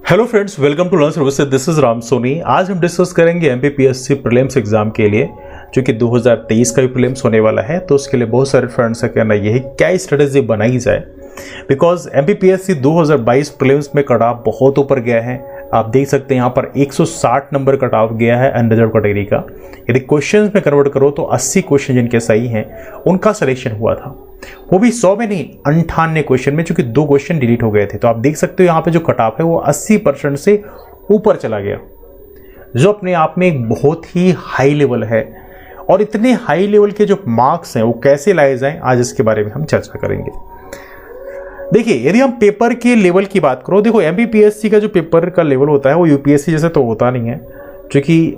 Hello friends, welcome to learn services. This is Ram Soni. आज हम discuss करेंगे एमपीपीएससी प्रीलिम्स एग्जाम के लिए, जो कि 2023 का भी प्रीलिम्स होने वाला है। तो उसके लिए बहुत सारे फ्रेंड्स का कहना यह है क्या स्ट्रेटेजी बनाई जाए, बिकॉज एमपीपीएससी 2022 प्रीलिम्स में कट ऑफ बहुत ऊपर गया है। आप देख सकते हैं यहाँ पर 160 नंबर कट ऑफ गया है अनरिजर्व कैटेगरी का। यदि क्वेश्चन में कन्वर्ट करो तो 80 क्वेश्चन जिनके सही हैं उनका सिलेक्शन हुआ था, वो भी 100 में नहीं 98 क्वेश्चन में, चूंकि 2 क्वेश्चन डिलीट हो गए थे। तो आप देख सकते हो यहाँ पे जो कट ऑफ है वो 80% से ऊपर चला गया, जो अपने आप में एक बहुत ही हाई लेवल है। और इतने हाई लेवल के जो मार्क्स हैं वो कैसे लाए जाएं, आज इसके बारे में हम चर्चा करेंगे। देखिए, यदि हम पेपर के लेवल की बात करो, देखो एमपीपीएससी का जो पेपर का लेवल होता है वो यूपीएससी जैसे तो होता नहीं है, क्योंकि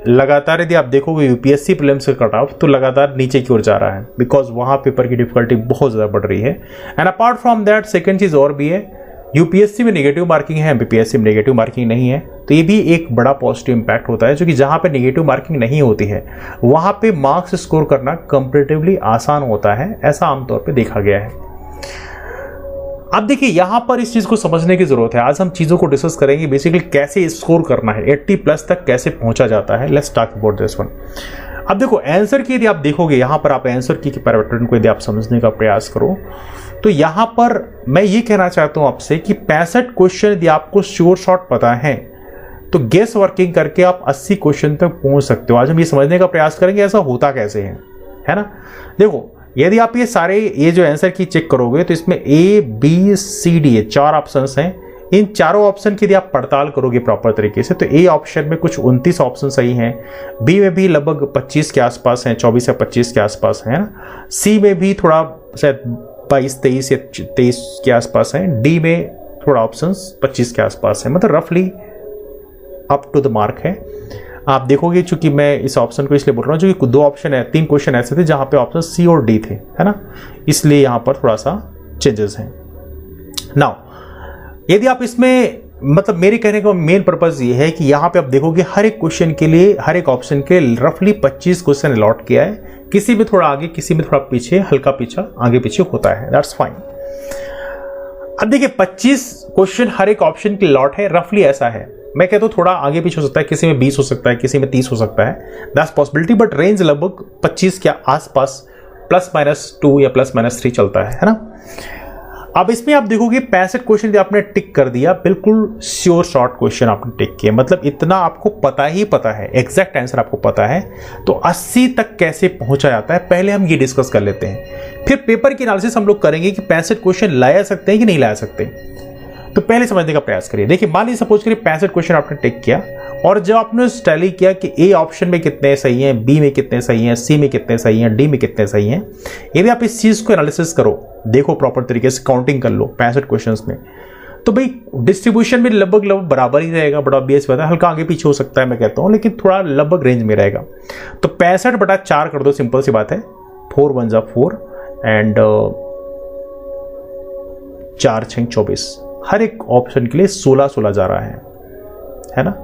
लगातार यदि आप देखोगे यूपीएससी प्रीलिम्स का कट ऑफ तो लगातार नीचे की ओर जा रहा है, बिकॉज वहाँ पेपर की डिफिकल्टी बहुत ज़्यादा बढ़ रही है। And apart from that second चीज़ और भी है, यूपीएससी में नेगेटिव मार्किंग है, एमपीपीएससी में नेगेटिव मार्किंग नहीं है। तो ये भी एक बड़ा पॉजिटिव इंपैक्ट होता है, क्योंकि जहाँ पे नेगेटिव मार्किंग नहीं होती है वहाँ पे मार्क्स स्कोर करना कंपैरेटिवली आसान होता है, ऐसा आमतौर पर देखा गया है। अब देखिए, यहां पर इस चीज को समझने की जरूरत है। आज हम चीजों को डिस्कस करेंगे, बेसिकली कैसे स्कोर करना है, 80+ तक कैसे पहुंचा जाता है। Let's talk about this one. अब देखो, आंसर की यदि आप देखोगे, यहां पर आप आंसर की पैटर्न को यदि आप समझने का प्रयास करो तो यहां पर मैं ये कहना चाहता हूं आपसे कि 65 क्वेश्चन यदि आपको श्योर शॉट पता है तो गेस वर्किंग करके आप 80 क्वेश्चन तक पहुंच सकते हो। आज हम ये समझने का प्रयास करेंगे ऐसा होता कैसे है ना। देखो, यदि आप ये जो आंसर की चेक करोगे तो इसमें A B C D 4 options हैं। इन चारों ऑप्शन की यदि आप पड़ताल करोगे प्रॉपर तरीके से तो ए ऑप्शन में कुछ 29 ऑप्शन सही हैं, बी में भी लगभग 25 के आसपास हैं, 24 या 25 के आसपास है ना। सी में भी थोड़ा शायद 22-23 या 23 के आसपास है। डी में थोड़ा ऑप्शन 25 के आसपास है, मतलब रफली अप टू द मार्क है। आप देखोगे, चूंकि मैं इस ऑप्शन को इसलिए बोल रहा हूँ क्योंकि 2 ऑप्शन है, 3 क्वेश्चन ऐसे थे जहां पे ऑप्शन सी और डी थे, है ना, इसलिए यहां पर थोड़ा सा चेंजेस हैं। नाउ यदि आप इसमें, मतलब मेरे कहने का मेन पर्पज ये है कि यहां पे आप देखोगे हर एक क्वेश्चन के लिए, हर एक ऑप्शन के रफली 25 क्वेश्चन अलॉट किया है। किसी में थोड़ा आगे, किसी में थोड़ा पीछे, हल्का पीछे आगे पीछे होता है, दैट्स फाइन। अब देखिए, 25 क्वेश्चन हर एक ऑप्शन के अलॉट है, रफली ऐसा है। मैं कहता हूं थोड़ा आगे पीछे हो सकता है, किसी में 20 हो सकता है, किसी में 30 हो सकता है, दैट्स पॉसिबिलिटी, बट रेंज लगभग 25 के आसपास +-2 या +-3 चलता है ना। अब इसमें आप देखोगे 65 क्वेश्चन आपने टिक कर दिया, बिल्कुल श्योर शॉर्ट क्वेश्चन आपने टिक किया, मतलब इतना आपको पता ही पता है, एग्जैक्ट आंसर आपको पता है। तो 80 तक कैसे पहुंचा जाता है, पहले हम ये डिस्कस कर लेते हैं, फिर पेपर की एनालिसिस हम लोग करेंगे कि 65 क्वेश्चन लाया सकते हैं कि नहीं लाया सकते। तो पहले समझने का प्रयास करिए। देखिए, मान लीजिए सपोज करिए 65 क्वेश्चन आपने टिक किया, और जब आपने टैली किया कि ए ऑप्शन में कितने सही हैं, बी में कितने सही हैं, सी में कितने सही हैं, डी में कितने सही हैं, यदि आप इस चीज को एनालिसिस करो, देखो प्रॉपर तरीके से काउंटिंग कर लो 65 क्वेश्चंस में, तो भाई डिस्ट्रीब्यूशन में लगभग बराबर ही रहेगा। बड़ा ऑब्वियस बात है, हल्का आगे पीछे हो सकता है मैं कहता हूं, लेकिन थोड़ा लगभग रेंज में रहेगा। तो 65/4 कर दो, सिंपल सी बात है, 4 1 जा 4 एंड 4 6 24, हर एक ऑप्शन के लिए 16 जा रहा है ना।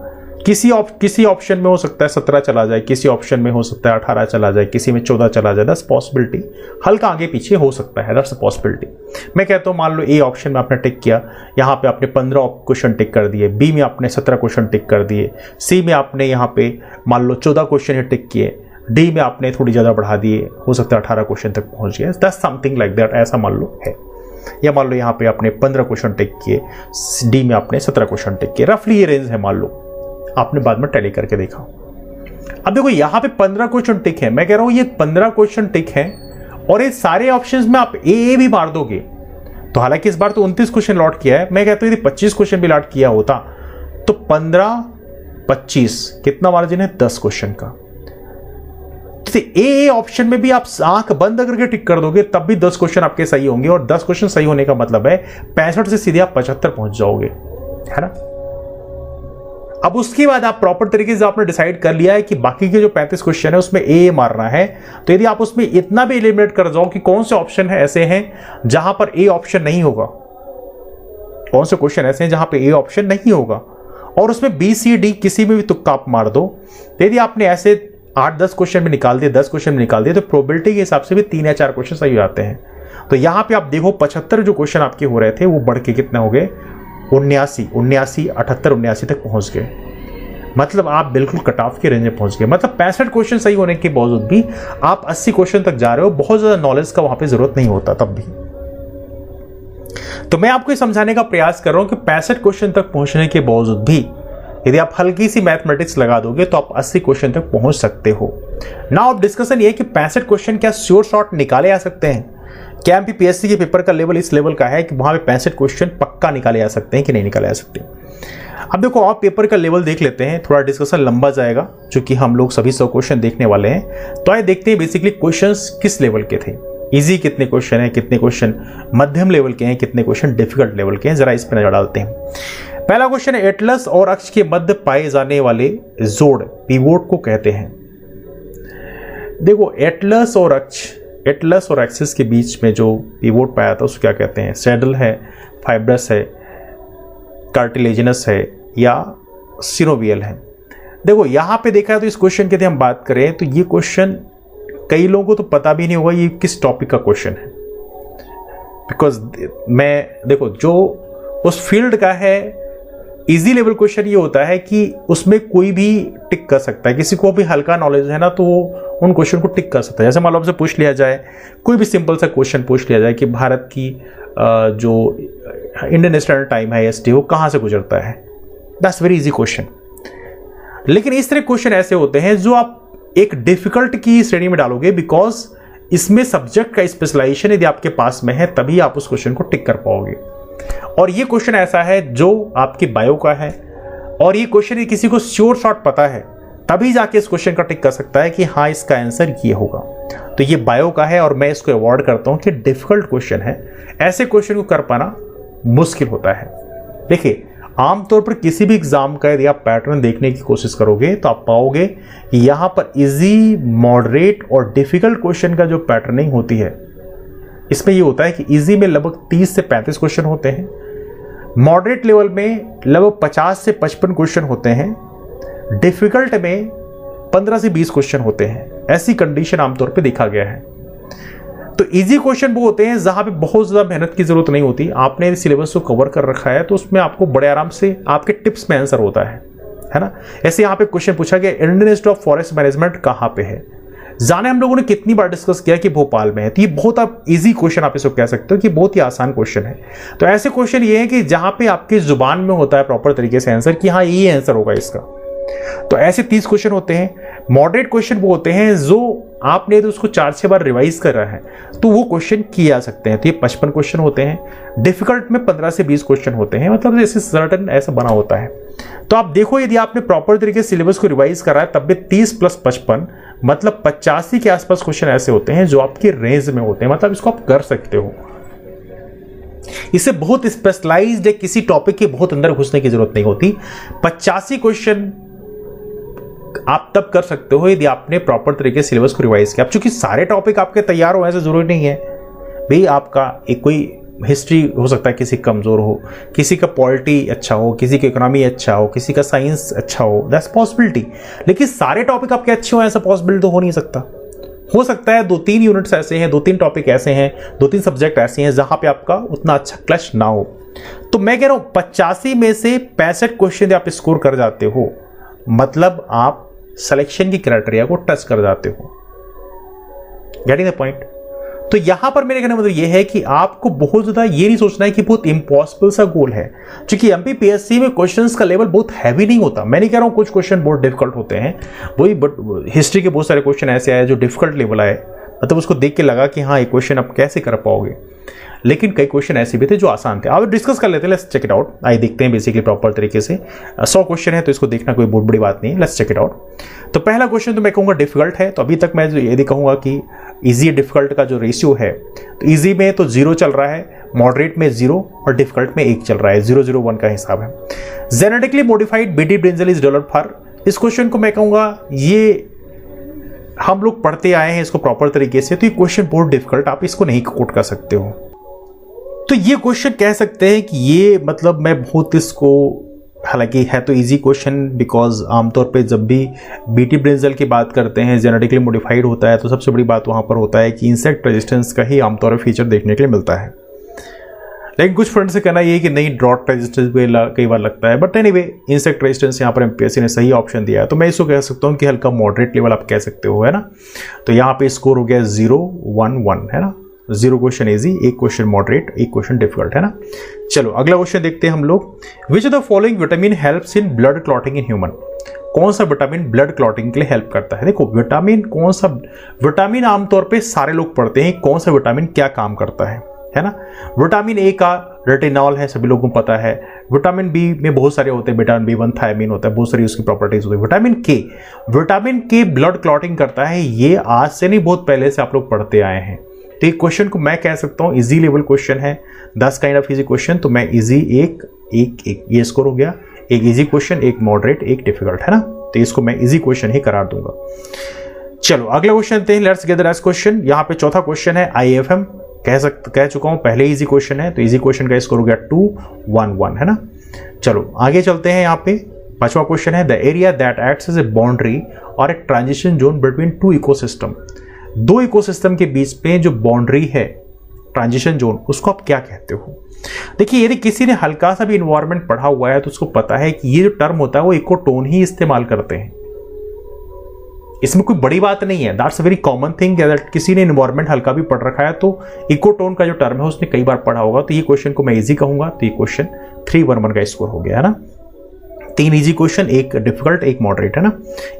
किसी ऑप्शन में हो सकता है 17 चला जाए, किसी ऑप्शन में हो सकता है 18 चला जाए, किसी में 14 चला जाए, दैट्स पॉसिबिलिटी। हल्का आगे पीछे हो सकता है, दैट्स पॉसिबिलिटी। मैं कहता हूं मान लो ए ऑप्शन में आपने टिक किया, यहां पे आपने 15 क्वेश्चन टिक कर दिए, बी में आपने 17 क्वेश्चन टिक कर दिए, सी में आपने यहां पे मान लो 14 क्वेश्चन टिक किए, डी में आपने थोड़ी ज्यादा बढ़ा दिए, हो सकता है 18 क्वेश्चन तक पहुंच गया, दैट्स समथिंग लाइक दैट, ऐसा मान लो है। या मान लो यहाँ पे आपने 15 क्वेश्चन टिक किए, डी में आपने 17 क्वेश्चन टिक किए, रफली ये रेंज है, मान लो आपने बाद में टैली करके देखा। अब देखो, यहाँ पे 15 क्वेश्चन टिक है, मैं कह रहा हूं ये 15 क्वेश्चन टिक है, और ये सारे ऑप्शंस में आप ए भी मार दोगे तो, हालांकि इस बार तो 29 क्वेश्चन लॉट किया है, मैं कहता हूं यदि 25 क्वेश्चन भी लॉट किया होता तो 15-25 कितना मार्जिन है, 10 क्वेश्चन का। ए ऑप्शन में भी आप आंख बंद करके टिक कर दोगे तब भी 10 क्वेश्चन आपके सही होंगे, और 10 क्वेश्चन सही होने का मतलब है 65 से सीधे आप 75 पहुंच जाओगे, है ना। अब उसके बाद आप प्रॉपर तरीके से आपने डिसाइड कर लिया है कि बाकी के जो 35 क्वेश्चन है उसमें ए मारना है, तो यदि आप उसमें इतना भी एलिमिनेट कर जाओ कि कौन से ऑप्शन है ऐसे हैं जहां पर ए ऑप्शन नहीं होगा, कौन से क्वेश्चन ऐसे हैं जहां पर ए ऑप्शन नहीं होगा, और उसमें बी सी डी किसी में भी तुक्का आप मार दो, यदि आपने ऐसे 8-10 क्वेश्चन में निकाल दिए, 10 क्वेश्चन में निकाल दिए, तो प्रोबेबिलिटी के हिसाब से भी 3 या 4 क्वेश्चन सही हो जाते हैं। तो यहां पे आप देखो 75 जो क्वेश्चन आपके हो रहे थे वो बढ़ के कितने हो गए 79 78 तक पहुंच गए। मतलब आप बिल्कुल कट ऑफ के रेंज में पहुंच गए। मतलब 65 क्वेश्चन सही होने के बावजूद भी आप 80 क्वेश्चन तक जा रहे हो। बहुत ज्यादा नॉलेज का वहां पे जरूरत नहीं होता तब भी। तो मैं आपको ये समझाने का प्रयास कर रहा हूं कि 65 क्वेश्चन तक पहुंचने के बावजूद भी यदि आप हल्की सी मैथमेटिक्स लगा दोगे तो आप 80 क्वेश्चन तक पहुंच सकते हो। नाउ अब डिस्कशन ये है कि 65 क्वेश्चन क्या श्योर शॉट निकाले जा सकते हैं? क्या एमपीपीएससी के पेपर का लेवल इस लेवल का है कि वहां पे 65 क्वेश्चन पक्का निकाले जा सकते हैं कि नहीं निकाले जा सकते? अब देखो, आप पेपर का लेवल देख लेते हैं, थोड़ा डिस्कशन लंबा जाएगा क्योंकि हम लोग सभी 100 क्वेश्चन देखने वाले हैं। तो आइए देखते हैं बेसिकली क्वेश्चंस किस लेवल के थे। इजी कितने क्वेश्चन है, कितने क्वेश्चन मध्यम लेवल के हैं, कितने क्वेश्चन डिफिकल्ट लेवल के हैं, जरा इस पर नजर डालते हैं। पहला क्वेश्चन है, एटलस और अक्ष के मध्य पाए जाने वाले जोड़ पिवोट को कहते हैं। देखो, एटलस और एक्सिस के बीच में जो पिवोट पाया था उसको क्या कहते हैं? सैडल है, फाइब्रस है, कार्टिलेजिनस है या सिनोवियल है। देखो यहां पे देखा है तो इस क्वेश्चन की यदि हम बात करें तो ये क्वेश्चन कई लोगों को तो पता भी नहीं होगा ये किस टॉपिक का क्वेश्चन है। बिकॉज देखो जो उस फील्ड का है, इजी लेवल क्वेश्चन ये होता है कि उसमें कोई भी टिक कर सकता है। किसी को भी हल्का नॉलेज है ना तो वो उन क्वेश्चन को टिक कर सकता है। जैसे मान लो आपसे पूछ लिया जाए, कोई भी सिंपल सा क्वेश्चन पूछ लिया जाए कि भारत की जो इंडियन स्टैंडर्ड टाइम है IST वो कहाँ से गुजरता है, दैट्स वेरी इजी क्वेश्चन। लेकिन इस तरह क्वेश्चन ऐसे होते हैं जो आप एक डिफिकल्ट की श्रेणी में डालोगे, बिकॉज इसमें सब्जेक्ट का स्पेशलाइजेशन यदि आपके पास में है तभी आप उस क्वेश्चन को टिक कर पाओगे। और ये क्वेश्चन ऐसा है जो आपकी बायो का है, और ये क्वेश्चन किसी को श्योर शॉट पता है तभी जाके इस क्वेश्चन का टिक कर सकता है कि हाँ इसका आंसर ये होगा। तो ये बायो का है और मैं इसको अवॉइड करता हूं कि डिफिकल्ट क्वेश्चन है, ऐसे क्वेश्चन को कर पाना मुश्किल होता है। देखिए, आमतौर पर किसी भी एग्जाम का यदि आप पैटर्न देखने की कोशिश करोगे तो आप पाओगे कि यहां पर इजी, मॉडरेट और डिफिकल्ट क्वेश्चन का जो पैटर्निंग होती है, इसमें ये होता है कि इजी में लगभग 30 से 35 क्वेश्चन होते हैं, मॉडरेट लेवल में लगभग 50 से 55 क्वेश्चन होते हैं, डिफिकल्ट में 15 से 20 क्वेश्चन होते हैं। ऐसी कंडीशन आमतौर पे देखा गया है। तो इजी क्वेश्चन वो होते हैं जहां पे बहुत ज्यादा मेहनत की जरूरत नहीं होती, आपने सिलेबस को कवर कर रखा है तो उसमें आपको बड़े आराम से आपके टिप्स में आंसर होता है ना। ऐसे यहाँ पे क्वेश्चन पूछा गया, Indian institute of forest management कहाँ पे है? जाने हम लोगों ने कितनी बार डिस्कस किया कि भोपाल में है। तो ये बहुत आप इजी क्वेश्चन आप इसको कह सकते हो कि बहुत ही आसान क्वेश्चन है। तो ऐसे क्वेश्चन ये है कि जहां पे आपकी जुबान में होता है प्रॉपर तरीके से आंसर कि हाँ ये आंसर होगा इसका। तो ऐसे 30 क्वेश्चन होते हैं। मॉडरेट क्वेश्चन वो होते हैं जो आपने तो उसको 4-6 बार रिवाइज कर रहा है तो वो क्वेश्चन किए जा सकते हैं। तो ये 55 क्वेश्चन होते हैं। डिफिकल्ट में 15 से 20 क्वेश्चन होते हैं। मतलब जैसे सर्टन ऐसा बना होता है। तो आप देखो, यदि आपने प्रॉपर तरीके से सिलेबस को रिवाइज करा है तब भी 30 + 55 मतलब 85 के आसपास क्वेश्चन ऐसे होते हैं जो आपके रेंज में होते हैं। मतलब इसको आप कर सकते हो। इसे बहुत स्पेशलाइज्ड है, किसी टॉपिक के बहुत अंदर घुसने की जरूरत नहीं होती। 85 क्वेश्चन आप तब कर सकते हो यदि आपने प्रॉपर तरीके से सिलेबस को रिवाइज किया। अब चूंकि सारे टॉपिक आपके तैयार हो ऐसा जरूरी नहीं है भाई। आपका एक कोई हिस्ट्री हो सकता है किसी कमजोर हो, किसी का पॉलिटी अच्छा हो, किसी का इकोनॉमी अच्छा हो, किसी का साइंस अच्छा हो, दैट्स पॉसिबिलिटी। लेकिन सारे टॉपिक आपके अच्छे हो ऐसा पॉसिबिलिटी तो हो नहीं सकता। हो सकता है 2-3 यूनिट्स ऐसे हैं, 2-3 टॉपिक ऐसे हैं, 2-3 सब्जेक्ट ऐसे हैं जहां पे आपका उतना अच्छा क्लच ना हो। तो मैं कह रहा हूं 85 में से 65 क्वेश्चन आप स्कोर कर जाते हो, मतलब आप सिलेक्शन की क्राइटेरिया को टच कर जाते हो। Getting the point? तो यहां पर मेरे कहने का मतलब यह है कि आपको बहुत ज्यादा ये नहीं सोचना है कि बहुत इंपॉसिबल सा गोल है, क्योंकि एमपीपीएससी में क्वेश्चंस का लेवल बहुत हैवी नहीं होता। मैं नहीं कह रहा हूं कुछ क्वेश्चन बहुत डिफिकल्ट होते हैं, वही बट हिस्ट्री के बहुत सारे क्वेश्चन ऐसे आए जो डिफिकल्ट लेवल आए, मतलब उसको देख के लगा कि हाँ ये क्वेश्चन आप कैसे कर पाओगे। लेकिन कई क्वेश्चन ऐसे भी थे जो आसान थे। अब डिस्कस कर लेते हैं, लेट्स चेक इट आउट। आइए देखते हैं बेसिकली प्रॉपर तरीके से। 100 क्वेश्चन है तो इसको देखना कोई बहुत बड़ी बात नहीं है। Let's check it out. तो पहला क्वेश्चन तो मैं कहूँगा डिफिकल्ट है। तो अभी तक मैं यदि कहूँगा कि इजी डिफिकल्ट का जो रेशियो है, तो इजी में तो 0 चल रहा है, मॉडरेट में 0 और डिफिकल्ट में 1 चल रहा है। 0-0-1 का हिसाब है। Genetically modified BT brinjal is developed for, इस क्वेश्चन को मैं कहूँगा ये हम लोग पढ़ते आए हैं इसको प्रॉपर तरीके से, तो ये क्वेश्चन बहुत डिफिकल्ट, आप इसको नहीं कोट कर सकते हो। तो ये क्वेश्चन कह सकते हैं कि ये मतलब मैं बहुत इसको, हालांकि है तो इजी क्वेश्चन, बिकॉज आमतौर पे जब भी बीटी ब्रिंजल की बात करते हैं जेनेटिकली मॉडिफाइड होता है तो सबसे बड़ी बात वहाँ पर होता है कि इंसेक्ट रेजिस्टेंस का ही आमतौर पर फीचर देखने के लिए मिलता है। लेकिन कुछ फ्रेंड से कहना ये कि नहीं ड्रॉट रेजिस्टेंस भी कई बार लगता है, बट एनीवे इंसेक्ट रेजिस्टेंस यहाँ पर एमपीएससी ने सही ऑप्शन दिया है, तो मैं इसको कह सकता हूँ कि हल्का मॉडरेट लेवल आप कह सकते हो, है ना। तो यहाँ पे स्कोर हो गया 0 1 1, है ना। 0 question easy, 1 question moderate, 1 question difficult, है ना। चलो अगला क्वेश्चन देखते हैं हम लोग। विच of the following vitamin helps in blood clotting in human? कौन सा विटामिन ब्लड क्लॉटिंग के लिए हेल्प करता है? देखो विटामिन, कौन सा विटामिन आमतौर पे सारे लोग पढ़ते हैं, कौन सा विटामिन क्या काम करता है ना। विटामिन ए का रेटिनॉल है, सभी लोगों को पता है। विटामिन बी में बहुत सारे होते हैं, विटामिन बी 1 थायमिन होता है, बहुत सारी उसकी प्रॉपर्टीज होती है। विटामिन के ब्लड क्लॉटिंग करता है, ये आज से नहीं बहुत पहले से आप लोग पढ़ते आए हैं। तो एक क्वेश्चन को मैं कह सकता हूं इजी लेवल क्वेश्चन है, 10 काइंड ऑफ इजी क्वेश्चन, तो मैं इजी एक ये स्कोर हो गया, एक इजी क्वेश्चन, एक मॉडरेट, एक डिफिकल्ट, है ना। तो इसको मैं इजी क्वेश्चन ही करार दूंगा। चलो अगला क्वेश्चन देखते हैं, let's get the next question. यहाँ पे चौथा क्वेश्चन है IFM, कह चुका हूं पहले इजी क्वेश्चन है, तो इजी क्वेश्चन का स्कोर हो गया 2 1 1, है ना। चलो आगे चलते हैं। यहाँ पे पांचवा क्वेश्चन है, the area that acts as a boundary और a transition zone between two ecosystem. दो इकोसिस्टम के बीच में जो बाउंड्री है, ट्रांजिशन जोन, उसको आप क्या कहते हो? देखिए यदि किसी ने हल्का सा भी इन्वायरमेंट पढ़ा हुआ है तो उसको पता है कि ये जो टर्म होता है वो इकोटोन ही इस्तेमाल करते हैं, इसमें कोई बड़ी बात नहीं है। That's a very common thing, that किसी ने इन्वायरमेंट हल्का भी पढ़ रखा है तो इकोटोन का जो टर्म है उसने कई बार पढ़ा होगा। तो ये क्वेश्चन को मैं इजी कहूंगा, तो ये क्वेश्चन 3 1 1 का स्कोर हो गया, है ना। 3 इजी क्वेश्चन, एक डिफिकल्ट, एक मॉडरेट, है ना।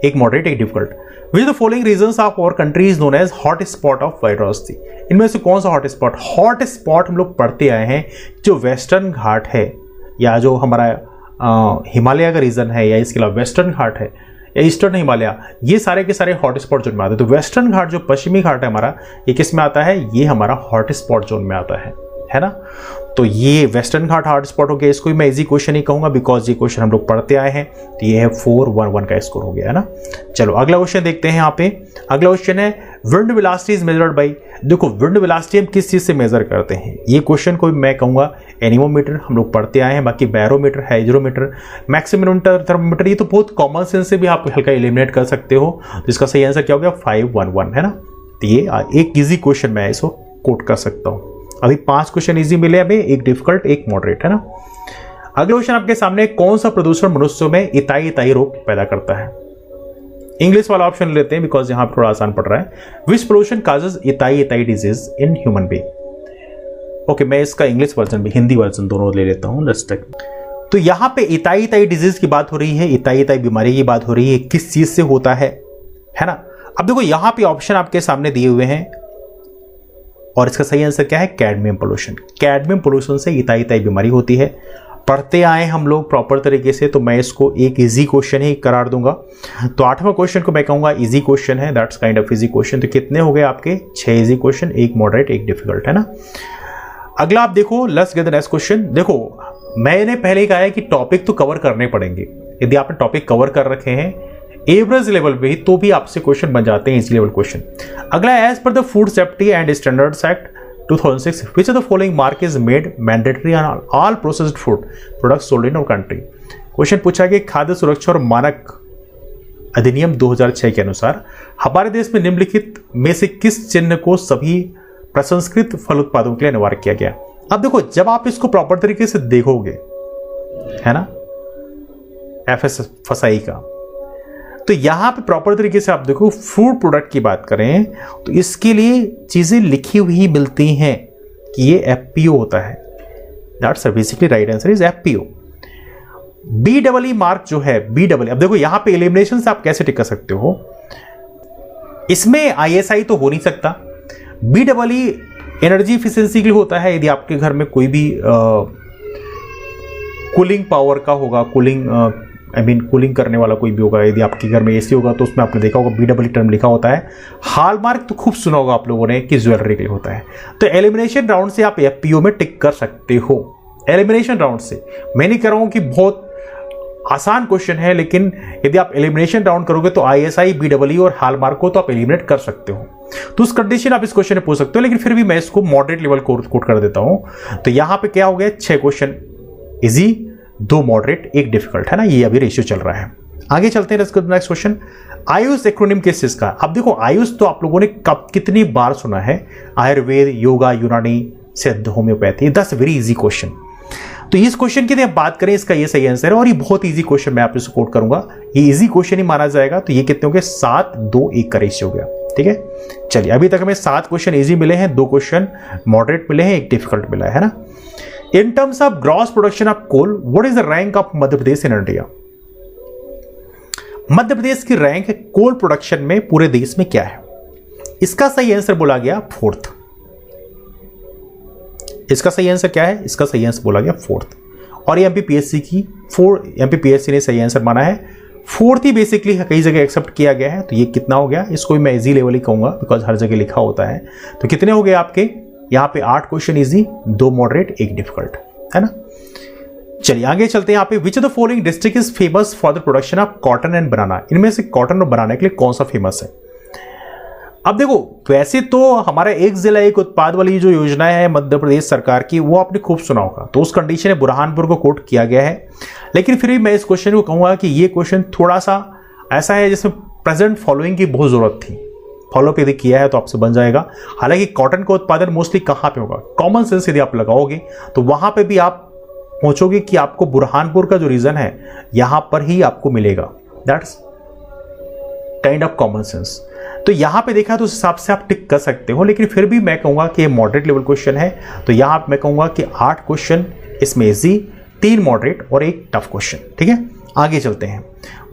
एक मॉडरेट, एक difficult. Which the following regions of our country is known as hot spot of virosity? इनमें से कौन सा हॉट स्पॉट? हॉट स्पॉट हम लोग पढ़ते आए हैं, जो वेस्टर्न घाट है या जो हमारा हिमालय का रीजन है, या इसके अलावा वेस्टर्न घाट है या ईस्टर्न हिमालय, ये सारे के सारे हॉट स्पॉट जोन में आते हैं। तो वेस्टर्न घाट जो पश्चिमी घाट है हमारा, ये किस में आता है? ये हमारा हॉट स्पॉट जोन में आता है ना। तो ये वेस्टर्न घाट हॉट स्पॉट हो गया, इसको भी मैं इजी क्वेश्चन ही कहूंगा बिकॉज ये क्वेश्चन हम लोग पढ़ते आए हैं। तो ये है 4 1 1 का स्कोर हो गया, है ना। चलो अगला क्वेश्चन देखते हैं। यहाँ पे अगला क्वेश्चन है, wind velocity is measured by. देखो विंड वेलोसिटी हम किस चीज से मेजर करते हैं? ये क्वेश्चन को भी मैं कहूंगा एनीमोमीटर, हम लोग पढ़ते आए हैं। बाकी बैरोमीटर, हाइग्रोमीटर, मैक्सिमम थर्मोमीटर, ये तो बहुत कॉमन सेंस से भी आप हल्का एलिमिनेट कर सकते हो। तो इसका सही आंसर क्या हो गया? 5 1 1, है ना। तो ये एक इजी क्वेश्चन मैं इसको कोट कर सकता हूं। अभी 5 क्वेश्चन इजी मिले, अभी एक डिफिकल्ट, एक मॉडरेट, है ना। अगला क्वेश्चन आपके सामने, कौन सा प्रदूषण मनुष्यों में इताई रोग पैदा करता है? इंग्लिश वाला ऑप्शन लेते हैं बिकॉज यहां पर थोड़ा आसान पड़ रहा है। Which pollution causes itai disease in human being? Okay, मैं इसका इंग्लिश वर्जन भी, हिंदी वर्जन दोनों ले लेता हूं। Let's take. तो यहां पे इताई डिजीज की बात हो रही है, इताई बीमारी की बात हो रही है, किस चीज से होता है ना। अब देखो यहां पे ऑप्शन आपके सामने दिए हुए हैं और इसका सही आंसर क्या है? Cadmium pollution. कैडमियम पोल्यूशन से इताई बीमारी होती है। पढ़ते आए हम लोग प्रॉपर तरीके से, तो मैं इसको एक इजी क्वेश्चन ही करार दूंगा। तो 8वां क्वेश्चन को मैं कहूंगा इजी क्वेश्चन है, that's kind of easy question. तो कितने हो गए आपके? 6 इजी क्वेश्चन, एक मॉडरेट, एक डिफिकल्ट, है ना। अगला आप देखो, let's get the next question. देखो मैंने पहले ही कहा है कि टॉपिक तो कवर करने पड़ेंगे। यदि आपने टॉपिक कवर कर रखे हैं एवरेज लेवल पे ही, तो भी आपसे क्वेश्चन बन जाते हैं इजी लेवल क्वेश्चन। अगला, as per the food safety and standards act 2006, which of the following mark is made mandatory on all processed food products sold in our country? Question पूछा कि खाद्य सुरक्षा और मानक अधिनियम 2006 के अनुसार हमारे देश में निम्नलिखित में से किस चिन्ह को सभी प्रसंस्कृत फल उत्पादों के लिए अनिवार्य किया गया? अब देखो जब आप इसको प्रॉपर तरीके से देखोगे, है ना, FSSAI का, तो यहां पे प्रॉपर तरीके से आप देखो फूड प्रोडक्ट की बात करें तो इसके लिए चीजें लिखी हुई मिलती हैं कि ये FPO होता है। That's basically right answer is FPO। BEE mark जो है BEE, अब देखो यहां पे एलिमिनेशन से आप कैसे टिक कर सकते हो, इसमें ISI तो हो नहीं सकता। BEE एनर्जी इफिशिएंसी के लिए होता है। यदि आपके घर में कोई भी कूलिंग पावर का होगा, कूलिंग करने वाला कोई भी होगा, यदि आपके घर में एसी होगा तो उसमें आपने देखा होगा BEE टर्म लिखा होता है। हॉलमार्क तो खूब सुना होगा आप लोगों ने कि ज्वेलरी के लिए होता है। तो एलिमिनेशन राउंड से आप FPO में टिक कर सकते हो। एलिमिनेशन राउंड से मैं नहीं कह रहा हूं कि बहुत आसान क्वेश्चन है, लेकिन यदि आप एलिमिनेशन राउंड करोगे तो ISI, BEE और हॉलमार्क को तो आप एलिमिनेट कर सकते हो। तो उस कंडीशन आप इस क्वेश्चन में पूछ सकते हो, लेकिन फिर भी मैं इसको मॉडरेट लेवल कोट कर देता हूं। तो यहां पे क्या हो गया? 6 क्वेश्चन इजी, 2 मॉडरेट, 1 डिफिकल्ट, है ना। ये अभी रेशियो चल रहा है। आगे चलते हैं नेक्स्ट क्वेश्चन। आयुष एक्रोनिम किस चीज का? अब देखो आयुष तो आप लोगों ने कब कितनी बार सुना है, आयुर्वेद, योगा, यूनानी, सिद्ध होम्योपैथी, 10 वेरी इजी क्वेश्चन। तो इस क्वेश्चन की यदि बात करें, इसका ये सही आंसर है और ये बहुत इजी क्वेश्चन मैं आपसे सपोर्ट करूंगा, ये इजी क्वेश्चन ही माना जाएगा। तो ये कितने हो गए, 7-2-1 का रेशियो हो गया। ठीक है, चलिए अभी तक हमें 7 क्वेश्चन इजी मिले हैं, 2 क्वेश्चन मॉडरेट मिले हैं, 1 डिफिकल्ट मिला है ना। In terms of gross production of coal, what is the rank of Madhya Pradesh in India? Madhya Pradesh की रैंक कोल प्रोडक्शन में पूरे देश में क्या है? इसका सही आंसर बोला गया 4th। इसका सही आंसर क्या है? इसका सही आंसर बोला गया 4th। और ये एमपीपीएससी की एमपीपीएससी ने सही आंसर माना है 4th ही बेसिकली कई जगह एक्सेप्ट किया गया है। तो ये कितना हो गया, इसको भी मैं इजी लेवल ही कहूंगा बिकॉज हर जगह लिखा होता है। तो कितने हो गए आपके यहाँ पे 8 क्वेश्चन इजी, 2 मॉडरेट, 1 डिफिकल्ट, है ना। चलिए आगे चलते हैं। यहाँ पे which of the following district is famous for the production of cotton and banana? इनमें से कॉटन और बनाना के लिए कौन सा फेमस है? अब देखो, वैसे तो हमारा एक जिला एक उत्पाद वाली जो योजना है मध्य प्रदेश सरकार की, वो आपने खूब सुना होगा। तो उस कंडीशन में बुरहानपुर को कोट किया गया है, लेकिन फिर भी मैं इस क्वेश्चन को कहूंगा कि ये क्वेश्चन थोड़ा सा ऐसा है जिसमें प्रेजेंट फॉलोइंग की बहुत जरूरत थी। फॉलोअप यदि किया है तो आपसे बन जाएगा। हालांकि कॉटन का उत्पादन मोस्टली कहां पे होगा? कॉमन सेंस यदि आप लगाओगे तो वहां पे भी आप पहुंचोगे कि आपको बुरहानपुर का जो रीजन है यहां पर ही आपको मिलेगा। That's kind of common sense. तो यहां पे देखा तो उस हिसाब से आप टिक कर सकते हो, लेकिन फिर भी मैं कहूंगा कि ये मॉडरेट लेवल क्वेश्चन है। तो यहां मैं कहूंगा कि 8 क्वेश्चन इसमें इजी, 3 मॉडरेट और 1 टफ क्वेश्चन। ठीक है, आगे चलते हैं।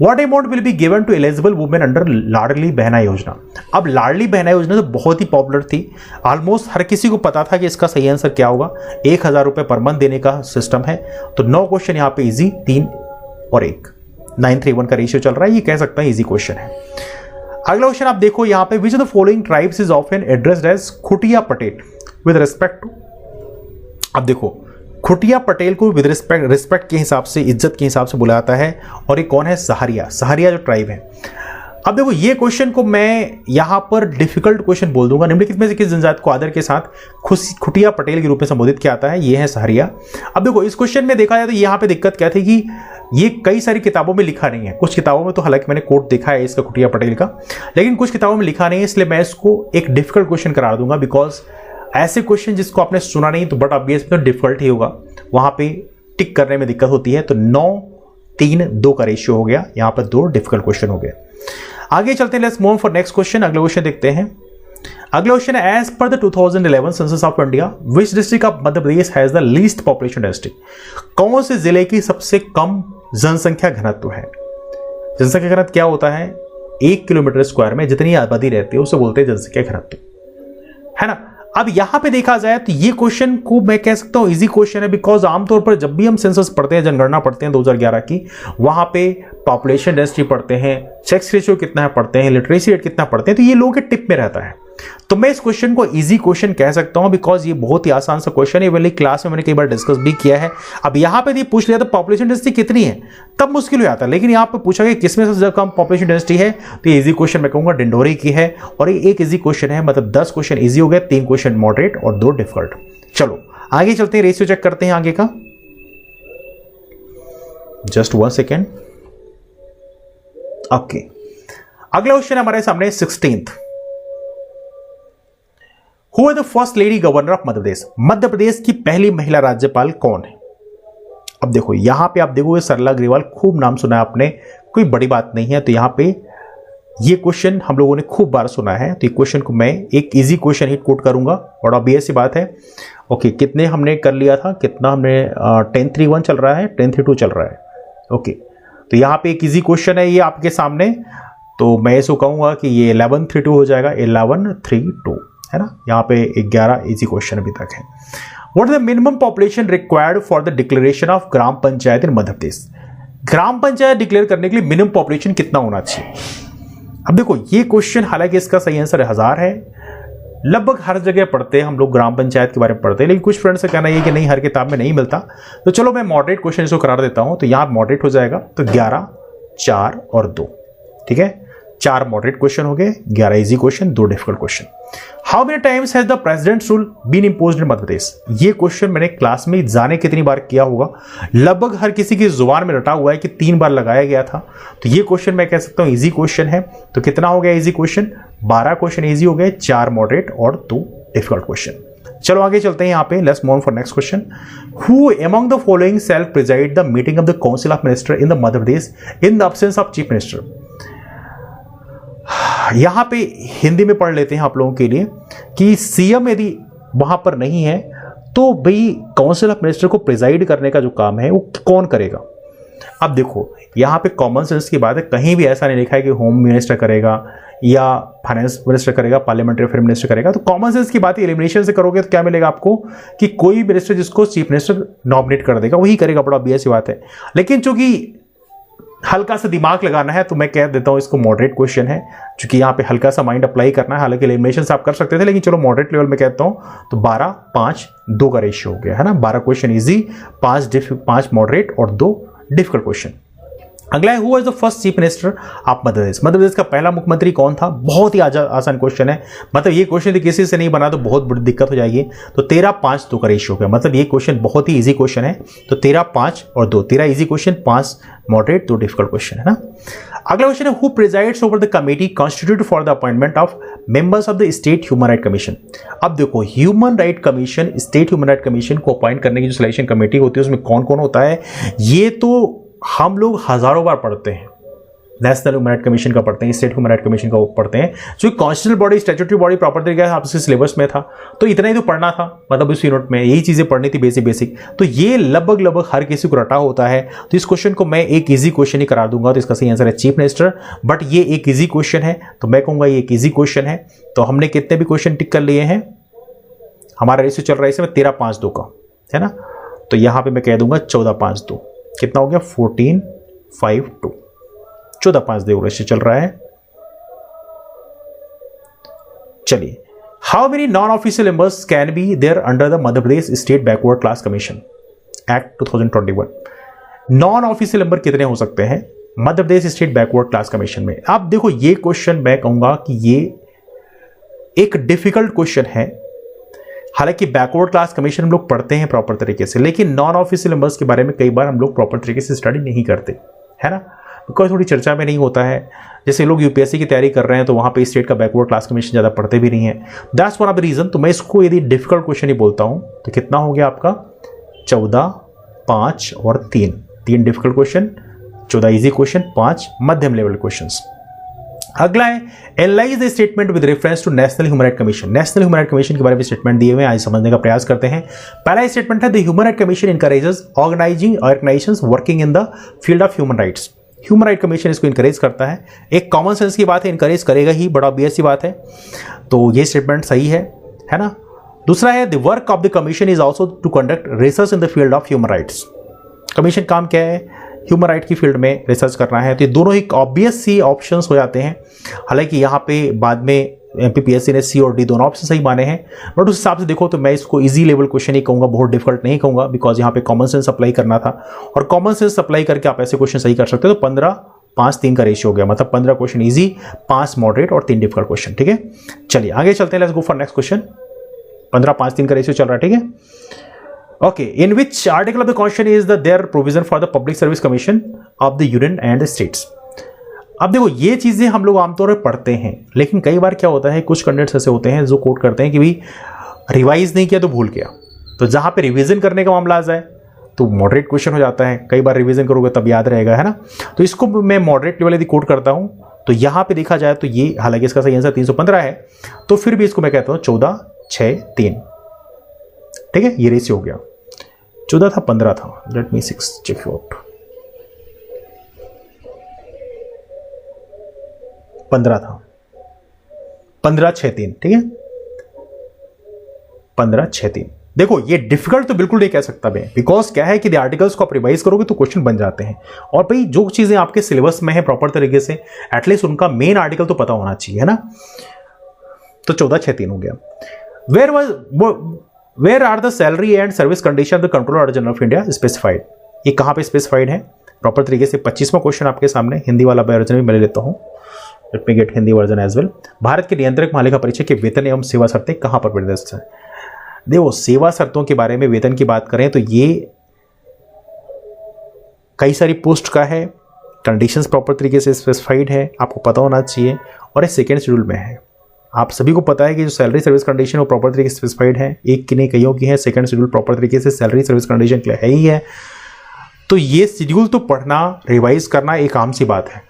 What amount will be given to eligible women under Ladli Behna Yojana? अब लाडली बहना योजना तो बहुत ही पॉपुलर थी, ऑलमोस्ट हर किसी को पता था कि इसका सही आंसर क्या होगा। 1000 रुपए पर मंथ देने का सिस्टम है। तो 9 क्वेश्चन यहाँ पे इजी, 3 और 1, 9:3:1 का रेशियो चल रहा है। ये कह सकता है इजी क्वेश्चन है। अगला क्वेश्चन आप देखो यहाँ पे, which of the following tribes is often addressed as Khutiya Patel with respect to? अब देखो, खुटिया पटेल को विद रिस्पेक्ट के हिसाब से, इज्जत के हिसाब से बुलाया जाता है। और ये कौन है? सहारिया। सहारिया जो ट्राइब है। अब देखो, ये क्वेश्चन को मैं यहां पर डिफिकल्ट क्वेश्चन बोल दूंगा। निम्नलिखित में से किस जनजाति को आदर के साथ खुटिया पटेल के रूप में संबोधित किया जाता है? ये है सहारिया। अब देखो, इस क्वेश्चन में देखा जाए तो यहाँ पे दिक्कत क्या थी कि ये कई सारी किताबों में लिखा नहीं है। कुछ किताबों में तो हालांकि मैंने कोट देखा है इसका खुटिया पटेल का, लेकिन कुछ किताबों में लिखा नहीं है। इसलिए मैं इसको एक डिफिकल्ट क्वेश्चन करा दूंगा, बिकॉज ऐसे क्वेश्चन जिसको आपने सुना नहीं तो बट ऑब्वियस तो डिफिकल्ट ही होगा, वहां पे टिक करने में दिक्कत होती है। तो 9:3:2 का रेशियो हो गया, यहां पर 2 डिफिकल्ट क्वेश्चन हो गए। आगे चलते हैं, let's move for next question. अगला क्वेश्चन देखते हैं। अगला क्वेश्चन है, as per the 2011 census of India which district of Madhya Pradesh has the least population density? कौन से जिले की सबसे कम जनसंख्या घनत्व है? जनसंख्या घनत्व क्या होता है? 1 किलोमीटर स्क्वायर में जितनी आबादी रहती है उसे बोलते हैं जनसंख्या घनत्व, है ना। अब यहां पे देखा जाए तो ये क्वेश्चन को मैं कह सकता हूं इजी क्वेश्चन है, बिकॉज आमतौर पर जब भी हम सेंसस पढ़ते हैं, जनगणना पढ़ते हैं 2011 की, वहां पे पॉपुलेशन डेंसिटी पढ़ते हैं, सेक्स रेशियो कितना है पढ़ते हैं, लिटरेसी रेट कितना पढ़ते हैं, तो ये लोगों के टिप में रहता है। तो मैं इस क्वेश्चन को इजी क्वेश्चन कह सकता हूं, बिकॉज ये बहुत ही आसान सा क्वेश्चन है। वाली क्लास में मैंने कई बार डिस्कस भी किया है। अब यहां पे यदि पूछ लिया तो पॉपुलेशन डेंसिटी कितनी है तब मुश्किल हो जाता है, लेकिन यहां पे पूछा गया किसमें सबसे कम पॉपुलेशन डेंसिटी है, तो ये इजी क्वेश्चन मैं कहूंगा डिंडोरी की है। और ये एक इजी क्वेश्चन है, मतलब 10 क्वेश्चन इजी हो गए, 3 क्वेश्चन मॉडरेट और 2 डिफिकल्ट। चलो आगे चलते हैं, रेशियो चेक करते हैं आगे का। Just 1 second. ओके, अगला क्वेश्चन हमारे सामने 16th। Who is the first lady governor of मध्य प्रदेश? मध्य प्रदेश की पहली महिला राज्यपाल कौन है? अब देखो, यहां पे आप देखोगे सरला अग्रवाल, खूब नाम सुना है आपने, कोई बड़ी बात नहीं है। तो यहां पे ये क्वेश्चन हम लोगों ने खूब बार सुना है, तो ये क्वेश्चन को मैं एक इजी क्वेश्चन ही कोट करूंगा। और ऑब्वियस सी बात है। ओके, कितने हमने कर लिया था, कितना हमने 10:3:1 चल रहा है, 10:3:2 चल रहा है। ओके, तो यहां पे एक इजी क्वेश्चन है ये आपके सामने, तो मैं इसको कहूंगा कि ये 11:3:2 हो जाएगा, 11:3:2, है ना। यहाँ पे 11 इजी क्वेश्चन अभी तक है। What is the minimum population required for the declaration of gram panchayat in Madhya Pradesh? Gram panchayat declare करने के लिए मिनिमम पॉपुलेशन कितना होना चाहिए? अब देखो, ये क्वेश्चन हालांकि इसका सही आंसर 1000 है। लगभग हर जगह पढ़ते हैं हम लोग, ग्राम पंचायत के बारे में पढ़ते हैं, लेकिन कुछ फ्रेंड्स का कहना है कि नहीं, हर किताब में नहीं मिलता। तो चलो मैं मॉडरेट क्वेश्चन इसको करार देता हूं, तो यहां मॉडरेट हो जाएगा। तो 11, 4 और 2, ठीक है। 4 मॉडरेट क्वेश्चन हो गए, 11 easy question, 2 difficult question. How many times has the presidents rule been imposed in Madhya Pradesh? ये क्वेश्चन मैंने क्लास में जाने कितनी बार किया होगा, लगभग हर किसी की जुबान में रटा हुआ है कि 3 बार लगाया गया था। तो ये क्वेश्चन मैं कह सकता हूं इजी क्वेश्चन है। तो कितना हो गया इजी क्वेश्चन? 12 क्वेश्चन इजी हो गए, 4 मॉडरेट और 2 डिफिकल्ट क्वेश्चन। चलो आगे चलते हैं यहाँ पे, let's move on for next question. Who among the following shall preside the meeting of the council of minister in the Madhya Pradesh in the absence of chief minister. यहां पे हिंदी में पढ़ लेते हैं आप लोगों के लिए कि सीएम यदि वहां पर नहीं है तो भाई काउंसिल ऑफ मिनिस्टर को प्रिजाइड करने का जो काम है वो कौन करेगा। अब देखो यहां पे कॉमन सेंस की बात है, कहीं भी ऐसा नहीं लिखा है कि होम मिनिस्टर करेगा या फाइनेंस मिनिस्टर करेगा, पार्लियामेंट्री अफेयर मिनिस्टर करेगा। तो कॉमन सेंस की बात है, एलिमिनेशन से करोगे तो क्या मिलेगा आपको कि कोई मिनिस्टर जिसको चीफ मिनिस्टर नॉमिनेट कर देगा वही करेगा, बड़ा ऑब्वियस सी बात है। लेकिन चूंकि हल्का सा दिमाग लगाना है तो मैं कह देता हूं इसको मॉडरेट क्वेश्चन है, क्योंकि यहां पे हल्का सा माइंड अप्लाई करना है। हालांकि एलिमिनेशन आप कर सकते थे, लेकिन चलो मॉडरेट लेवल में कहता हूं तो 12-5-2 का रेशियो हो गया है ना। 12 क्वेश्चन इजी, 5 मॉडरेट और 2 डिफिकल्ट क्वेश्चन। अगला है, who was the first chief minister of Madhya Pradesh. Madhya Pradesh का पहला मुख्यमंत्री कौन था। बहुत ही आसान क्वेश्चन है, मतलब ये क्वेश्चन किसी से नहीं बना तो बहुत बड़ी दिक्कत हो जाएगी। तो 13-5-2 का रेशियो हो गया, मतलब ये क्वेश्चन बहुत ही इजी क्वेश्चन है। तो 13-5 और 2, 13 easy question, 5 moderate, 2 difficult question है ना। अगला क्वेश्चन है, who presides over the committee constituted for the appointment of members of the state human right commission. अब देखो human right commission, state human right commission को अपॉइंट करने की जो सिलेक्शन कमेटी होती है उसमें कौन कौन होता है, ये तो हम लोग हजारों बार पढ़ते हैं। नेशनल ह्यूमन राइट कमीशन का पढ़ते हैं, स्टेट ह्यूमन राइट कमीशन का पढ़ते हैं, जो constitutional body, statutory body proper तरीके से आपके सिलेबस में था। तो इतना ही तो पढ़ना था, मतलब इस यूनिट में यही चीजें पढ़नी थी बेसिक। तो ये लगभग हर किसी को रटा होता है। तो इस क्वेश्चन को मैं एक इजी क्वेश्चन ही करा दूंगा, तो इसका सही आंसर है चीफ मिनिस्टर। बट ये एक इजी क्वेश्चन है तो मैं कहूंगा ये एक इजी क्वेश्चन है। तो हमने कितने भी क्वेश्चन टिक कर लिए हैं, हमारा रेशियो चल रहा है इसमें 13-5-2 का, है ना। तो यहां पर मैं कह दूंगा 14-5-2, कितना हो गया 14-5-2, 14-5-2 रेशियो चल रहा है। चलिए, how many non official members can be there under the Madhya Pradesh state backward class commission act 2021। Non official member कितने हो सकते हैं Madhya Pradesh state backward class commission में। आप देखो ये क्वेश्चन मैं कहूंगा कि ये एक डिफिकल्ट क्वेश्चन है। हालांकि बैकवर्ड क्लास कमीशन हम लोग पढ़ते हैं प्रॉपर तरीके से, लेकिन नॉन ऑफिशियल मेंबर्स के बारे में कई बार हम लोग प्रॉपर तरीके से स्टडी नहीं करते, है ना, बिकॉज थोड़ी चर्चा में नहीं होता है। जैसे लोग यूपीएससी की तैयारी कर रहे हैं तो वहां पे स्टेट का बैकवर्ड क्लास कमीशन ज़्यादा पढ़ते भी नहीं है। That's one of the reason. तो मैं इसको यदि डिफिकल्ट क्वेश्चन ही बोलता हूं तो कितना हो गया आपका 14-5 और 3 डिफिकल्ट क्वेश्चन, 14 इजी क्वेश्चन, 5 मध्यम लेवल क्वेश्चन। अगला है, analyse the statement with reference to national human right commission. National human right commission के बारे में स्टेटमेंट दिए हुए हैं, आज समझने का प्रयास करते हैं। पहला स्टेटमेंट है, the human right commission encourages organising organisations working in the field of human rights. Human right commission इसको इनकरेज करता है। एक कॉमन सेंस की बात है, इनकरेज करेगा ही, बड़ा ऑब्वियस सी बात है। तो ये स्टेटमेंट सही है ना। दूसरा है, the work of the commission is also to conduct research in the field of human rights. Commission काम क्या है, ह्यूमन राइट की फील्ड में रिसर्च करना है। तो ये दोनों ही ऑब्वियस सी ऑप्शंस हो जाते हैं। हालांकि यहाँ पे बाद में एमपीपीएससी ने सी और डी दोनों ऑप्शन सही माने हैं, बट उस हिसाब से देखो तो मैं इसको इजी लेवल क्वेश्चन ही कहूँगा, बहुत डिफिकल्ट नहीं कहूँगा, बिकॉज यहाँ पे कॉमन सेंस अप्लाई करना था और कॉमन सेंस अप्लाई करके आप ऐसे क्वेश्चन सही कर सकते हो। तो 15-5-3 का रेशियो हो गया, मतलब 15 क्वेश्चन इजी, 5 मॉडरेट और 3 डिफिकल्ट क्वेश्चन। ठीक है, चलिए आगे चलते हैं, let's go for next question. 15-5-3 का रेशियो चल रहा है, ठीक है। Okay, in which article of the Constitution is there provision for the Public Service Commission of the Union and the States? अब देखो ये चीजें हम लोग आमतौर पर पढ़ते हैं, लेकिन कई बार क्या होता है, कुछ कैंडिडेट्स ऐसे होते हैं जो कोट करते हैं कि भाई रिवाइज नहीं किया तो भूल गया। तो जहां पे रिवीजन करने का मामला आ जाए तो मॉडरेट क्वेश्चन हो जाता है, कई बार रिवीजन करोगे तब याद रहेगा, है ना। तो इसको मैं मॉडरेट लेवल यदि कोट करता हूं तो यहां पे देखा जाए तो ये, हालांकि इसका सही आंसर 315 है, तो फिर भी इसको मैं कहता हूं 14-6-3। ठीक है, ये रेशियो हो गया। 14 था, 15 था, लेट मी 6 चेक आउट, 15 था, 15-6-3। ठीक है, 15-6-3। देखो ये डिफिकल्ट तो बिल्कुल नहीं कह सकता मैं, बिकॉज क्या है कि आर्टिकल्स को आप रिवाइज करोगे तो क्वेश्चन बन जाते हैं। और भाई जो चीजें आपके सिलेबस में है प्रॉपर तरीके से, एटलीस्ट उनका मेन आर्टिकल तो पता होना चाहिए, है ना। तो 14-6-3 हो गया। Where are the salary and service condition of the Comptroller General of India specified? ये कहाँ पे स्पेसिफाइड है प्रॉपर तरीके से। 25वां क्वेश्चन आपके सामने, हिंदी वाला वर्जन भी मैं लेता हूँ, let me get Hindi version as well. Bharat के नियंत्रक महालेखा परीक्षक के वेतन एवं सेवा शर्तें कहाँ पर निर्दिष्ट है। देखो सेवा शर्तों के बारे में, वेतन की बात करें तो ये कई सारी पोस्ट का है, कंडीशंस प्रॉपर तरीके से स्पेसिफाइड है, आपको पता होना चाहिए, और ये सेकेंड शेड्यूल में है। आप सभी को पता है कि जो सैलरी सर्विस कंडीशन वो प्रॉपर तरीके से स्पेसिफाइड है, एक की नहीं कईयों की है। सेकंड शेड्यूल प्रॉपर तरीके से सैलरी सर्विस कंडीशन के लिए है ही है। तो ये शेड्यूल तो पढ़ना, रिवाइज करना एक आम सी बात है।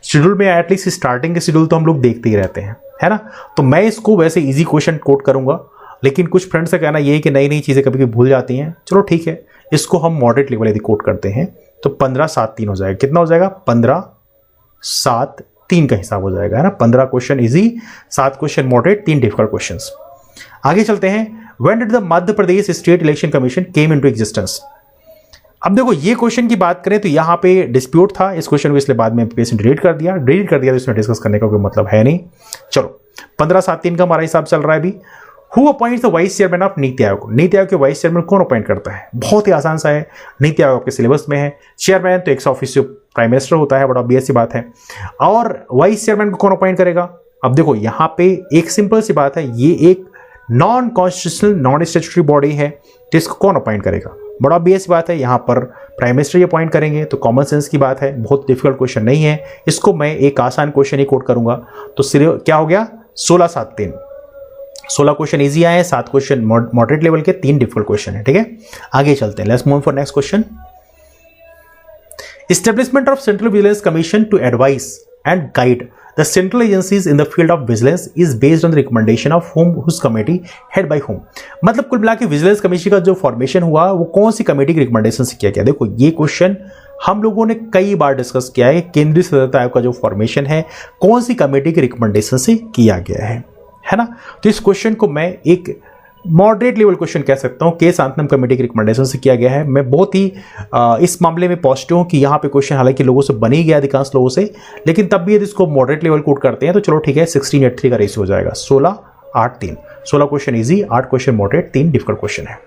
शेड्यूल में एटलीस्ट स्टार्टिंग के शेड्यूल तो हम लोग देखते ही रहते हैं, है ना। तो मैं इसको वैसे इजी क्वेश्चन कोट करूंगा, लेकिन कुछ फ्रेंड्स का कहना ये है कि नई नई चीज़ें कभी कभी भूल जाती हैं। चलो ठीक है, इसको हम मॉडरेट लेवल यदि कोट करते हैं तो 15-7-3 हो जाएगा। कितना हो जाएगा? 15-7-3 का हिसाब हो जाएगा, है ना। 15 question easy, 7 question moderate, 3 difficult questions. आगे चलते हैं। When did the Madhya Pradesh state election commission came into existence? अब देखो ये क्वेश्चन की बात करें तो यहाँ पे डिस्प्यूट था, इस क्वेश्चन को इसलिए बाद में एमपीएससी ने डिलीट कर दिया तो इसमें डिस्कस करने का कोई मतलब है नहीं। चलो 15-7-3 का हमारा हिसाब चल रहा है अभी। Who appoints the vice chairman of NITI Aayog? NITI Aayog के वाइस चेयरमैन कौन अपॉइंट करता है? बहुत ही आसान सा है, नीति आयोग आपके सिलेबस में है। चेयरमैन तो एक्स ऑफिशियो प्राइम मिनिस्टर होता है, बड़ा ऑब्वियस सी बात है। और वाइस चेयरमैन को कौन अपॉइंट करेगा? अब देखो यहाँ पे एक सिंपल सी बात है, ये एक non constitutional non statutory body है, तो इसको कौन अपॉइंट करेगा? बड़ा ऑब्वियस बात है, यहाँ पर प्राइम मिनिस्टर ही अपॉइंट करेंगे। तो कॉमन सेंस की बात है, बहुत डिफिकल्ट क्वेश्चन नहीं है। इसको मैं एक आसान क्वेश्चन ही कोट करूंगा। तो क्या हो गया? 16-7-3। 16 क्वेश्चन इजी आए हैं, 7 क्वेश्चन मॉडरेट लेवल के, 3 डिफिकल्ट क्वेश्चन है। ठीक है, आगे चलते हैं। Let's move for next question. Establishment of central vigilance commission to advice and guide the central agencies in the field of vigilance is based on the recommendation of whose committee head by whom? मतलब कुल मिला के vigilance commission का जो formation हुआ वो कौन सी committee की रिकमेंडेशन से किया गया? देखो ये क्वेश्चन हम लोगों ने कई बार डिस्कस किया है। केंद्रीय सतर्कता आयोग का जो फॉर्मेशन है कौन सी कमेटी की रिकमेंडेशन से किया गया है ना। तो इस क्वेश्चन को मैं एक मॉडरेट लेवल क्वेश्चन कह सकता हूं, के शांतनम कमेटी के रिकमेंडेशन से किया गया है। मैं बहुत ही इस मामले में पॉजिटिव हूं कि यहाँ पे क्वेश्चन हालांकि लोगों से बन ही गया, अधिकांश लोगों से, लेकिन तब भी यदि इसको मॉडरेट लेवल कोट करते हैं तो चलो ठीक है, 16-8-3 का रेशियो हो जाएगा। 16-8-3, 16 question easy, 8 question moderate, 3 difficult question है।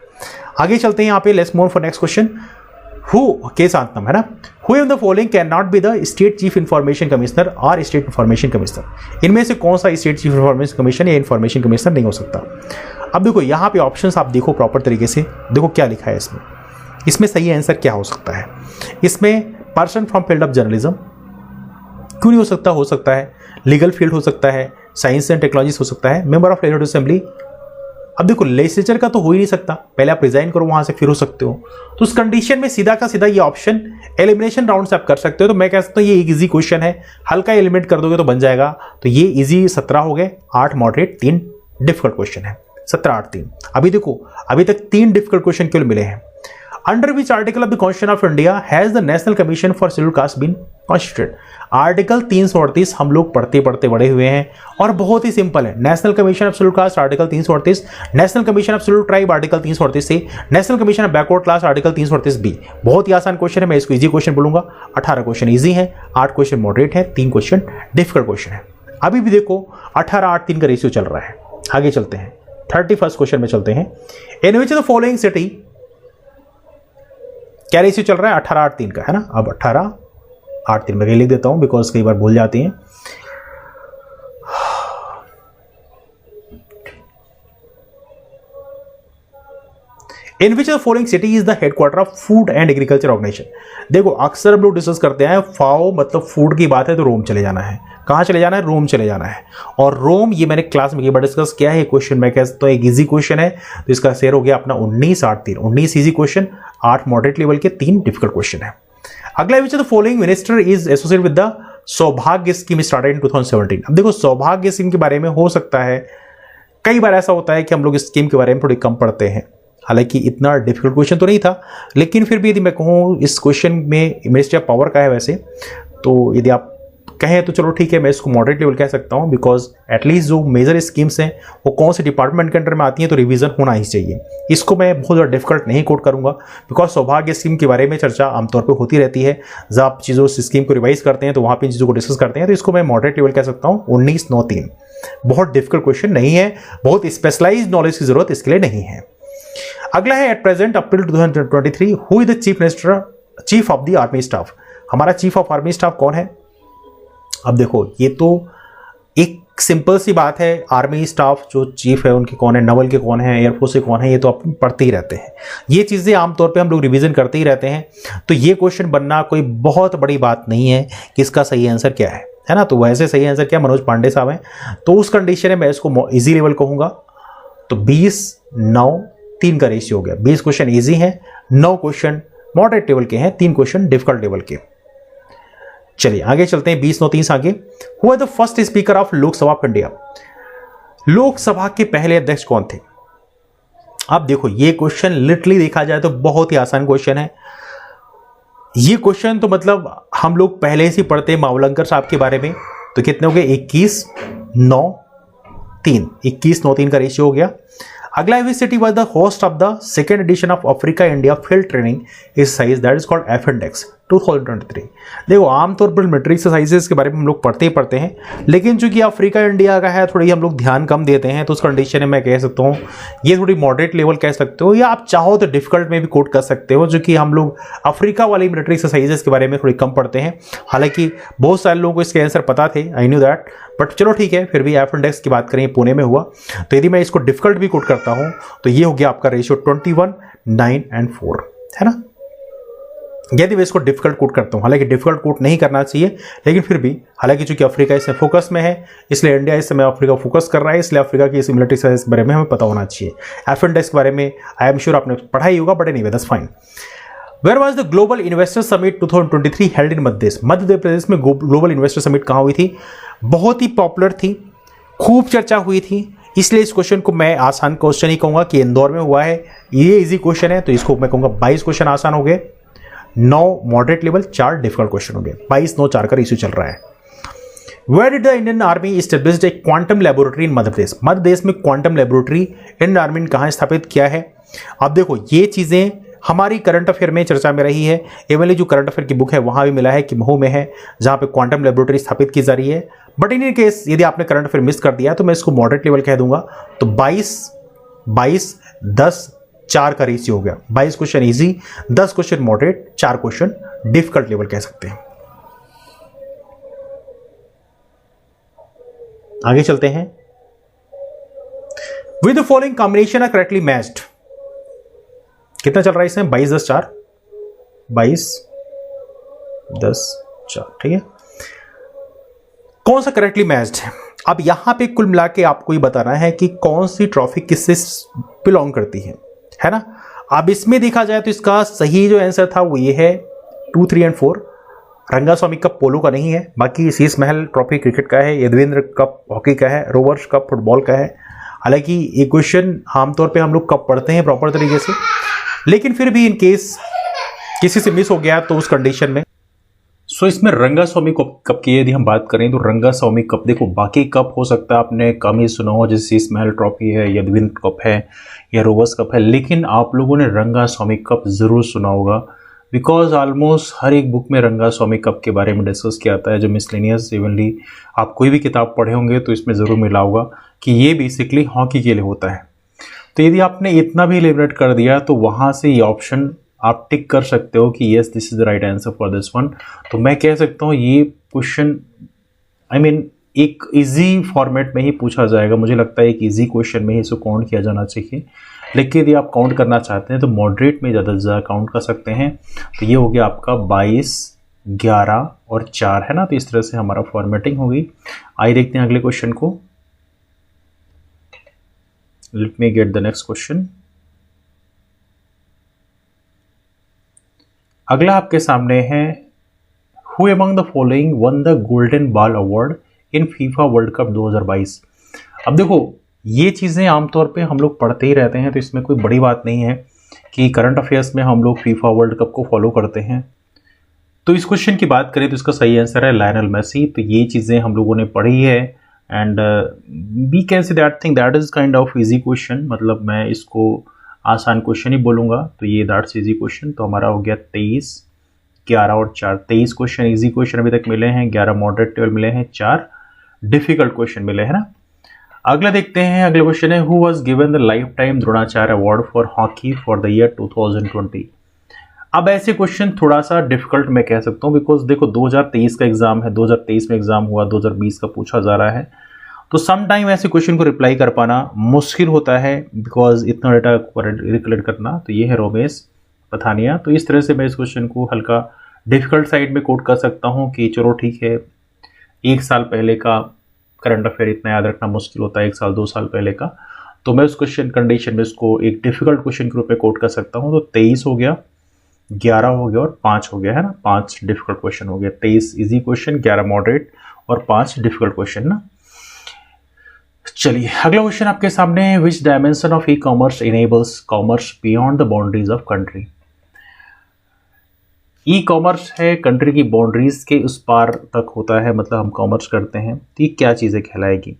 आगे चलते हैं यहाँ पे। Let's move for next question. Who, के शांतनम है ना, who in the following can not be the state chief information commissioner और स्टेट इंफॉर्मेशन कमिश्नर? इनमें से कौन सा स्टेट चीफ इंफॉर्मेशन कमिश्नर या इंफॉर्मेशन कमिश्नर नहीं हो सकता? अब देखो यहाँ पे ऑप्शंस आप देखो प्रॉपर तरीके से, देखो क्या लिखा है इसमें। इसमें सही आंसर क्या हो सकता है? इसमें person from field of journalism क्यों नहीं हो सकता? हो सकता है। लीगल फील्ड हो सकता है, साइंस एंड टेक्नोलॉजी हो सकता है, मेंबर ऑफ लेजिस्लेटिव असेंबली। अब देखो लेजिस्लेचर का तो हो ही नहीं सकता, पहले आप रिजाइन करो वहां से फिर हो सकते हो। तो उस कंडीशन में सीधा का सीधा ये ऑप्शन एलिमिनेशन राउंड से आप कर सकते हो। तो मैं कह सकता हूँ ये एक इजी क्वेश्चन है, हल्का एलिमिनेट कर दोगे तो बन जाएगा। तो ये इजी 17 हो गए, 8 मॉडरेट, 3 डिफिकल्ट क्वेश्चन है। 17-8-3। अभी देखो अभी तक 3 डिफिकल्ट क्वेश्चन केवल मिले हैं। Under which article of the constitution of India has the national commission for schedule caste been constituted? Article 338 हम लोग पढ़ते पढ़ते बड़े हुए हैं और बहुत ही सिंपल है। National commission of schedule caste article 338, national commission of schedule tribe article 338 से, national commission of backward class article 338 B. बहुत ही आसान क्वेश्चन है, मैं इसको इजी क्वेश्चन बोलूंगा। 18 क्वेश्चन इजी है, 8 क्वेश्चन मॉडरेट है, 3 क्वेश्चन डिफिकल्ट क्वेश्चन है। अभी भी देखो 18-8-3 का रेशियो चल रहा है। आगे चलते हैं, 31st क्वेश्चन में चलते हैं। In which the following city, क्या रेशियो चल रहा है? 18-8-3 का है ना। अब 18-8-3 में लिख देता हूं बिकॉज कई बार भूल जाती हैं। In which the following city is the headquarter of food and agriculture organization? देखो अक्सर हम लोग डिस्कस करते हैं फाओ मतलब फूड की बात है तो रोम चले जाना है। कहाँ चले जाना है? रोम चले जाना है। और रोम ये मैंने क्लास में कई बार डिस्कस किया है। क्वेश्चन मैं कह सकता हूँ एक इजी क्वेश्चन है, तो इसका शेयर हो गया अपना 19-8-3। 19 इजी क्वेश्चन, 8 मॉडरेट लेवल के, 3 डिफिकल्ट क्वेश्चन है। अगला विच the following minister is associated with the सौभाग्य स्कीम स्टार्टेड इन 2017? अब देखो सौभाग्य स्कीम के बारे में हो सकता है, कई बार ऐसा होता है कि हम लोग इस स्कीम के बारे में थोड़ी कम पढ़ते हैं। हालांकि इतना डिफिकल्ट क्वेश्चन तो नहीं था, लेकिन फिर भी यदि मैं कहूँ इस क्वेश्चन में मिनिस्ट्री ऑफ पावर का है वैसे, तो यदि आप कहें तो चलो ठीक है, मैं इसको मॉडरेट लेवल कह सकता हूँ। बिकॉज एटलीस्ट जो मेजर स्कीम्स हैं वो कौन से डिपार्टमेंट के अंडर में आती हैं तो रिवीजन होना ही चाहिए। इसको मैं बहुत ज़्यादा डिफिकल्ट नहीं कोट करूँगा, बिकॉज सौभाग्य स्कीम के बारे में चर्चा आमतौर पर होती रहती है। जब आप चीज़ों स्कीम को रिवाइज करते हैं तो वहाँ पर इन चीज़ों को डिस्कस करते हैं, तो इसको मैं मॉडरेट लेवल कह सकता हूँ। 19-9-3 बहुत डिफिकल्ट क्वेश्चन नहीं है, बहुत स्पेशलाइज्ड नॉलेज की जरूरत इसके लिए नहीं है। अगला है at present April 2023 who is the chief of the army staff? हमारा चीफ ऑफ आर्मी स्टाफ कौन है? अब देखो ये तो एक सिंपल सी बात है, आर्मी स्टाफ जो चीफ है उनके कौन है, नवल के कौन है, एयरफोर्स के कौन है, ये तो आप पढ़ते ही रहते हैं। ये चीज़ें आमतौर पे हम लोग रिवीजन करते ही रहते हैं। तो ये क्वेश्चन बनना कोई बहुत बड़ी बात नहीं है कि इसका सही आंसर क्या है ना। तो वैसे सही आंसर क्या, मनोज पांडे साहब हैं। तो उस कंडीशन में मैं इसको ईजी लेवल कहूँगा। तो 20-9-3 का रेशियो हो गया। 20 क्वेश्चन ईजी हैं, 9 क्वेश्चन मॉडरेट लेवल के हैं, 3 क्वेश्चन डिफिकल्ट लेवल के। चलिए आगे चलते हैं। 20-9-3 से आगे। Who is the first speaker of Lok Sabha of India? Lok Sabha के पहले अध्यक्ष कौन थे? अब देखो ये क्वेश्चन लिटरली देखा जाए तो बहुत ही आसान क्वेश्चन है। ये क्वेश्चन तो मतलब हम लोग पहले से पढ़ते हैं मावलंकर साहब के बारे में। तो कितने हो गए? 21-9-3, 21-9-3 का रेशियो हो गया। अगला, which city was the host of the second edition of Africa India field training exercise that is called Afindex 2023? देखो आमतौर पर मिलिट्री एक्सरसाइजेस के बारे में हम लोग पढ़ते ही पढ़ते हैं, लेकिन चूंकि अफ्रीका इंडिया का है थोड़ी हम लोग ध्यान कम देते हैं। तो उस कंडीशन में मैं कह सकता हूँ ये थोड़ी मॉडरेट लेवल कह सकते हो, या आप चाहो तो डिफिकल्ट में भी कोट कर सकते हो, जो कि हम लोग अफ्रीका वाली मिलिट्री एक्सरसाइजेस के बारे में थोड़ी कम पढ़ते हैं। हालांकि बहुत सारे लोगों को इसके आंसर पता थे, आई न्यू दैट, बट चलो ठीक है। फिर भी एफेंडेक्स की बात करें, पुणे में हुआ। तो यदि मैं इसको डिफिकल्ट भी कोट करता हूं तो ये हो गया आपका रेशियो 21-9-4, है ना। यदि मैं इसको डिफिकल्ट कोट करता हूं, हालांकि डिफिकल्ट कोट नहीं करना चाहिए, लेकिन फिर भी, हालांकि चूंकि अफ्रीका इसमें फोकस में है, इसलिए इंडिया इस समय अफ्रीका फोकस कर रहा है, इसलिए अफ्रीका की मिलिट्री एक्सरसाइज के बारे में हमें पता होना चाहिए। एफेंडेक्स के बारे में आई एम श्योर आपने पढ़ा ही होगा, but anyway that's fine. Where was the global investor summit 2023 held in Madhya Pradesh में ग्लोबल इन्वेस्टर समिट कहाँ हुई थी? बहुत ही पॉपुलर थी, खूब चर्चा हुई थी, इसलिए इस क्वेश्चन को मैं आसान क्वेश्चन ही कहूंगा कि इंदौर में हुआ है। ये इजी क्वेश्चन है, तो इसको मैं कहूंगा 22 क्वेश्चन आसान हो गए, 9 मॉडरेट लेवल, 4 डिफिकल्ट क्वेश्चन हो गए। 22-9-4 का रेशियो चल रहा है। Where did the Indian army established a quantum laboratory in Madhya Pradesh? Madhya Pradesh में क्वांटम लेबोरेटरी इंडियन आर्मी ने कहाँ स्थापित किया है? अब देखो ये चीजें हमारी करंट अफेयर में चर्चा में रही है। एवं जो करंट अफेयर की बुक है वहां भी मिला है कि महू में है, जहां पे क्वांटम लेबोरेटरी स्थापित की जा रही है। बट इन केस यदि आपने करंट अफेयर मिस कर दिया तो मैं इसको मॉडरेट लेवल कह दूंगा। तो 22-10-4 का रेशियो हो गया। 22 question easy, 10 question moderate, 4 question difficult level कह सकते हैं। आगे चलते हैं। With the following combination are correctly matched. कितना चल रहा है इसमें? 22-10-4, 22-10-4, ठीक है। कौन सा करेक्टली मैच्ड है? अब यहां पे कुल मिला के आपको ये बताना है कि कौन सी ट्रॉफी किससे बिलोंग करती है ना। अब इसमें देखा जाए तो इसका सही जो आंसर था वो ये है 2, 3 and 4। रंगास्वामी कप पोलो का नहीं है, बाकी शीश महल ट्रॉफी क्रिकेट का है, यदवेंद्र कप हॉकी का है, रोवर्स कप फुटबॉल का है। हालांकि ये क्वेश्चन आमतौर पे हम लोग कब पढ़ते हैं प्रॉपर तरीके से, लेकिन फिर भी इन केस किसी से मिस हो गया तो उस कंडीशन में सो इसमें रंगास्वामी कप की यदि हम बात करें तो रंगास्वामी कप, देखो बाकी कप हो सकता है आपने कम ही सुना हो, जैसे शीश महल ट्रॉफी है, यदवेंद्र कप है या रोवर्स कप है, लेकिन आप लोगों ने रंगास्वामी कप जरूर सुना होगा, बिकॉज ऑलमोस्ट हर एक बुक में रंगास्वामी कप के बारे में डिस्कस किया जाता है। जो मिसलेनियस इवनली आप कोई भी किताब पढ़े होंगे तो इसमें जरूर मिला होगा कि ये बेसिकली हॉकी के लिए होता है। तो यदि आपने इतना भी एलिमिनेट कर दिया तो वहां से ये ऑप्शन आप टिक कर सकते हो कि yes this is the right answer for this one. तो मैं कह सकता हूँ ये क्वेश्चन एक इजी फॉर्मेट में ही पूछा जाएगा। मुझे लगता है एक इजी क्वेश्चन में ही इसको काउंट किया जाना चाहिए, लेकिन यदि आप काउंट करना चाहते हैं तो मॉडरेट में ज़्यादा से ज़्यादा काउंट कर सकते हैं। तो ये हो गया आपका 22, 11 और 4, है ना। तो इस तरह से हमारा फॉर्मेटिंग होगी। आइए देखते हैं अगले क्वेश्चन को। Late me get the next question. अगला आपके सामने है, who among the following one the golden ball award in FIFA world cup 2022। अब देखो ये चीज़ें आमतौर पे हम लोग पढ़ते ही रहते हैं, तो इसमें कोई बड़ी बात नहीं है कि करंट अफेयर्स में हम लोग फीफा वर्ल्ड कप को फॉलो करते हैं। तो इस क्वेश्चन की बात करें तो इसका सही आंसर है लायनल मेसी। तो ये चीज़ें हम लोगों ने पढ़ी है and we can say that thing that is kind of easy question, मतलब मैं इसको आसान क्वेश्चन ही बोलूँगा। तो ये दैट्स इजी क्वेश्चन। तो हमारा हो गया 23, 11 और 4। 23 क्वेश्चन इजी क्वेश्चन अभी तक मिले हैं, 11 मॉडरेट लेवल मिले हैं, 4 डिफिकल्ट क्वेश्चन मिले हैं ना। अगला देखते हैं। अगला क्वेश्चन है, who was given the life time Dronacharya award for hockey for the year 2020। अब ऐसे क्वेश्चन थोड़ा सा डिफिकल्ट मैं कह सकता हूँ, बिकॉज देखो 2023 का एग्जाम है, 2023 में एग्जाम हुआ, 2020 का पूछा जा रहा है। तो तो सम टाइम ऐसे क्वेश्चन को रिप्लाई कर पाना मुश्किल होता है बिकॉज इतना डेटा रिकलेक्ट करना। तो ये है रमेश पथानिया। तो इस तरह से मैं इस क्वेश्चन को हल्का डिफिकल्ट साइड में कोट कर सकता हूँ कि चलो ठीक है, 1 साल पहले का करंट अफेयर इतना याद रखना मुश्किल होता है, 1 साल 2 साल पहले का। तो मैं उस क्वेश्चन कंडीशन में इसको एक डिफिकल्ट क्वेश्चन के रूप में कोट कर सकता हूँ। तो 23 हो गया, 11 हो गया और 5 हो गया, है ना। 5 डिफिकल्ट क्वेश्चन हो गया, 23 इजी क्वेश्चन, 11 मॉडरेट और 5 डिफिकल्ट क्वेश्चन ना। चलिए अगला क्वेश्चन आपके सामने है, which dimension of e commerce enables commerce beyond the boundaries of country. E commerce है कंट्री की बाउंड्रीज के उस पार तक होता है, मतलब हम कॉमर्स करते हैं। तो ये क्या चीज़ें कहलाएगी?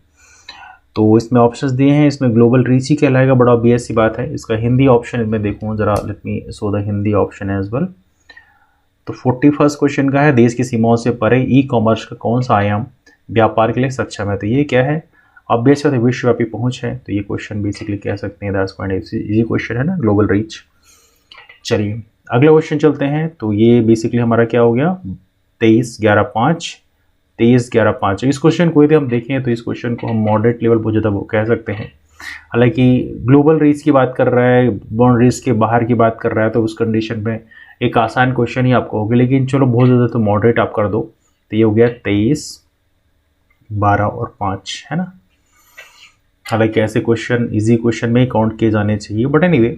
तो इसमें ऑप्शंस दिए हैं, इसमें ग्लोबल रीच ही कहलाएगा, बड़ा ऑब्वियस सी बात है। इसका हिंदी ऑप्शन इसमें देखूँ जरा, let me show the Hindi option as well. तो 41 क्वेश्चन का है, देश की सीमाओं से परे ई कॉमर्स का कौन सा आयाम व्यापार के लिए सक्षम है? तो ये क्या है? ऑब्वियस है, विश्वव्यापी पहुंच है। तो ये क्वेश्चन बेसिकली कह सकते हैं दैट्स क्वाइट इजी क्वेश्चन है ना, ग्लोबल रीच। चलिए अगला क्वेश्चन चलते हैं। तो ये बेसिकली हमारा क्या हो गया, 23 11 5, 23 11 5। इस क्वेश्चन को यदि हम देखें तो इस क्वेश्चन को हम मॉडरेट लेवल बहुत ज़्यादा कह सकते हैं। हालांकि ग्लोबल रीच की बात कर रहा है, बाउंड्रीज के बाहर की बात कर रहा है, तो उस कंडीशन में एक आसान क्वेश्चन ही आपको होगा। लेकिन चलो बहुत ज़्यादा तो मॉडरेट आप कर दो। तो ये हो गया 23 12 और 5, है ना। हालांकि ऐसे क्वेश्चन इजी क्वेश्चन में ही काउंट किए जाने चाहिए, but anyway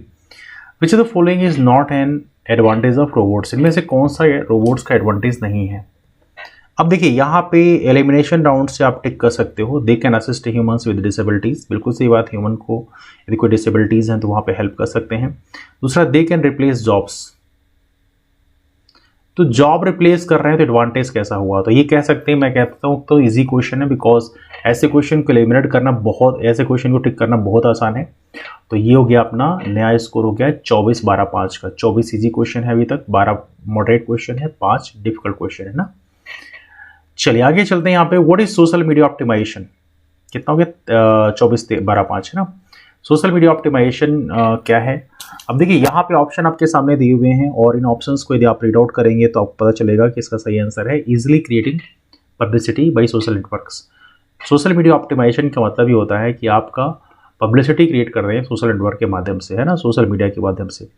which of the following is not an advantage of robots. इनमें से कौन सा रोबोट्स का एडवांटेज नहीं है? अब देखिए यहाँ पे एलिमिनेशन राउंड से आप टिक कर सकते हो, they can assist humans with disabilities. बिल्कुल सही बात, ह्यूमन को यदि कोई डिसेबिलिटीज हैं तो वहाँ पे हेल्प कर सकते हैं। दूसरा, दे कैन रिप्लेस जॉब्स। तो जॉब रिप्लेस कर रहे हैं तो एडवांटेज कैसा हुआ? तो ये कह सकते हैं, मैं कहता हूँ तो इजी क्वेश्चन है, बिकॉज ऐसे क्वेश्चन को एलिमिनेट करना बहुत, ऐसे क्वेश्चन को टिक करना बहुत आसान है। तो ये हो गया अपना नया स्कोर हो गया 24 12 5 का। 24 इजी क्वेश्चन है अभी तक, 12 मॉडरेट क्वेश्चन है, 5 डिफिकल्ट क्वेश्चन है ना। चलिए आगे चलते हैं। यहाँ पे what is social media optimisation, कितना हो गया 24 12 5, है ना। सोशल मीडिया ऑप्टिमाइजेशन क्या है? अब देखिए यहाँ पे ऑप्शन आपके सामने दिए हुए हैं और इन ऑप्शंस को यदि आप रीड आउट करेंगे तो आपको पता चलेगा कि इसका सही आंसर है easily creating publicity by social networks. Social media optimisation का मतलब ये होता है कि आपका पब्लिसिटी क्रिएट कर रहे हैं सोशल नेटवर्क के माध्यम से, है ना, सोशल मीडिया के माध्यम से।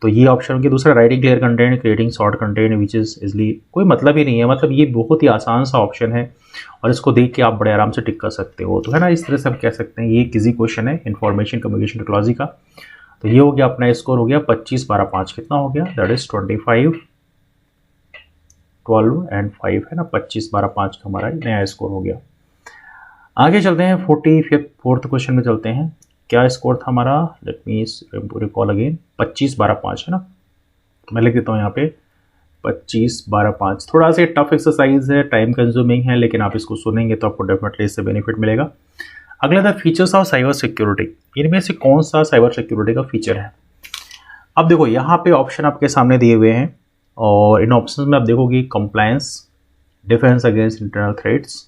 तो ये ऑप्शन के दूसरा, writing clear content, creating short content which is easily, कोई मतलब ही नहीं है, मतलब ये बहुत ही आसान सा ऑप्शन है और इसको देख के आप बड़े आराम से टिक कर सकते हो। तो है ना, इस तरह से हम कह सकते हैं ये एक इजी क्वेश्चन है इंफॉर्मेशन कम्युनिकेशन टेक्नोलॉजी का। तो ये हो गया अपना स्कोर हो गया 25 12 5, कितना हो गया, दैट इज 25 12 एंड 5, है ना। 25 12 5 का हमारा नया स्कोर हो गया। आगे चलते हैं 44th क्वेश्चन में चलते हैं। क्या स्कोर था हमारा, लेट मी रिकॉल अगेन, 25 12 5, है ना। मैं लिख देता हूँ यहाँ पे 25 12 5। थोड़ा सा टफ एक्सरसाइज है, टाइम कंज्यूमिंग है, लेकिन आप इसको सुनेंगे तो आपको डेफिनेटली इससे बेनिफिट मिलेगा। अगला था फीचर्स ऑफ साइबर सिक्योरिटी। इनमें से कौन सा साइबर सिक्योरिटी का फीचर है? अब देखो यहाँ पे ऑप्शन आपके सामने दिए हुए हैं और इन ऑप्शंस में आप देखोगे compliance, defence against internal threats,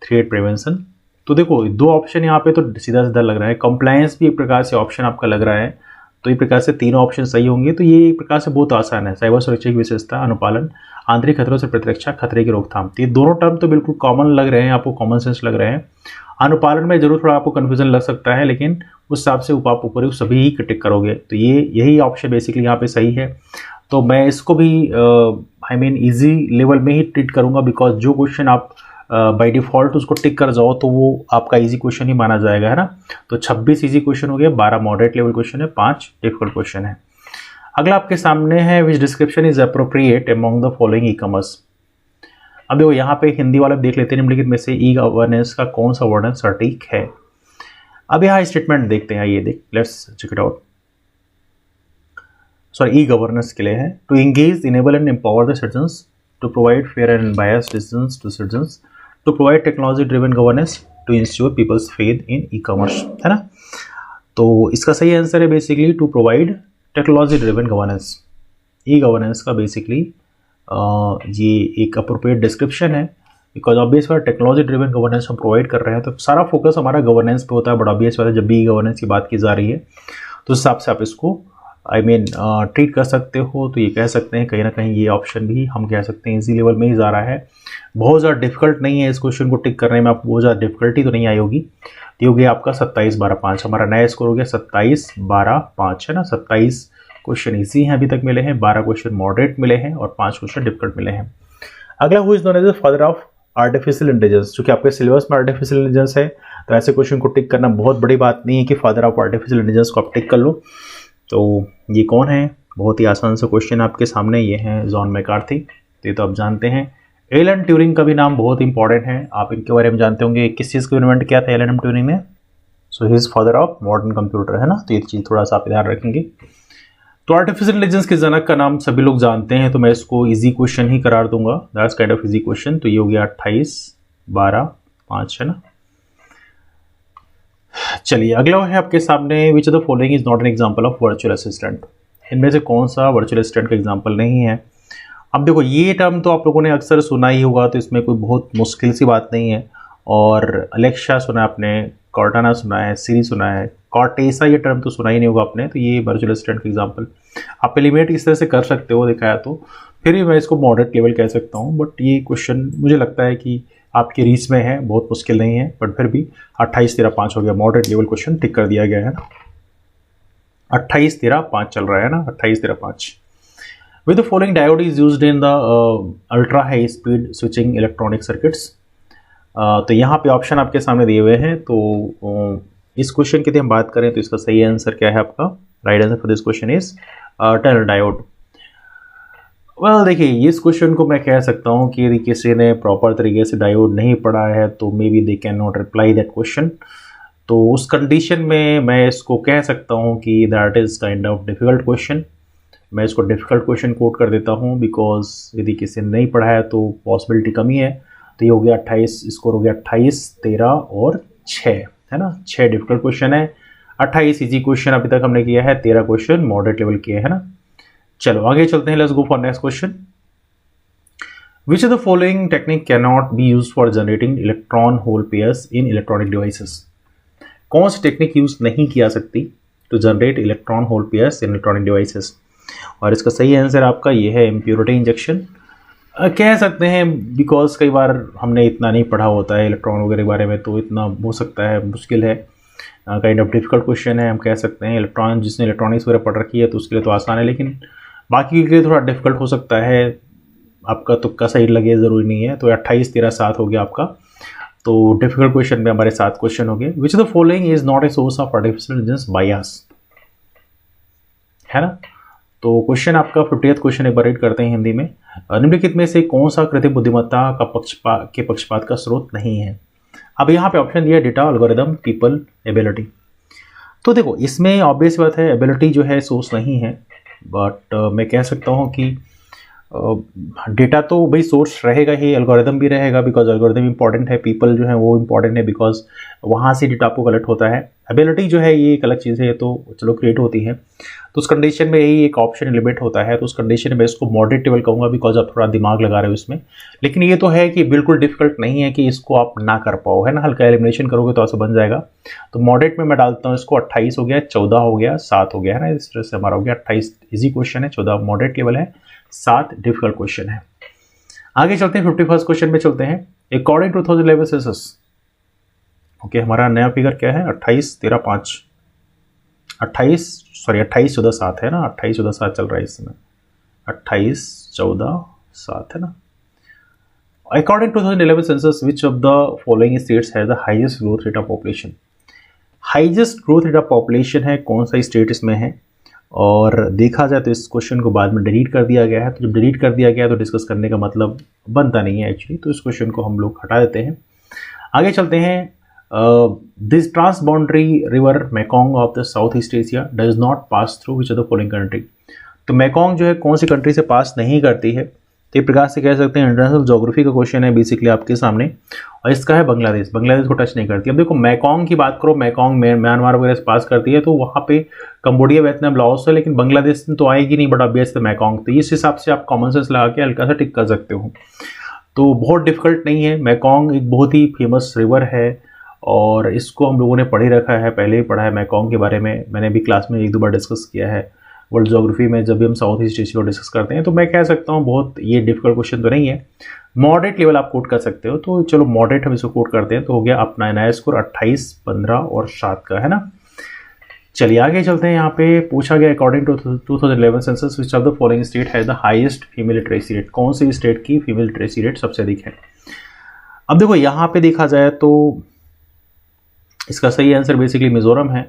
threat prevention. तो देखो 2 ऑप्शन यहाँ पे तो सीधा सीधा लग रहा है। कंप्लायंस भी एक प्रकार से ऑप्शन आपका लग रहा है, तो एक प्रकार से तीनों ऑप्शन सही होंगे। तो ये एक प्रकार से बहुत आसान है। साइबर सुरक्षा की विशेषता, अनुपालन, आंतरिक खतरों से प्रतिरक्षा, खतरे की रोकथाम। तो ये दोनों टर्म तो बिल्कुल कॉमन लग रहे हैं, आपको कॉमन सेंस लग रहे हैं। अनुपालन में जरूर थोड़ा आपको कन्फ्यूजन लग सकता है, लेकिन उस हिसाब से आप ऊपर सभी ही टिक करोगे। तो ये यही ऑप्शन बेसिकली यहाँ पे सही है। तो मैं इसको भी आई मीन ईजी लेवल में ही ट्रीट करूँगा, बिकॉज जो क्वेश्चन आप बाय डिफॉल्ट उसको टिक कर जाओ तो वो आपका इजी क्वेश्चन ही माना जाएगा, है ना। तो 26 इजी क्वेश्चन हो गया, 12 मॉडरेट लेवल क्वेश्चन है, 5 डिफिकल्ट क्वेश्चन है। अगला आपके सामने है which description is appropriate among the following e commerce. अब देखो यहाँ पे हिंदी वाला देख लेते हैं, निम्नलिखित में से ई गवर्नेंस का कौन सा वर्णन सटीक है। अब यहाँ स्टेटमेंट देखते हैं, ये देख, let's check it out. Sorry, e governance के लिए है, to engage, enable and empower the citizens, to provide fair and unbiased decisions to citizens, to provide technology driven governance, to ensure people's faith in e commerce, है ना। तो इसका सही answer है basically to provide technology driven governance. E governance का basically ये एक appropriate description है, बिकॉज ऑब्वियस बात टेक्नोलॉजी ड्रिवन गवर्नेंस हम प्रोवाइड कर रहे हैं, तो सारा फोकस हमारा गवर्नेंस पे होता है। बट ऑब्वियस बात है जब भी ई गवर्नेंस की बात की जा रही है तो उस हिसाब से आप इसको ट्रीट कर सकते हो, तो ये कह सकते हैं कहीं ना कहीं ये ऑप्शन भी हम कह सकते हैं इजी लेवल में ही जा रहा है। बहुत ज़्यादा डिफिकल्ट नहीं है इस क्वेश्चन को टिक करने में, आपको बहुत ज़्यादा डिफिकल्टी तो नहीं आई होगी। ये हो गया आपका 27-12-5, हमारा नया स्कोर हो गया 27-12-5 है ना। 27 क्वेश्चन इजी हैं अभी तक मिले हैं, 12 क्वेश्चन मॉडरेट मिले हैं और 5 क्वेश्चन डिफिकल्ट मिले हैं। अगला who is known as the father of artificial intelligence, जो कि आपके सिलेबस में आर्टिफिशियल इंटेलिजेंस है, तो ऐसे क्वेश्चन को टिक करना बहुत बड़ी बात नहीं है कि फादर ऑफ आर्टिफिशियल इंटेलिजेंस को आप टिक कर लो। तो ये कौन है, बहुत ही आसान सा क्वेश्चन आपके सामने, ये हैं जॉन मैकार्थी, तो ये तो आप जानते हैं। एलन ट्यूरिंग का भी नाम बहुत इंपॉर्टेंट है, आप इनके बारे में जानते होंगे, किस चीज़ को इन्वेंट किया था एलन ट्यूरिंग ने, so he is father of modern computer है ना, तो ये चीज़ थोड़ा सा आप ध्यान रखेंगे। तो आर्टिफिशियल इंटेलिजेंस के जनक का नाम सभी लोग जानते हैं, तो मैं इसको इजी क्वेश्चन ही करार दूंगा, that's kind of easy question. तो ये हो गया 28-12-5 है ना। चलिए अगला है आपके सामने, विच of the following is not an example of virtual assistant, इनमें से कौन सा वर्चुअल असिस्टेंट का एग्जांपल नहीं है। अब देखो ये टर्म तो आप लोगों ने अक्सर सुना ही होगा, तो इसमें कोई बहुत मुश्किल सी बात नहीं है। और अलेक्सा सुना है आपने, कॉर्टाना सुना है, सीरी सुना है, कॉर्टेसा ये टर्म तो सुना ही नहीं होगा आपने, तो ये वर्चुअल असिस्टेंट का एग्जांपल आप एलिमिनेट इस तरह से कर सकते हो, दिखाया तो फिर भी मैं इसको मॉडरेट लेवल कह सकता हूँ। बट ये क्वेश्चन मुझे लगता है कि आपकी रीच में है, बहुत मुश्किल नहीं है, बट फिर भी 28-13-5 हो गया, मॉडरेट लेवल क्वेश्चन टिक कर दिया गया है ना। 28-13-5 चल रहा है ना, 28-13-5। With the following diode is used in the ultra high speed switching electronic circuits। तो यहाँ पे ऑप्शन आपके सामने दिए हुए हैं, तो इस क्वेश्चन की हम बात करें तो इसका सही आंसर क्या है आपका, right answer for this question is tunnel diode. Well देखिए इस क्वेश्चन को मैं कह सकता हूँ कि यदि किसी ने प्रॉपर तरीके से डायोड नहीं पढ़ा है तो may be they can not reply that question. तो उस कंडीशन में मैं इसको कह सकता हूँ कि that is kind of difficult question. मैं इसको डिफिकल्ट क्वेश्चन कोट कर देता हूँ, बिकॉज यदि किसी ने नहीं पढ़ा है तो पॉसिबिलिटी कमी है। तो ये हो गया 28, स्कोर हो गया 28-13-6 है ना। 6 डिफिकल्ट क्वेश्चन है, 28 इजी क्वेश्चन अभी तक हमने किया है, 13 क्वेश्चन मॉडरेट लेवल किए है ना। चलो आगे चलते हैं, let's go for next question. Which of the following technique can not be use for generating electron hole pairs in electronic devices. कौन सी टेक्निक यूज नहीं की जा सकती to generate electron hole pairs in electronic devices, और इसका सही answer आपका ये है इम्प्योरिटी इंजेक्शन। कह सकते हैं बिकॉज कई बार हमने इतना नहीं पढ़ा होता है इलेक्ट्रॉन वगैरह के बारे में, तो इतना हो सकता है मुश्किल है, काइंड ऑफ डिफिकल्ट क्वेश्चन है हम कह सकते हैं। इलेक्ट्रॉन जिसने इलेक्ट्रॉनिक्स वगैरह पढ़ रखी है तो उसके लिए तो आसान है, लेकिन बाकी के लिए थोड़ा डिफिकल्ट हो सकता है, आपका तुक्का सही लगे ज़रूरी नहीं है। तो 28-13-7 हो गया आपका, तो डिफिकल्ट क्वेश्चन में हमारे 7 क्वेश्चन हो गए। Which of the following is not a source of artificial intelligence bias, है ना। तो क्वेश्चन आपका 50th क्वेश्चन एक बार रीड करते हैं हिंदी में। निम्नलिखित में से कौन सा कृत्रिम बुद्धिमत्ता का पक्षपात का स्रोत नहीं है। अब यहाँ पे ऑप्शन दिया डेटा, एल्गोरिदम, पीपल, एबिलिटी। तो देखो इसमें ऑब्वियस बात है एबिलिटी जो है सोर्स नहीं है, बट मैं कह सकता हूँ कि डेटा तो भाई सोर्स रहेगा ही, एल्गोरिदम भी रहेगा बिकॉज एल्गोरिदम इंपॉर्टेंट है, पीपल जो है वो इंपॉर्टेंट है बिकॉज वहाँ से डेटा आपको कलेक्ट होता है। एबिलिटी जो है ये एक अलग चीज़ है, तो चलो क्रिएट होती है, तो उस कंडीशन में यही एक ऑप्शन एलिमिनेट होता है। तो उस कंडीशन में मैं इसको मॉडरेट लेवल कहूँगा बिकॉज आप थोड़ा दिमाग लगा रहे हो इसमें, लेकिन ये तो है कि बिल्कुल डिफिकल्ट नहीं है कि इसको आप ना कर पाओ, है ना। हल्का एलिमिनेशन करोगे तो ऐसा बन जाएगा। तो मॉडरेट में मैं डालता हूँ इसको, 28 हो गया, 14 हो गया, 7 हो गया, है ना। इस तरह से हमारा हो गया 28 इजी क्वेश्चन है, 14 मॉडरेट लेवल है, 7 डिफिकल्ट क्वेश्चन है। आगे चलते हैं 51st क्वेश्चन में चलते हैं। अकॉर्डिंग टू 2011 सेंसस, ओके हमारा नया फिगर क्या है, 28-13-5, 28-14-7 है ना, 28-14-7 चल रहा है इस समय, 28-14-7 है ना। According to 2011 census which of the following states has the highest growth rate of population. Highest growth rate of population है, कौन सा स्टेट इसमें है। और देखा जाए तो इस क्वेश्चन को बाद में डिलीट कर दिया गया है, तो जब डिलीट कर दिया गया तो डिस्कस करने का मतलब बनता नहीं है एक्चुअली, तो इस क्वेश्चन को हम लोग हटा देते हैं। आगे चलते हैं। This transboundary river Mekong of the south east Asia does not pass through which of the following country. तो मेकोंग जो है कौन सी कंट्री से पास नहीं करती है, तो एक प्रकार से कह सकते हैं इंटरनेशनल ज्योग्राफी का क्वेश्चन है बेसिकली आपके सामने, और इसका है बांग्लादेश। बांग्लादेश को टच नहीं करती। अब देखो मेकोंग की बात करो, मेकोंग म्यांमार वगैरह से पास करती है, तो वहाँ पे कंबोडिया, वियतनाम, लाओस है, लेकिन बांग्लादेश में तो आएगी नहीं, बड़ा बेस है मेकोंग। तो इस हिसाब से आप कॉमन सेंस लगा के हल्का सा टिक कर सकते हो। तो बहुत डिफिकल्ट नहीं है, मेकोंग एक बहुत ही फेमस रिवर है और इसको हम लोगों ने पढ़ ही रखा है, पहले ही पढ़ा है मेकोंग के बारे में, मैंने भी क्लास में 1-2 बार डिस्कस किया है। वर्ल्ड ज्योग्राफी में जब भी हम साउथ ईस्ट एशिया को डिस्कस करते हैं, तो मैं कह सकता हूँ बहुत ये डिफिकल्ट क्वेश्चन तो नहीं है, मॉडरेट लेवल आप कोट कर सकते हो। तो चलो मॉडरेट हम इसको कोट करते हैं, तो हो गया अपना नया स्कोर 28, 15 और 7 का, है ना। चलिए आगे चलते हैं। यहाँ पे पूछा गया according to 2011 census which of the following state has the highest female literacy rate, कौन सी स्टेट की फीमेल लिटरेसी रेट सबसे अधिक है। अब देखो यहाँ पे देखा जाए तो इसका सही आंसर बेसिकली मिजोरम है।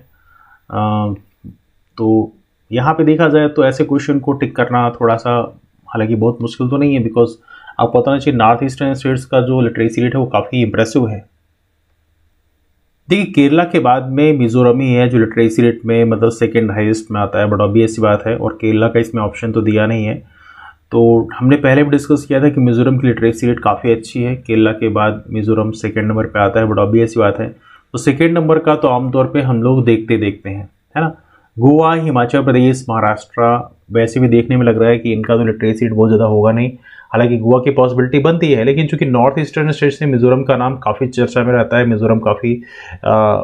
तो यहाँ पे देखा जाए तो ऐसे क्वेश्चन को टिक करना थोड़ा सा हालांकि बहुत मुश्किल तो नहीं है, बिकॉज आपको पता नहीं चाहिए नॉर्थ ईस्टर्न स्टेट्स का जो लिटरेसी रेट है वो काफ़ी इंप्रेसिव है। देखिए केरला के बाद में मिजोरम ही है जो लिटरेसी रेट में मतलब सेकेंड हाईएस्ट में आता है, बट ऑब्वियस सी बात है, और केरला का इसमें ऑप्शन तो दिया नहीं है। तो हमने पहले भी डिस्कस किया था कि मिजोरम की लिटरेसी रेट काफ़ी अच्छी है, केरला के बाद मिजोरम सेकेंड नंबर पे आता है, बट ऑब्वियस सी बात है। तो सेकेंड नंबर का तो आमतौर पे हम लोग देखते हैं, है ना। गोवा, हिमाचल प्रदेश, महाराष्ट्र वैसे भी देखने में लग रहा है कि इनका तो लिटरेसी रेट बहुत ज़्यादा होगा नहीं, हालांकि गोवा की पॉसिबिलिटी बनती है, लेकिन चूंकि नॉर्थ ईस्टर्न स्टेट से मिजोरम का नाम काफ़ी चर्चा में रहता है, मिजोरम काफ़ी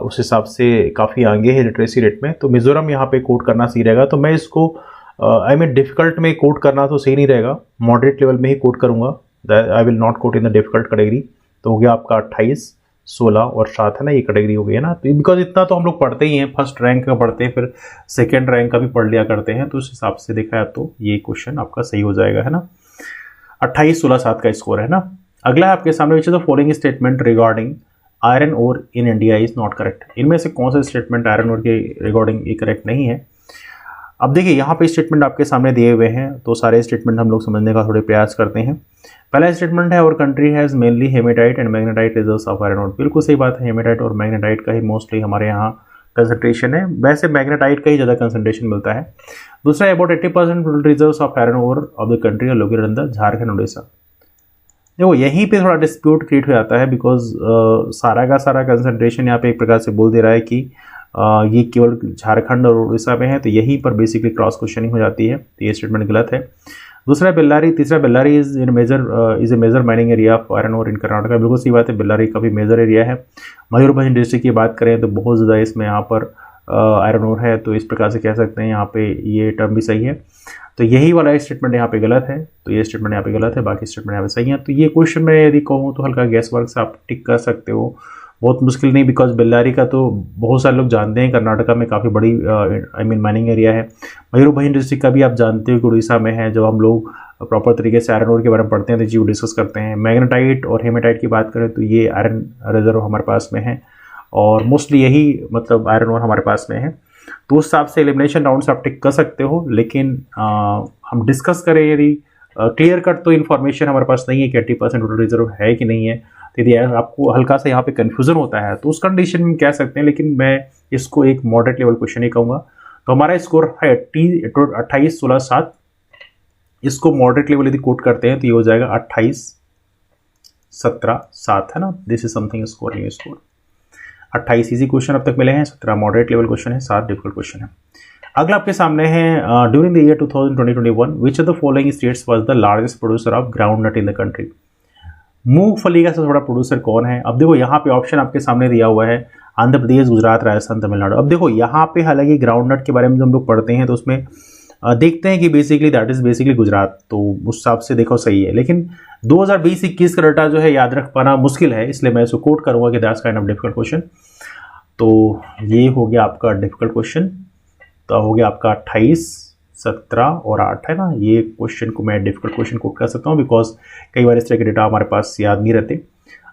उस हिसाब से काफ़ी आगे है लिटरेसी रेट में, तो मिजोरम यहाँ पे कोट करना सही रहेगा। तो मैं इसको डिफिकल्ट में कोट करना तो सही नहीं रहेगा, मॉडरेट लेवल में ही कोट करूँगा, I will not quote in the difficult category. तो हो गया आपका 28, 16 और 7, है ना, ये कैटेगरी हो गई है ना। तो बिकॉज इतना तो हम लोग पढ़ते ही हैं, फर्स्ट रैंक का पढ़ते हैं, फिर सेकेंड रैंक का भी पढ़ लिया करते हैं, तो उस हिसाब से देखा है तो ये क्वेश्चन आपका सही हो जाएगा, है ना। 28, 16, 7 का स्कोर है ना। अगला है आपके सामने which is the following statement regarding iron ore in India is not correct, इनमें से कौन सा स्टेटमेंट आयरन ओर के रिगार्डिंग ये करेक्ट नहीं है। अब देखिए यहाँ पे स्टेटमेंट आपके सामने दिए हुए हैं, तो सारे स्टेटमेंट हम लोग समझने का थोड़े प्रयास करते हैं। पहला स्टेटमेंट है our country has mainly haematite and magnetite reserves of iron ore, बिल्कुल सही बात है, हेमेटाइट और मैग्नेटाइट का ही मोस्टली हमारे यहाँ कंसंट्रेशन है, वैसे मैग्नेटाइट का ही ज़्यादा कंसंट्रेशन मिलता है। दूसरा about 80% reserves of iron ore of the country are located in the Jharkhand Orissa. देखो यहीं पे थोड़ा डिस्प्यूट क्रिएट हो जाता है, बिकॉज सारा का सारा कंसंट्रेशन यहाँ पे एक प्रकार से बोल दे रहा है कि ये केवल झारखंड और उड़ीसा में है, तो यहीं पर बेसिकली क्रॉस क्वेश्चनिंग हो जाती है, तो ये स्टेटमेंट गलत है। दूसरा बेल्लारी, तीसरा Bellary is a major mining area of iron ore in Karnataka, बिल्कुल सही बात है, बेल्लारी काफ़ी मेजर एरिया है। मयूरभंज डिस्ट्रिक्ट की बात करें तो बहुत ज़्यादा इसमें यहाँ पर आयरन ओर है, तो इस प्रकार से कह सकते हैं यहाँ पे ये टर्म भी सही है। तो यही वाला स्टेटमेंट यहाँ पे गलत है, तो ये स्टेटमेंट यहाँ पे गलत है, बाकी स्टेटमेंट यहाँ पे सही है। तो ये क्वेश्चन में यदि कहूँ तो हल्का गैस वर्क से आप टिक कर सकते हो, बहुत मुश्किल नहीं, बिकॉज बेल्लारी का तो बहुत सारे लोग जानते हैं, कर्नाटका में काफ़ी बड़ी माइनिंग एरिया है। मयूरभंज डिस्ट्रिक्ट का भी आप जानते हो कि उड़ीसा में है। जब हम लोग प्रॉपर तरीके से आयरन ओर के बारे में पढ़ते हैं तो जी डिस्कस करते हैं। मैग्नेटाइट और हेमेटाइट की बात करें तो ये आयरन रिजर्व हमारे पास में है, और मोस्टली यही मतलब आयरन ओर हमारे पास में है। तो उस हिसाब से एलिमिनेशन राउंड से आप टिक कर सकते हो, लेकिन हम डिस्कस करें यदि क्लियर कट तो इन्फॉर्मेशन हमारे पास नहीं है कि 80% टोटल रिजर्व है कि नहीं है। यदि आपको हल्का सा यहाँ पे कन्फ्यूजन होता है तो उस कंडीशन में कह सकते हैं, लेकिन मैं इसको एक मॉडरेट लेवल क्वेश्चन ही कहूँगा। तो हमारा स्कोर है 28, 16, 7, इसको मॉडरेट लेवल यदि कोट करते हैं तो ये हो जाएगा 28, 17, 7, है ना। दिस इज समथिंग स्कोर, ये स्कोर 28 इजी क्वेश्चन अब तक मिले हैं, 17 मॉडरेट लेवल क्वेश्चन है, 7 डिफिकल्ट क्वेश्चन है। अगला आपके सामने है during the year 2020-21 which of the following states was the largest producer of groundnut in the country, मूंगफली का सबसे बड़ा प्रोड्यूसर कौन है। अब देखो यहाँ पे ऑप्शन आपके सामने दिया हुआ है, आंध्र प्रदेश, गुजरात, राजस्थान, तमिलनाडु। अब देखो यहाँ पे हालांकि ग्राउंड नट के बारे में जब हम लोग पढ़ते हैं तो उसमें देखते हैं कि basically that is basically Gujarat, तो उस हिसाब से देखो सही है, लेकिन 2020-21 का डाटा जो है याद रख पाना मुश्किल है, इसलिए मैं इसको कोट करूंगा कि that's kind of difficult question. तो ये हो गया आपका डिफिकल्ट क्वेश्चन, तो हो गया आपका 28, 17 और 8, है ना। ये क्वेश्चन को मैं डिफिकल्ट क्वेश्चन कोट कर सकता हूँ, बिकॉज कई बार इस तरह के डेटा हमारे पास याद नहीं रहते।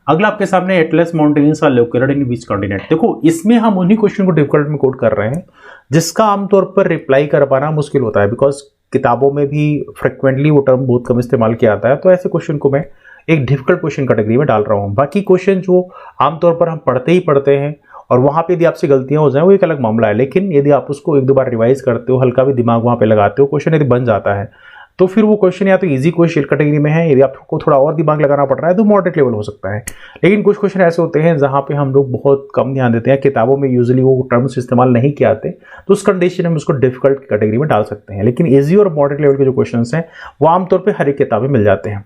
अगला आपके सामने atlas mountains are located in which continent. देखो इसमें हम उन्हीं क्वेश्चन को डिफिकल्ट में कोट कर रहे हैं जिसका आमतौर पर रिप्लाई कर पाना मुश्किल होता है, बिकॉज किताबों में भी फ्रिक्वेंटली वो टर्म बहुत कम इस्तेमाल किया जाता है। तो ऐसे क्वेश्चन को मैं एक डिफिकल्ट क्वेश्चन कैटेगरी में डाल रहा हूँ। बाकी क्वेश्चन जो आमतौर पर हम पढ़ते हैं और वहाँ पे यदि आपसे गलतियाँ हो जाएं वो एक अलग मामला है, लेकिन यदि आप उसको 1-2 बार रिवाइज करते हो, हल्का भी दिमाग वहाँ पे लगाते हो, क्वेश्चन यदि बन जाता है तो फिर वो क्वेश्चन या तो इजी क्वेश्चन कैटेगरी में है, यदि आपको थोड़ा और दिमाग लगाना पड़ रहा है तो मॉडरेट लेवल हो सकता है। लेकिन कुछ क्वेश्चन ऐसे होते हैं जहाँ पे हम लोग बहुत कम ध्यान देते हैं, किताबों में यूजुअली वो टर्म्स इस्तेमाल नहीं किए आते, तो उस कंडीशन में हम उसको डिफिकल्ट कैटेगरी में डाल सकते हैं। लेकिन इजी और मॉडरेट लेवल के जो क्वेश्चन हैं वो आमतौर पर हर एक किताब में मिल जाते हैं।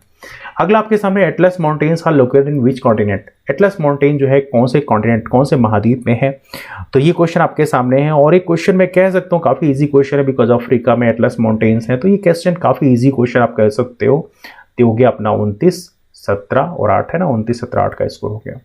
अगला आपके सामने atlas mountains are located in which continent, atlas mountain जो है कौन से कॉन्टिनेंट कौन से महाद्वीप में है, तो ये क्वेश्चन आपके सामने है। और एक क्वेश्चन मैं कह सकता हूँ काफी इजी क्वेश्चन है, बिकॉज अफ्रीका में एटलस माउंटेन्स है, तो ये क्वेश्चन काफी इजी क्वेश्चन आप कह सकते हो। तो हो गया अपना 29, 17 और 8 है ना, 29, 17, 8 का स्कोर हो गया।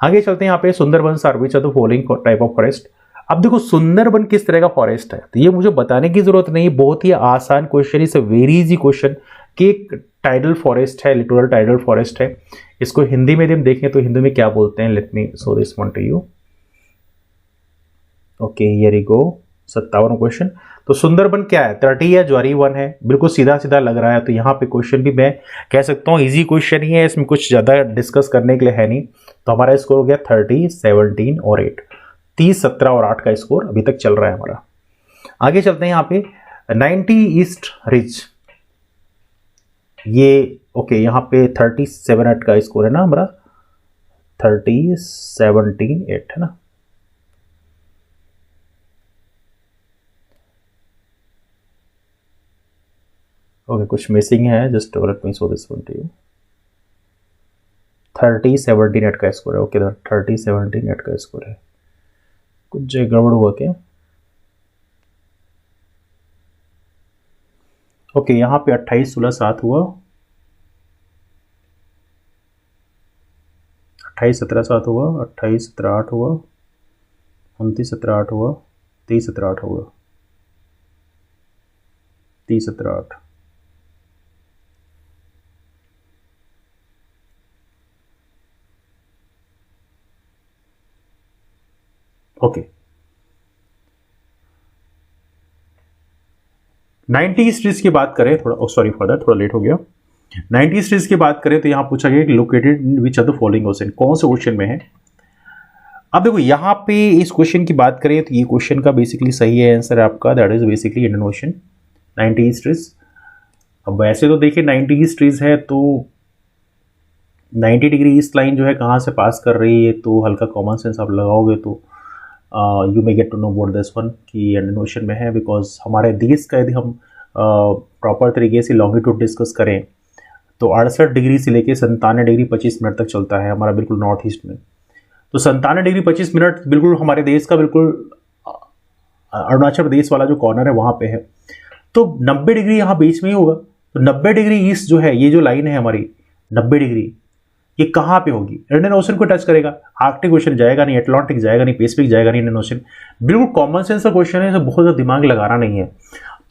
आगे चलते हैं यहाँ पे Sundarban are which are the following type of forest. अब देखो सुंदरबन किस तरह का फॉरेस्ट है, तो ये मुझे बताने की जरूरत नहीं, बहुत ही आसान क्वेश्चन, इस वेरी इजी क्वेश्चन कि एक टाइडल फॉरेस्ट है, लिटोरल टाइडल फॉरेस्ट है। इसको हिंदी में हम देखें तो हिंदी में क्या बोलते हैं, let me show this one to you. Okay here we go, 57 question. तो सुंदरबन क्या है, 30 है, ज्वारी 1 है, बिल्कुल सीधा सीधा लग रहा है। तो यहाँ पे क्वेश्चन भी मैं कह सकता हूँ इजी क्वेश्चन ही है, इसमें कुछ ज्यादा डिस्कस करने के लिए है नहीं। तो हमारा स्कोर हो गया 30, 17 और 8, 30, 17 और 8 का स्कोर अभी तक चल रहा है हमारा। आगे चलते हैं यहाँ पे 90 ईस्ट रिज, ये ओके यहाँ पे 37, 8 का स्कोर है ना हमारा, 30, 17, 8 है ना। ओके कुछ मिसिंग है, just let me show this one to you. 30, 17, 8 का स्कोर है। ओके 30, 17, 8 का स्कोर है, कुछ गड़बड़ हुआ क्या। ओके यहाँ पे 28, 16, 7 हुआ, 28, 17, 7 हुआ, 28, 17, 8 हुआ, 29, 17, 8 हुआ, 30, 17, 8 हुआ, 30, 17, 8। ओके 90 स्ट्रीज की बात करें, थोड़ा सॉरी फॉर दैट, थोड़ा लेट हो गया। 90 स्ट्रीज की बात करें तो यहां पूछा गया कि located in which are the following ocean, कौन से ओशन में है। अब देखो यहाँ पे इस क्वेश्चन की बात करें तो ये क्वेश्चन का बेसिकली सही है आंसर आपका, that is basically Indian ocean, 90 स्ट्रीज। अब वैसे तो देखिए 90 स्ट्रीज है तो 90 डिग्री ईस्ट लाइन जो है कहाँ से पास कर रही है, तो हल्का कॉमन सेंस आप लगाओगे तो you may get to know about this one कि इंडियन ओशन में है। बिकॉज हमारे देश का यदि हम प्रॉपर तरीके से लॉन्गिट्यूड डिस्कस करें तो 68 डिग्री से लेकर 97 डिग्री 25 मिनट तक चलता है हमारा बिल्कुल नॉर्थ ईस्ट में। तो 97 डिग्री 25 मिनट बिल्कुल हमारे देश का बिल्कुल अरुणाचल प्रदेश वाला जो कॉर्नर है वहाँ पे है। तो 90 डिग्री यहाँ बीच में ही होगा। तो 90 डिग्री ईस्ट जो है, ये जो लाइन है हमारी 90 डिग्री, ये कहाँ पे होगी, इंडियन ओशन को टच करेगा। आर्कटिक ओशन जाएगा नहीं, अटलांटिक जाएगा नहीं, पैसिफिक जाएगा नहीं, इंडियन ओशन। बिल्कुल कॉमन सेंस का क्वेश्चन है, बहुत ज़्यादा दिमाग लगाना नहीं है।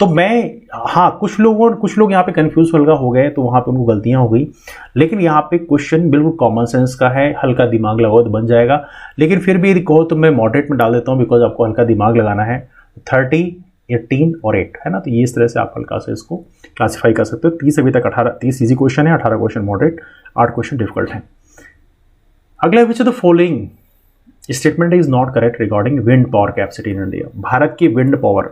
तो मैं हाँ कुछ लोग यहाँ पे कंफ्यूज हल्का हो गए, तो वहाँ पे उनको गलतियाँ हो गई। लेकिन यहाँ पे क्वेश्चन बिल्कुल कॉमन सेंस का है, हल्का दिमाग लगाओ तो बन जाएगा। लेकिन फिर भी यदि कहो तो मैं मॉडरेट में डाल देता हूँ, बिकॉज आपको हल्का दिमाग लगाना है। 30, 18 और 8 है ना, तो ये इस तरह से आप हल्का से इसको क्लासीफाई कर सकते हो। 30 अभी तक 30 इजी क्वेश्चन है, 18 क्वेश्चन मॉडरेट, 8 क्वेश्चन डिफिकल्ट है। अगला विच the following statement is not correct regarding wind power capacity in India. Bharat की विंड पावर,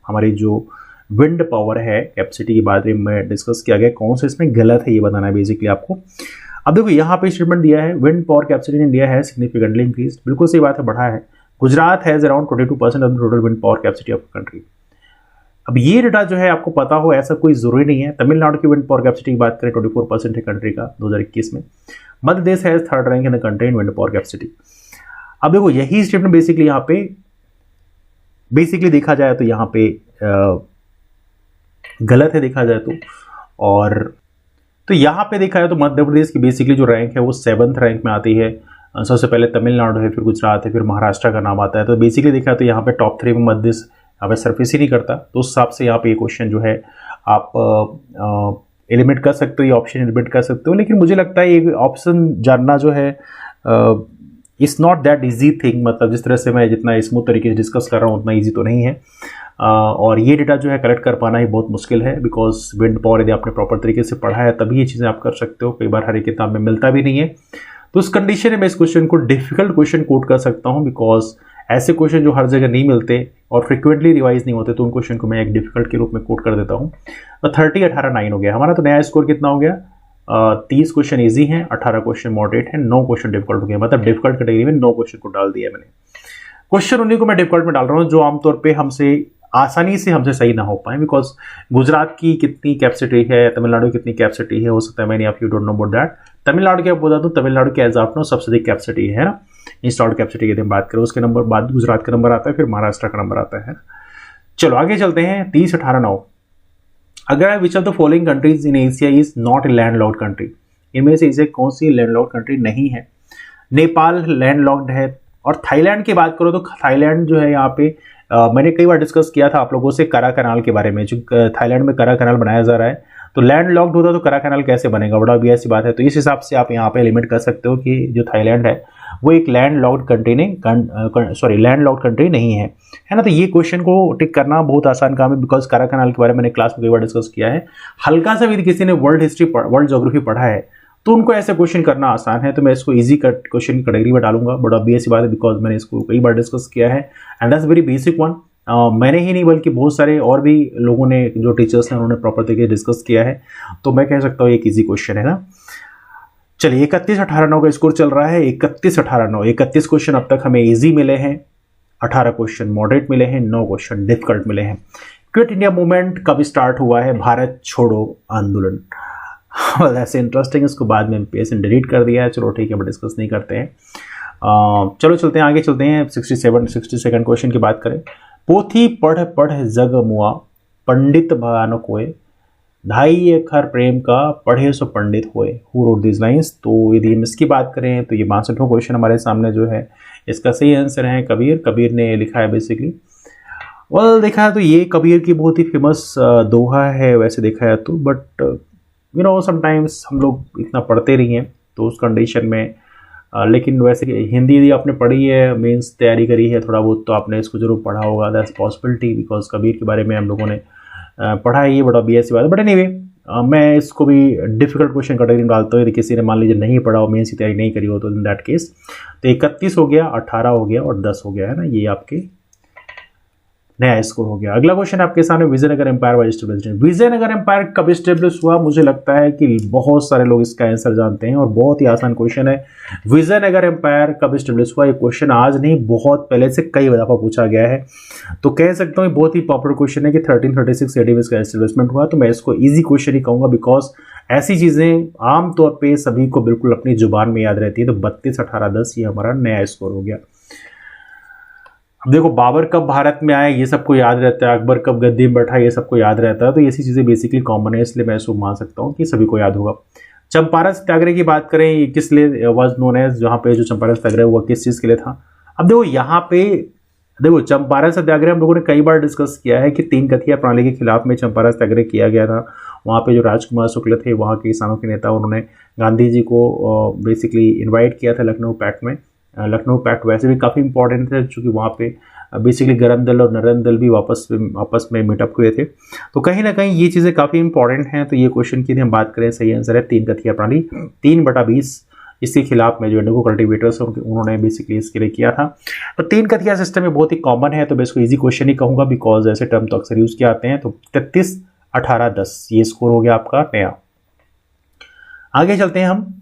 हमारी जो विंड पावर है कैपेसिटी के बारे में डिस्कस किया गया, कौन सा इसमें गलत है ये बताना है बेसिकली आपको। अब देखो यहाँ पे स्टेटमेंट दिया है wind power capacity in India है सिग्निफिकेंटली इंक्रीज, बिल्कुल सही बात है, बढ़ा है। Gujarat has around 22% of the total wind power capacity of country. अब ये डेटा जो है आपको पता हो ऐसा कोई जरूरी नहीं है। तमिलनाडु की विंड पावर कैपेसिटी की बात करें 24% है कंट्री का 2021 में। मध्य प्रदेश है 3rd rank in the country in wind power capacity. अब देखो यही स्टेटमेंट बेसिकली यहाँ पे देखा जाए तो यहाँ पे गलत है देखा जाए तो। और तो यहाँ पे देखा जाए तो मध्य प्रदेश की बेसिकली जो रैंक है वो 7th रैंक में आती है। सबसे पहले तमिलनाडु है, फिर गुजरात है, फिर महाराष्ट्र का नाम आता है। तो बेसिकली देखा तो यहाँ पे टॉप 3 में मध्य प्रदेश यहाँ पे सरफेस ही नहीं करता। तो उस हिसाब से यहाँ पे ये क्वेश्चन जो है आप एलिमिनेट कर सकते हो, ये ऑप्शन एलिमिनेट कर सकते हो। लेकिन मुझे लगता है ये ऑप्शन जानना जो है it's not that easy thing, मतलब जिस तरह से मैं जितना स्मूथ तरीके से डिस्कस कर रहा हूँ उतना ईजी तो नहीं है। और ये डेटा जो है कलेक्ट कर पाना ही बहुत मुश्किल है, बिकॉज विंड पावर यदि आपने प्रॉपर तरीके से पढ़ा है तभी ये चीज़ें आप कर सकते हो। कई बार हर एक किताब में मिलता भी नहीं है। तो उस कंडीशन में मैं इस क्वेश्चन को डिफिकल्ट क्वेश्चन कोट कर सकता हूँ, बिकॉज ऐसे क्वेश्चन जो हर जगह नहीं मिलते और फ्रिक्वेंटली रिवाइज नहीं होते, तो उन क्वेश्चन को मैं एक डिफिकल्ट के रूप में कोट कर देता हूँ। तो 30, 18, 9 हो गया हमारा। तो नया स्कोर कितना हो गया, 30 क्वेश्चन ईजी हैं, 18 क्वेश्चन मॉडरेट है, 9 क्वेश्चन डिफिकल्ट हो गया। मतलब डिफिकल्ट कैटेगरी में 9 क्वेश्चन को डाल दिया मैंने। क्वेश्चन 19 को मैं डिफिकल्ट में डाल रहा हूँ, जो आमतौर पर हमसे आसानी से हमसे सही ना हो पाए, बिकॉज गुजरात की कितनी कैपेसिटी है, तमिलनाडु की कितनी कैपेसिटी है, हो सकता है many of you don't know about that. Tamil Nadu की बता दूं, तमिलनाडु की एज ऑफ नो सबसे अधिक कैपेसिटी है ना, इंस्टॉल्ड कैपेसिटी की बात करें, उसके नंबर बाद गुजरात का नंबर आता है, फिर महाराष्ट्र का नंबर आता है। चलो आगे चलते हैं। 30, 18, 9। अगर विच of the following countries in Asia is not A landlocked country, इनमें से इसे कौन सी लैंडलॉक्ड कंट्री नहीं है? नेपाल लैंडलॉक्ड है। और थाईलैंड की बात करो तो थाईलैंड जो है यहाँ पे मैंने कई बार डिस्कस किया था आप लोगों से करा कनाल के बारे में, जो थाईलैंड में करा कनाल बनाया जा रहा है, तो लैंड लॉक्ड होता तो करा कनाल कैसे बनेगा, बड़ा भी ऐसी बात है। तो इस हिसाब से आप यहाँ पे लिमिट कर सकते हो कि जो थाईलैंड है वो एक land locked country land locked country नहीं है ना। तो ये क्वेश्चन को टिक करना बहुत आसान काम है, बिकॉज करा कनाल के बारे में मैंने क्लास में कई बार डिस्कस किया है। हल्का सा भी किसी ने वर्ल्ड हिस्ट्री वर्ल्ड ज्योग्राफी पढ़ा है तो उनको ऐसे क्वेश्चन करना आसान है, तो मैं इसको इजी क्वेश्चन की कैटेगरी में डालूंगा। बड़ा ऑब्वियस बात है, बिकॉज मैंने इसको कई बार डिस्कस किया है and that's very basic one. मैंने ही नहीं बल्कि बहुत सारे और भी लोगों ने, जो टीचर्स हैं, उन्होंने प्रॉपर तरीके से डिस्कस किया है, तो मैं कह सकता हूँ एक इजी क्वेश्चन है ना। चलिए 31, 18, 9 का स्कोर चल रहा है। 31, 18, 9। 31 क्वेश्चन अब तक हमें इजी मिले हैं, 18 क्वेश्चन मॉडरेट मिले हैं, 9 क्वेश्चन डिफिकल्ट मिले हैं। क्विट इंडिया मूवमेंट कब स्टार्ट हुआ है? भारत छोड़ो आंदोलन। ऐसे इंटरेस्टिंग, इसको बाद में एमपीएससी ने डिलीट कर दिया है। चलो ठीक है, हम डिस्कस नहीं करते हैं। चलो चलते हैं आगे, चलते हैं 62nd क्वेश्चन की बात करें। पोथी पढ़ पढ़ जग मुआ, पंडित भयानो कोय, ढाई अखर प्रेम का, पढ़े सो पंडित होए। Who wrote this lines? तो यदि हम इसकी बात करें तो ये 62वां क्वेश्चन हमारे सामने जो है, इसका सही आंसर है कबीर। कबीर ने लिखा है बेसिकली। वेल देखा है तो ये कबीर की बहुत ही फेमस दोहा है वैसे देखा है तो, बट यू नो समटाइम्स हम लोग इतना पढ़ते नहीं हैं तो उस कंडीशन में लेकिन वैसे हिंदी यदि आपने पढ़ी है, मीन्स तैयारी करी है थोड़ा बहुत, तो आपने इसको जरूर पढ़ा होगा। दैट्स पॉसिबिलिटी, बिकॉज कबीर के बारे में हम लोगों ने पढ़ा है, ये बड़ा BS बात है। बट एनीवे मैं इसको भी डिफिकल्ट क्वेश्चन कैटेगरी में डालता हूँ। यदि किसी ने मान लीजिए नहीं पढ़ा हो, मेंस की तैयारी नहीं करी हो, तो इन दैट केस तो 31 हो गया, 18 हो गया और 10 हो गया है ना, ये आपके नया स्कोर हो गया। अगला क्वेश्चन आपके सामने, Vijayanagar empire was established. Vijayanagar empire कब एस्टेब्लिश हुआ? मुझे लगता है कि बहुत सारे लोग इसका आंसर जानते हैं और बहुत ही आसान क्वेश्चन है। विजयनगर एम्पायर कब एस्टेब्लिश हुआ? ये क्वेश्चन आज नहीं, बहुत पहले से कई दफा पूछा गया है, तो कह सकता हूँ बहुत ही पॉपुलर क्वेश्चन है कि 1336 AD में इसका एस्टेब्लिशमेंट हुआ। तो मैं इसको ईजी क्वेश्चन ही कहूँगा, बिकॉज ऐसी चीजें आमतौर पर सभी को बिल्कुल अपनी जुबान में याद रहती है। तो 32, 18, 10 ये हमारा नया स्कोर हो गया। अब देखो, बाबर कब भारत में आए ये सबको याद रहता है, अकबर कब गद्दी में बैठा ये सबको याद रहता है, तो ऐसी चीज़ें बेसिकली कॉमन है, इसलिए मैं इसको मान सकता हूँ कि सभी को याद होगा। चंपारण सत्याग्रह की बात करें, ये किस लिए वाज नोन एज, जहाँ पे जो चंपारण सत्याग्रह हुआ किस चीज़ के लिए था? अब देखो यहाँ पे देखो, चंपारण सत्याग्रह हम लोगों ने कई बार डिस्कस किया है कि 3 कथिया प्रणाली के खिलाफ में चंपारण सत्याग्रह किया गया था। वहाँ पे जो राजकुमार शुक्ल थे, वहाँ के किसानों के नेता, उन्होंने गांधी जी को बेसिकली इन्वाइट किया था लखनऊ पैक्ट में। लखनऊ पैक्ट वैसे भी काफ़ी इंपॉर्टेंट है, चूँकि वहाँ पे बेसिकली गरम दल और नरम दल भी आपस में मीटअप हुए थे, तो कहीं ना कहीं ये चीज़ें काफ़ी इंपॉर्टेंट हैं। तो ये क्वेश्चन की हम बात करें, सही आंसर है 3 कथिया प्रणाली। 3/20 इसके खिलाफ में जो इंडिगो कल्टिवेटर्स उन्होंने बेसिकली इसके लिए किया था। तो 3 कथिया सिस्टम में बहुत ही कॉमन है, तो मैं इसको ईजी क्वेश्चन ही कहूँगा, बिकॉज ऐसे टर्म तो अक्सर यूज किए आते हैं। तो 33, 18, 10 ये स्कोर हो गया आपका नया। आगे चलते हैं हम,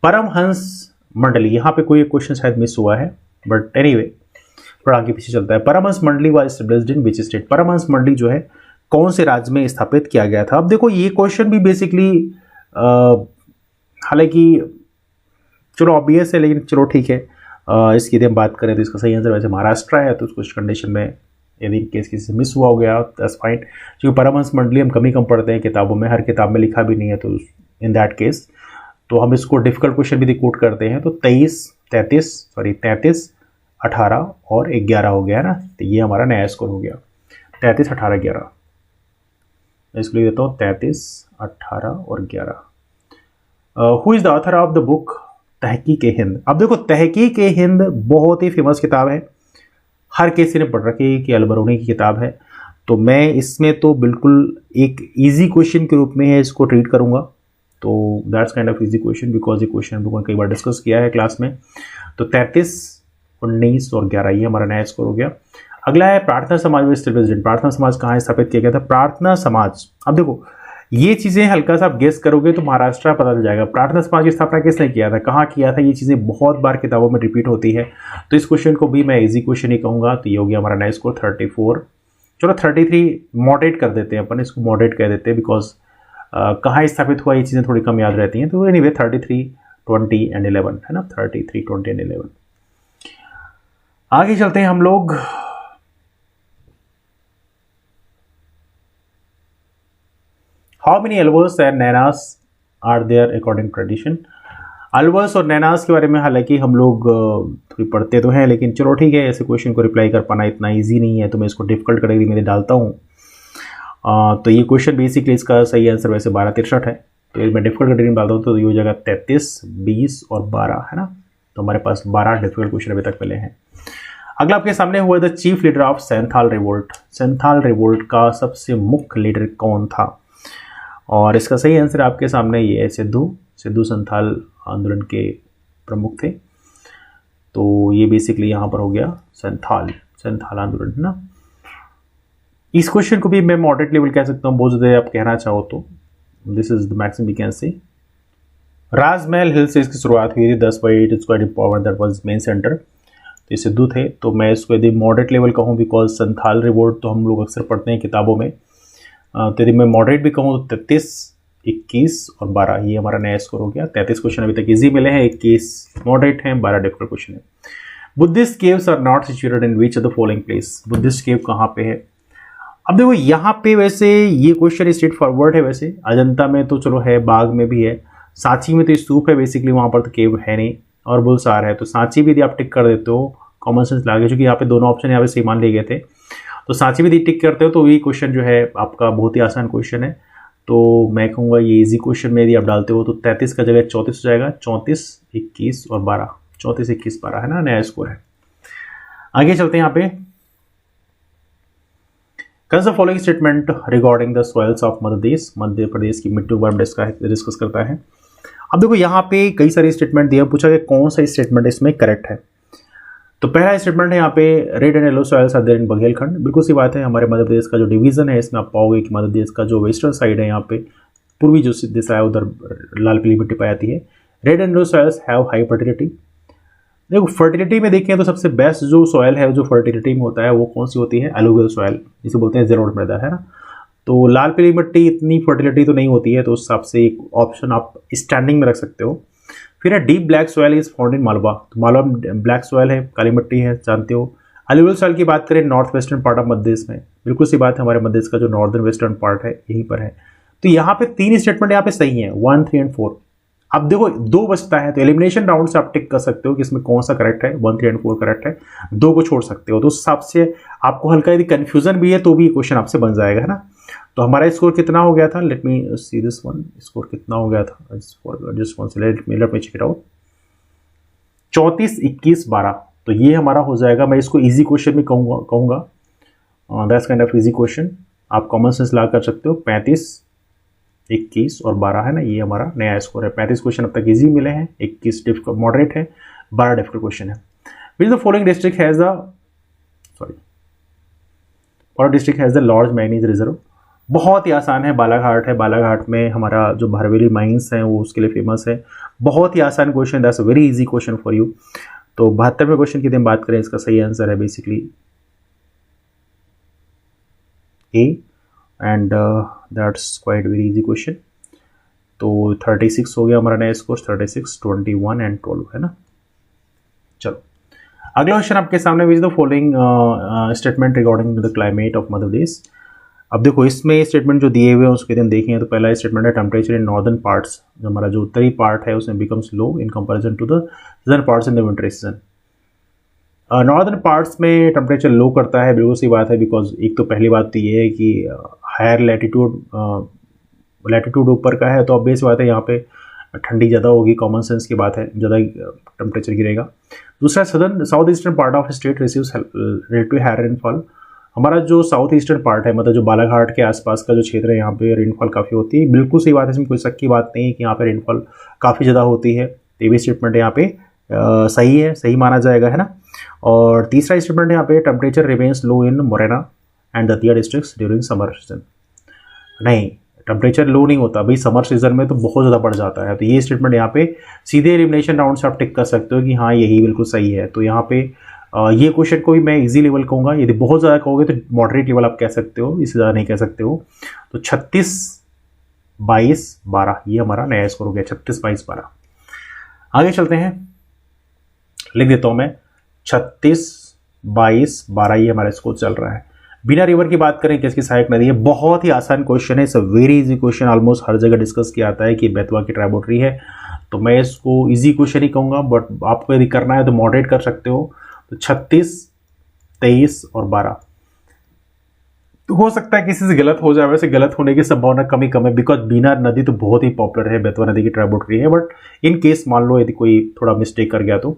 परमहंस मंडली। यहाँ पे कोई क्वेश्चन शायद मिस हुआ है, बट एनीवे थोड़ा आगे पीछे चलता है। Paramhans Mandali was established in which state? Paramhans Mandali जो है कौन से राज्य में स्थापित किया गया था? अब देखो ये क्वेश्चन भी बेसिकली हालांकि चलो ऑब्वियस है, लेकिन चलो ठीक है, इसकी यदि हम बात करें तो इसका सही आंसर वैसे महाराष्ट्र है। तो कुछ कंडीशन में यदि केस किसी से मिस हुआ हो गया दैट्स फाइन, क्योंकि परमहंस मंडली हम कम पढ़ते हैं किताबों में, हर किताब में लिखा भी नहीं है, तो इन दैट केस तो हम इसको डिफिकल्ट क्वेश्चन भी कोट करते हैं। तो 33, 18 और 11 हो गया ना, तो ये हमारा नया स्कोर हो गया 33, 18, 11। इसको लिख देता हूँ 33, 18 और 11। Who is the author of the book Tahqiq-e-Hind? अब देखो, तहकीक-ए-हिंद बहुत ही फेमस किताब है, हर किसी ने पढ़ रखी है कि अल-बरूनी की किताब है। तो मैं इसमें तो बिल्कुल एक इजी क्वेश्चन के रूप में है इसको ट्रीट करूंगा। तो that's kind of easy question, because ये क्वेश्चन हम लोगों ने कई बार डिस्कस किया है क्लास में। तो 33, 19 और 11 ये हमारा नया स्कोर हो गया। अगला है प्रार्थना समाज में एस्टैब्लिश्ड। प्रार्थना समाज कहाँ स्थापित किया गया था? प्रार्थना समाज, अब देखो ये चीज़ें हल्का सा आप गेस करोगे तो महाराष्ट्र पता चल जाएगा। प्रार्थना समाज की स्थापना किसने किया था, कहाँ किया था, ये चीज़ें बहुत बार किताबों में रिपीट होती है। तो इस क्वेश्चन को भी मैं इजी क्वेश्चन ही कहूँगा। तो ये हो गया हमारा नया स्कोर 34। चलो 33 मॉडरेट कर देते हैं अपन, इसको मॉडरेट कह देते हैं, बिकॉज कहाँ स्थापित हुआ ये चीज़ें थोड़ी कम याद रहती हैं। तो एनीवे 33, 20 एंड 11 है ना, 33, 20 एंड 11। आगे चलते हैं हम लोग। How many Alvars and Nayanars are there according tradition. Alvars और नैनास के बारे में हालांकि हम लोग थोड़ी पढ़ते तो हैं, लेकिन चलो ठीक है, ऐसे क्वेश्चन को रिप्लाई कर पाना इतना इजी नहीं है, तो मैं इसको डिफिकल्ट कैटेगरी में डालता हूँ। तो ये क्वेश्चन बेसिकली इसका सही आंसर वैसे 12-63 है, तो मैं डिफिकल्ट कैटेगरी में डालता हूँ। तो ये हो जाएगा 33, 20 और 12 है ना। तो हमारे पास 12 डिफिकल्ट क्वेश्चन अभी तक मिले हैं। अगला आपके सामने हुआ the chief leader of Santhal revolt. Santhal revolt का सबसे मुख्य लीडर कौन था, और इसका सही आंसर आपके सामने ये है सिद्धू संथाल आंदोलन के प्रमुख थे। तो ये बेसिकली यहाँ पर हो गया संथाल आंदोलन है ना। इस क्वेश्चन को भी मैं मॉडरेट लेवल कह सकता हूँ, बहुत ज़्यादा आप कहना चाहो तो। This is the maximum we can say. Rajmahal hill से इसकी शुरुआत हुई थी, 10/8 square power, that was main center. तो ये सिद्धू थे। तो मैं इसको यदि मॉडरेट लेवल कहूँ, बिकॉज संथाल रिवोल्ट तो हम लोग अक्सर पढ़ते हैं किताबों में, तो यदि मैं मॉडरेट भी कहूँ तो 33, 21 और 12 ये हमारा नया स्कोर हो गया। 33 क्वेश्चन अभी तक इजी मिले हैं, 21 मॉडरेट हैं, 12 डिफिकल्ट क्वेश्चन है। Buddhist caves are not situated in which of the following place. Buddhist cave कहाँ पे है। अब देखो यहाँ पे वैसे ये क्वेश्चन स्ट्रेट फॉरवर्ड है। वैसे अजंता में तो चलो है, बाग में भी है, सांची में तो स्तूप है बेसिकली, वहाँ पर तो केव है नहीं, और बुलसार है। तो सांची भी यदि आप टिक कर देते हो कॉमन सेंस लागे, क्योंकि यहाँ पे दोनों ऑप्शन यहाँ पे सही मान लिए गए थे, तो सांची भी टिक करते हो तो ये क्वेश्चन जो है आपका बहुत ही आसान क्वेश्चन है। तो मैं कहूँगा ये इजी क्वेश्चन में यदि आप डालते हो तो 33 का जगह 34 हो जाएगा। 34, 21 और 12, 34, 21, 12 है ना, नया स्कोर है। आगे चलते हैं यहाँ पे। Consider the following statement regarding the soils of Madhya Pradesh की मिट्टी के बारे में डिस्कस करता है। अब देखो यहाँ पे कई सारे स्टेटमेंट दिए, पूछा कि कौन सा स्टेटमेंट इसमें करेक्ट है। तो पहला स्टेटमेंट है यहाँ पे, red and yellow soils are there in Baghelkhand. बिल्कुल सी बात है, हमारे मध्य प्रदेश का जो डिवीजन है इसमें आप पाओगे कि मध्य प्रदेश का जो वेस्टर्न साइड है, यहाँ पे पूर्वी जो दिशा है उधर लाल पीली मिट्टी पाई जाती है। Red and yellow soils have high fertility. देखो फर्टिलिटी में देखें तो सबसे बेस्ट जो सॉइल है जो फर्टिलिटी में होता है वो कौन सी होती है, एलुवियल सॉइल, जिसे बोलते हैं जलोढ़ मृदा है ना। तो लाल पीली मिट्टी इतनी फर्टिलिटी तो नहीं होती है, तो उस हिसाब से एक ऑप्शन आप स्टैंडिंग में रख सकते हो। फिर है deep black soil is found in Malwa. तो मालवा में ब्लैक सॉइल है, काली मिट्टी है, जानते हो। एलुवियल सॉइल की बात करें north western part of Madhya Pradesh में, बिल्कुल सी बात है, हमारे मध्य प्रदेश का जो नॉर्दर्न वेस्टर्न पार्ट है यहीं पर है। तो यहाँ पे 3 स्टेटमेंट यहाँ पे सही है, 1, 3 एंड 4। अब देखो 2 बचता है, तो एलिमिनेशन राउंड से आप टिक कर सकते हो कि इसमें कौन सा करेक्ट है, 1, 3 एंड 4 करेक्ट है, 2 को छोड़ सकते हो। तो उस हिसाब से आपको हल्का यदि कंफ्यूजन भी है तो भी क्वेश्चन आपसे बन जाएगा है ना। तो हमारा स्कोर कितना हो गया था, let me see this one, score कितना हो गया था, let me check it out. 34, 21, 12। तो ये हमारा हो जाएगा। मैं इसको इजी क्वेश्चन भी कहूँगा, that's kind of easy question. आप कॉमन सेंस ला कर सकते हो। 35, 21 और 12 है ना, ये हमारा नया स्कोर है। 35 क्वेश्चन अब तक इजी मिले हैं, 21 डिफिकल्ट मॉडरेट है, 12 डिफिकल्ट क्वेश्चन है। Which the following district has the large manganese reserve. बहुत ही आसान है, बालाघाट है। बालाघाट में हमारा जो भारवेली माइंस है वो उसके लिए फेमस है। बहुत ही आसान question, that's a very easy question for you. तो 72वें क्वेश्चन की हम बात करें, इसका सही आंसर है basically A, and that's quite very easy question. तो 36 हो गया हमारा नया स्कोर, 36, 21 एंड 12 है ना। चलो अगला क्वेश्चन आपके सामने, which the following statement regarding the climate of Madhya Pradesh. अब देखो इसमें स्टेटमेंट जो दिए हुए हैं उसके हम देखें तो पहला स्टेटमेंट है, टेम्परेचर इन नॉर्दर्न पार्ट्स, जो हमारा जो उत्तरी पार्ट है उसमें becomes low in comparison to the southern parts in the winter season. Northern parts में टेम्परेचर लो करता है, बिल्कुल सी बात है, बिकॉज एक तो पहली बात तो ये है कि हायर लैटिट्यूड ऊपर का है, तो ऑब्वियस बात है यहाँ पे ठंडी ज़्यादा होगी, कॉमन सेंस की बात है, ज़्यादा टेम्परेचर गिरेगा। दूसरा, southern south eastern part of state receives relative higher rainfall. हमारा जो साउथ ईस्टर्न पार्ट है, मतलब जो बालाघाट के आसपास का जो क्षेत्र है, यहाँ पे रेनफॉल काफ़ी होती है। बिल्कुल सही बात है, इसमें कोई शक की बात नहीं है कि यहाँ पे रेनफॉल काफ़ी ज़्यादा होती है। ये भी स्टेटमेंट यहाँ पे सही है, सही माना जाएगा है ना। और तीसरा स्टेटमेंट यहाँ पे, temperature remains low in Morena and Datia districts during summer season. नहीं, टेम्परेचर लो नहीं होता भाई, समर सीजन में तो बहुत ज़्यादा बढ़ जाता है। तो ये स्टेटमेंट यहाँ पे सीधे एलिमिनेशन राउंड से आप टिक कर सकते हो कि हाँ यही बिल्कुल सही है। तो यहाँ पे ये क्वेश्चन को भी मैं इजी लेवल कहूँगा, यदि बहुत ज़्यादा कहोगे तो मॉडरेट लेवल आप कह सकते हो, इससे ज़्यादा नहीं कह सकते हो। तो 36, 22, 12 ये हमारा नया स्कोर हो गया, 36, 22, 12। आगे चलते हैं, लिख देता हूँ मैं 36, 22, 12 ये हमारा स्कोर चल रहा है। बिना रिवर की बात करें किसकी सहायक नदी है, बहुत ही आसान क्वेश्चन है, it's a very easy question, almost हर जगह डिस्कस किया आता है कि बेतवा की ट्राइब्यूटरी है। तो मैं इसको इजी क्वेश्चन ही कहूँगा, बट आपको यदि करना है तो मॉडरेट कर सकते हो। तो 36, 23 और 12 तो हो सकता है किसी से गलत हो जाए, वैसे गलत होने की संभावना कमी कम है, बिकॉज बीना नदी तो बहुत ही पॉपुलर है, बेतवा नदी की ट्राइब्यूटरी है, बट इन केस मान लो यदि कोई थोड़ा मिस्टेक कर गया तो।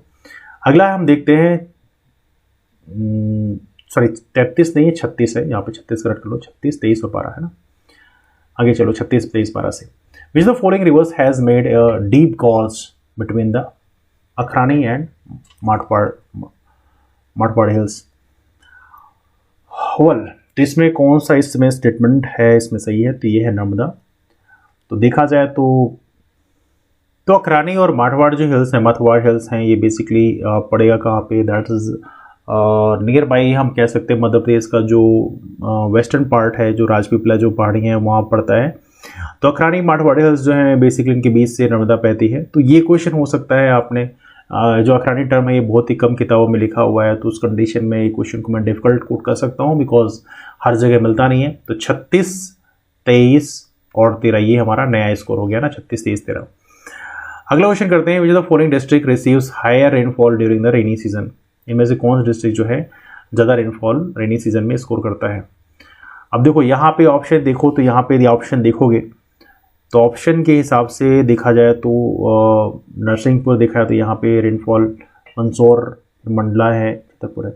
अगला हम देखते हैं, सॉरी 33 नहीं है 36 है, यहाँ पे 36 करेक्ट कर लो, 36, 23 और 12 है ना। आगे चलो 36, 23, 12 से, which the following rivers has made a deep gorge between the Akhrani and Matwad hills. Well, तो इसमें कौन सा इसमें स्टेटमेंट है इसमें सही है, तो ये है नर्मदा। तो देखा जाए तो अखरानी और माटवाड़ जो हिल्स हैं, माटवाड़ हिल्स हैं, ये बेसिकली पड़ेगा कहाँ पे, दैट इज नियर बाई हम कह सकते हैं मध्य प्रदेश का जो वेस्टर्न पार्ट है, जो राजपीपला जो पहाड़ी है वहाँ पड़ता है। तो अखरानी माटवाड़ हिल्स जो है बेसिकली इनके बीच से नर्मदा बहती है। तो ये क्वेश्चन हो सकता है, आपने जो अखरानी टर्म है ये बहुत ही कम किताबों में लिखा हुआ है, तो उस कंडीशन में ये क्वेश्चन को मैं डिफिकल्ट कोट कर सकता हूँ, बिकॉज हर जगह मिलता नहीं है। तो 36, 23 और 13 ये हमारा नया स्कोर हो गया ना, 36, 23, 13। अगला क्वेश्चन करते हैं, which the following district receives higher rainfall during the rainy season. इनमें से कौन सा डिस्ट्रिक्ट जो है ज़्यादा रेनफॉल रेनी सीजन में स्कोर करता है। अब देखो यहाँ पे ऑप्शन देखो, तो यहाँ पे यदि ऑप्शन देखोगे तो ऑप्शन के हिसाब से देखा जाए तो नरसिंहपुर देखा है तो यहाँ पे रेनफॉल, मंदसौर, मंडला है, छतरपुर है।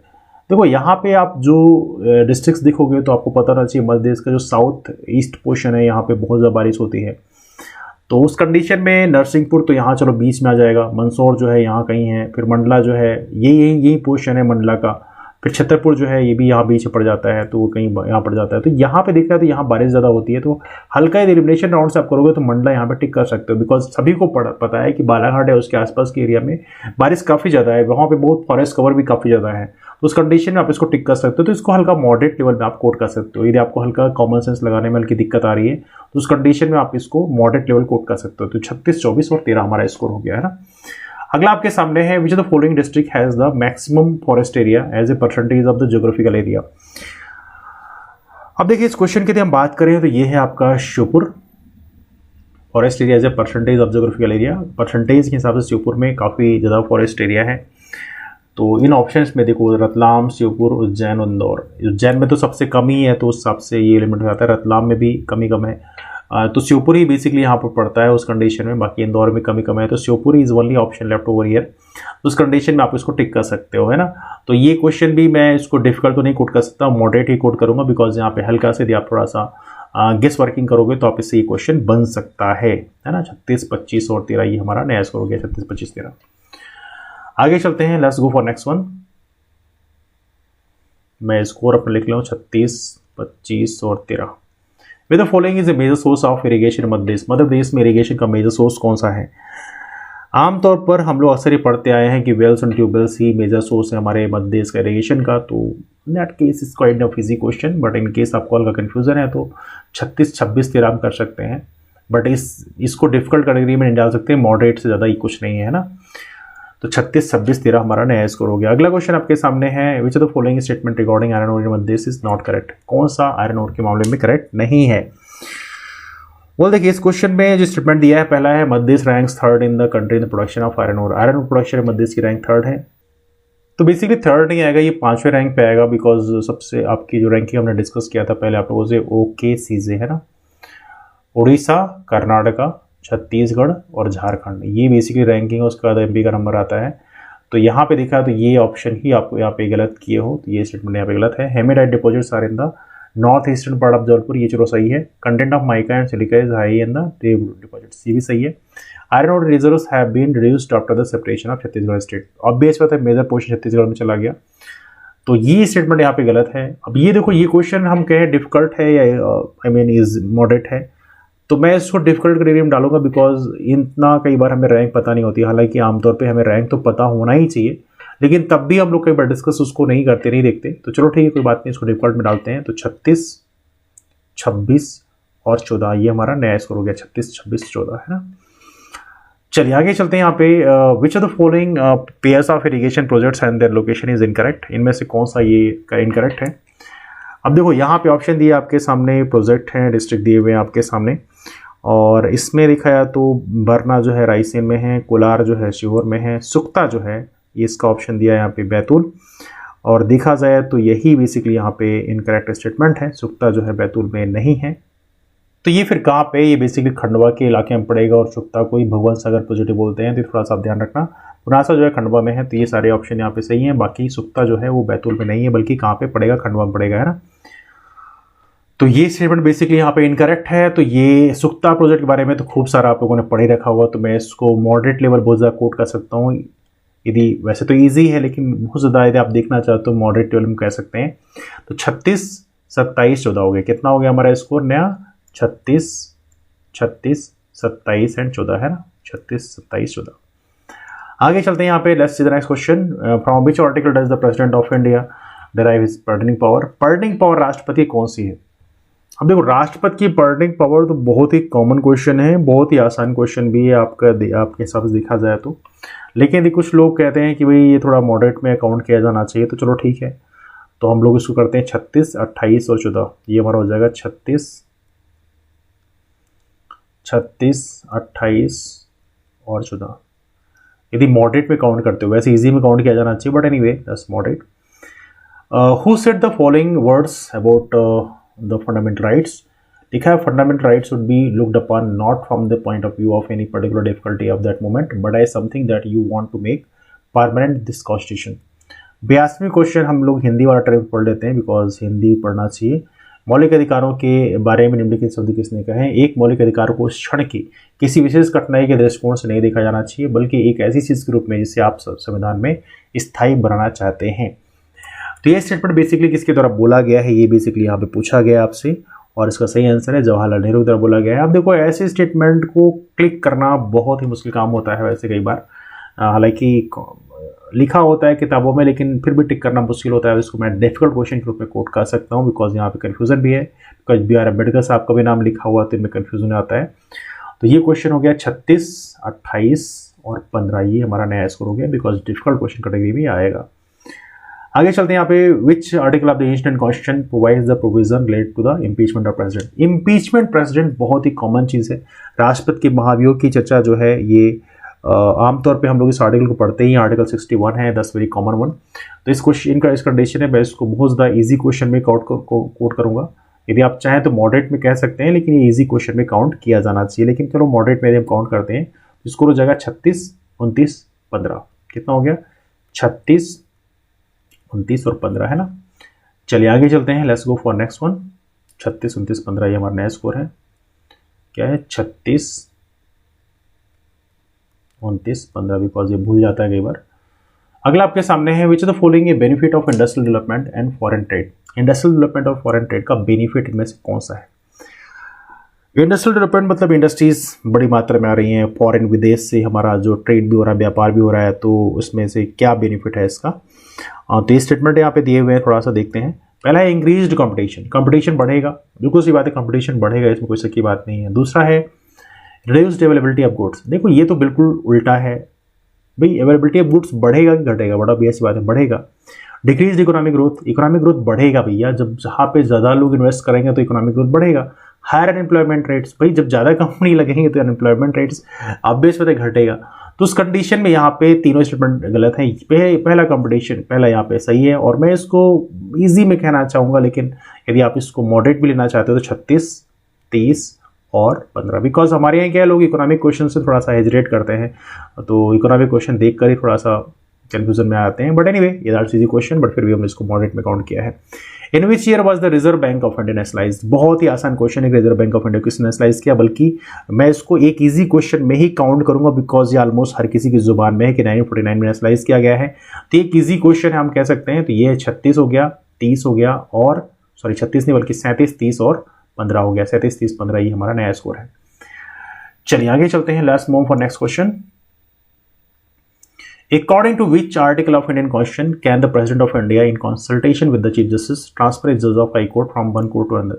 देखो यहाँ पे आप जो डिस्ट्रिक्ट्स देखोगे तो आपको पता रहना चाहिए मध्य प्रदेश का जो साउथ ईस्ट पोर्शन है यहाँ पे बहुत ज़्यादा बारिश होती है। तो उस कंडीशन में नरसिंहपुर तो यहाँ चलो बीच में आ जाएगा, मंदसौर जो है यहाँ कहीं है, फिर मंडला जो है यही पोर्शन है मंडला का, फिर छतरपुर जो है ये भी यहाँ बीच में पड़ जाता है, तो वो कहीं यहाँ पड़ जाता है। तो यहाँ पे देखा है तो यहाँ बारिश ज़्यादा होती है, तो हल्का एलिमिनेशन राउंड से आप करोगे तो मंडला यहाँ पे टिक कर सकते हो, बिकॉज सभी को पता है कि बालाघाट है उसके आसपास के एरिया में बारिश काफ़ी ज़्यादा है, वहाँ पे बहुत फॉरेस्ट कवर भी काफ़ी ज़्यादा है। तो उस कंडीशन में आप इसको टिक कर सकते हो, तो इसको हल्का मॉडरेट लेवल में आप कोट कर सकते हो। यदि आपको हल्का कॉमन सेंस लगाने में हल्की दिक्कत आ रही है तो उस कंडीशन में आप इसको मॉडरेट लेवल कोट कर सकते हो। तो 36, 24 और 13 हमारा स्कोर हो गया है ना। अगला आपके सामने है, which the following district has the maximum forest area as a percentage of the geographical area. अब देखिए इस क्वेश्चन की यदि हम बात करें तो ये है आपका Sheopur, forest area as a percentage of geographical area. Percentage के हिसाब से श्योपुर में काफ़ी ज़्यादा फॉरेस्ट एरिया है। तो इन ऑप्शंस में देखो रतलाम, श्योपुर, उज्जैन, इंदौर। उज्जैन में तो सबसे कम ही है तो उस हिसाब से ये लिमिट हो जाता है, रतलाम में भी कमी कम है, तो श्योपुर ही बेसिकली यहाँ पर पड़ता है उस कंडीशन में, बाकी इंदौर में कमी कम है। तो Sheopur is only option left over here, तो उस कंडीशन में आप इसको टिक कर सकते हो, है ना। तो ये क्वेश्चन भी मैं इसको डिफिकल्ट तो नहीं कोट कर सकता, मॉडरेट ही कोट करूंगा, बिकॉज यहाँ पे हल्का से यदि आप थोड़ा सा गेस वर्किंग करोगे तो आप इससे ये क्वेश्चन बन सकता है ना। 36, 25 और 13 ये हमारा नया स्कोर हो गया, 36, 25, 13। आगे चलते हैं, let's go for next one. मैं स्कोर अपना लिख लूँ 36, 25 और 13। With the following is a major source of irrigation Madhya Pradesh. Madhya Pradesh में इरिगेशन का मेजर सोर्स कौन सा है। आमतौर पर हम लोग अक्सर ही पढ़ते आए हैं कि वेल्स एंड ट्यूबवेल्स ही मेजर सोर्स है हमारे मध्य प्रदेश का इरिगेशन का। तो that case is quite of easy question, but in case आपको हल्का कन्फ्यूजन है तो 36, 26, 13 कर सकते हैं, बट इसको डिफिकल्ट कैटेगरी में नहीं डाल सकते, मॉडरेट से ज़्यादा ही कुछ नहीं है ना। तो 36, 26, 13 हमारा नया स्कोर हो गया। अगला क्वेश्चन आपके सामने है, which of the following statement regarding iron ore in Madhya Pradesh is not correct. कौन सा आयरन ओर के मामले में करेक्ट नहीं है। बोल देखिए इस क्वेश्चन में जो स्टेटमेंट दिया है, पहला है Madhya Pradesh ranks third in the country in the production of iron ore. Iron ore production में मध्य प्रदेश की रैंक थर्ड है। तो बेसिकली थर्ड नहीं आएगा, ये 5वें रैंक पे आएगा, बिकॉज सबसे आपकी जो रैंकिंग हमने डिस्कस किया था पहले आप लोगों से, OKCJ है ना, उड़ीसा, कर्नाटका, छत्तीसगढ़ और झारखंड, ये बेसिकली रैंकिंग है। उसके बाद MP का नंबर आता है। तो यहाँ पे देखा तो ये ऑप्शन ही आपको यहाँ पे गलत किए हो, तो ये स्टेटमेंट यहाँ पे गलत है। Hematite deposits are in the north eastern part of Jabalpur, ये चलो सही है। Content of mica and silica is high in the deposits, ये भी सही है। Iron ore reserves have been reduced after the separation of Chhattisgarh state. Obvious बात है मेजर पोर्शन छत्तीसगढ़ में चला गया, तो ये स्टेटमेंट यहाँ पे गलत है। अब ये देखो ये क्वेश्चन हम कहें डिफिकल्ट है या आई मीन इज मॉडरेट है, तो मैं इसको डिफिकल्ट कैटेगरी में डालूंगा बिकॉज इतना कई बार हमें रैंक पता नहीं होती। हालांकि आमतौर पे हमें रैंक तो पता होना ही चाहिए, लेकिन तब भी हम लोग कई बार डिस्कस उसको नहीं करते, नहीं देखते। तो चलो ठीक है, कोई बात नहीं, इसको डिफिकल्ट में डालते हैं। तो 36, 26 और 14 ये हमारा नया स्कोर हो गया, 36, 26, 14 है ना। चलिए आगे चलते हैं। यहाँ पे which of the following pairs of irrigation projects and their location is incorrect, इनमें से कौन सा ये इनकरेक्ट है। अब देखो यहाँ पे ऑप्शन दिए आपके सामने, प्रोजेक्ट हैं, डिस्ट्रिक्ट दिए हुए हैं आपके सामने, और इसमें दिखाया तो बरना जो है रायसेन में है, कोलार जो है सीहोर में है, सुक्ता जो है ये इसका ऑप्शन दिया है यहाँ पे बैतूल, और देखा जाए तो यही बेसिकली यहाँ पे इनकरेक्ट स्टेटमेंट है, सुक्ता जो है बैतूल में नहीं है। तो ये फिर कहाँ पे, ये बेसिकली खंडवा के इलाके में पड़ेगा, और सुक्ता को ही भगवान सागर प्रोजेक्ट बोलते हैं, तो थोड़ा सा ध्यान रखना। पुनासा जो है खंडवा में है, तो ये सारे ऑप्शन यहाँ पे सही हैं। बाकी सुक्ता जो है वो बैतूल में नहीं है, बल्कि कहाँ पे पड़ेगा, खंडवा में पड़ेगा, है ना। तो ये स्टेटमेंट बेसिकली यहाँ पे इनकरेक्ट है। तो ये सुक्ता प्रोजेक्ट के बारे में तो खूब सारा आप लोगों ने पढ़े रखा होगा, तो मैं इसको मॉडरेट लेवल बहुत ज़्यादा कोट कर सकता हूँ। यदि वैसे तो ईजी है, लेकिन बहुत ज़्यादा यदि आप देखना चाहते हो मॉडरेट लेवल में कह सकते हैं। तो 36, 27, 14 हो गया, कितना हो गया हमारा स्कोर नया, 36, 26, 27 एंड 14 है ना, 36, 27, 14। आगे चलते हैं यहाँ पे, let's see the next question. From which article does the president of India derive his pardoning power. Pardoning power राष्ट्रपति कौन सी है। अब देखो राष्ट्रपति की पार्डनिंग पावर तो बहुत ही कॉमन क्वेश्चन है, बहुत ही आसान क्वेश्चन भी है आपके हिसाब से देखा जाए तो। लेकिन यदि कुछ लोग कहते हैं कि भाई ये थोड़ा मॉडरेट में अकाउंट किया जाना चाहिए, तो चलो ठीक है, तो हम लोग इसको करते हैं 36, 28 और 14। ये हमारा हो जाएगा 36, 28 और 14। यदि मॉडरेट में काउंट करते हो, वैसे इजी में काउंट किया जाना चाहिए, but anyway that's moderate. Who said the following words about the fundamental rights. लिखा है fundamental rights would be looked upon not from the point of view of any particular difficulty of that moment, but as something that you want to make permanent this constitution. 82वें question हम लोग हिंदी वाला term पढ़ लेते हैं, because Hindi पढ़ना चाहिए। मौलिक अधिकारों के बारे में निम्नलिखित शब्द किसने कहे। एक, मौलिक अधिकारों को क्षण की किसी विशेष कठिनाई के दृष्टिकोण से नहीं देखा जाना चाहिए, बल्कि एक ऐसी चीज के रूप में जिसे आप संविधान में स्थायी बनाना चाहते हैं। तो ये स्टेटमेंट बेसिकली किसके द्वारा बोला गया है, ये बेसिकली यहाँ पे पूछा गया आपसे, और इसका सही आंसर है जवाहरलाल नेहरू के द्वारा बोला गया है। अब देखो ऐसे स्टेटमेंट को क्लिक करना बहुत ही मुश्किल काम होता है वैसे कई बार, हालांकि लिखा होता है किताबों में, लेकिन फिर भी टिक करना मुश्किल होता है। इसको मैं डिफिकल्ट क्वेश्चन के रूप में कोट कर सकता हूँ, बिकॉज यहाँ पे कन्फ्यूजन भी है, बिकॉज बी आर अम्बेडकर साहब का भी नाम लिखा हुआ तो इनमें कन्फ्यूजन आता है। तो ये क्वेश्चन हो गया 36, 28 और 15, ये हमारा नया स्कोर हो गया, बिकॉज डिफिकल्ट क्वेश्चन कैटेगरी में आएगा। आगे चलते हैं यहाँ पे, which article of the Indian constitution provides the provision related to the impeachment of president. Impeachment president बहुत ही कॉमन चीज़ है। राष्ट्रपति के महाभियोग की चर्चा जो है ये आमतौर पे हम लोग इस आर्टिकल को पढ़ते ही, आर्टिकल 61 है, 10 वेरी कॉमन वन। तो इस क्वेश्चन का इस कंडीशन है, मैं इसको बहुत ज़्यादा ईजी क्वेश्चन में कोट करूंगा। यदि आप चाहें तो मॉडरेट में कह सकते हैं, लेकिन ये ईजी क्वेश्चन में काउंट किया जाना चाहिए। लेकिन चलो मॉडरेट में यदि हम काउंट करते हैं तो स्कोर हो जाएगा 36, 29, 15। कितना हो गया, 36, 29 और 15 है ना। चलिए आगे चलते हैं, let's go for next one. 36, 29, 15 ये हमारा नया स्कोर है। क्या है, 36, 29, 15, बिकॉज ये भूल जाता है कई बार। अगला आपके सामने है, which of the following A benefit of industrial development and foreign trade. Industrial development और फॉरेन ट्रेड का बेनिफिट इनमें से कौन सा है। इंडस्ट्रियल डेवलपमेंट मतलब इंडस्ट्रीज बड़ी मात्रा में आ रही हैं, फॉरेन विदेश से हमारा जो ट्रेड भी हो रहा है, व्यापार भी हो रहा है, तो उसमें से क्या बेनिफिट है इसका। तो ये स्टेटमेंट यहाँ पे दिए हुए हैं, थोड़ा सा देखते हैं। पहला है इंक्रीज्ड कंपटीशन, कंपटीशन बढ़ेगा, बिल्कुल सी बात है, कंपटीशन बढ़ेगा, इसमें कोई शक की बात नहीं है। दूसरा है रिड्यूस्ड अवेलेबिलिटी ऑफ गुड्स। देखो ये तो बिल्कुल उल्टा है भाई, अवेलेबिलिटी ऑफ गुड्स बढ़ेगा कि घटेगा, बड़ा भी ऐसी बात है, बढ़ेगा। Decrease economic growth, economic growth बढ़ेगा भैया, जब जहाँ पे ज़्यादा लोग इन्वेस्ट करेंगे तो इकोनॉमिक ग्रोथ बढ़ेगा। हायर अनएम्प्लॉयमेंट रेट्स, भाई जब ज़्यादा कंपनी लगेंगे तो अनएम्प्लॉयमेंट रेट्स ऑब्वियस बात है घटेगा। तो उस कंडीशन में यहाँ पे तीनों स्टेटमेंट गलत है। पहला कंपटीशन, पहला यहाँ पे सही है, और मैं इसको ईजी में कहना चाहूँगा, लेकिन यदि आप इसको मॉडरेट भी लेना चाहते हो तो 36, 30 और 15, बिकॉज हमारे यहाँ क्या लोग इकोनॉमिक क्वेश्चन से थोड़ा सा हेजिटेट करते हैं, तो इकोनॉमिक क्वेश्चन देख कर ही थोड़ा सा कंफ्यूजन में आते हैं। बट एनीवे ये दैट्स इजी क्वेश्चन, बट फिर भी हमने इसको मॉडरेट में काउंट किया है। In which year was the reserve bank of India nationalized. बहुत ही आसान क्वेश्चन है, रिजर्व बैंक ऑफ इंडिया किसने नेशनलाइज किया, बल्कि मैं इसको एक इजी क्वेश्चन में ही काउंट करूंगा, बिकॉज ये ऑलमोस्ट हर किसी की जुबान में है कि 1949 में नेशनलाइज किया गया है। तो एक इजी क्वेश्चन है, हम कह सकते हैं। तो ये 36 हो गया, 30 हो गया, और सॉरी 36 नहीं बल्कि 37, 30 और 15 हो गया। 37, 30, 15 ये हमारा नया स्कोर है। चलिए आगे चलते हैं, let's move for next question. According to which article of Indian Constitution can the President of India, in consultation with the Chief Justice, transfer a judge of High Court from one court to another?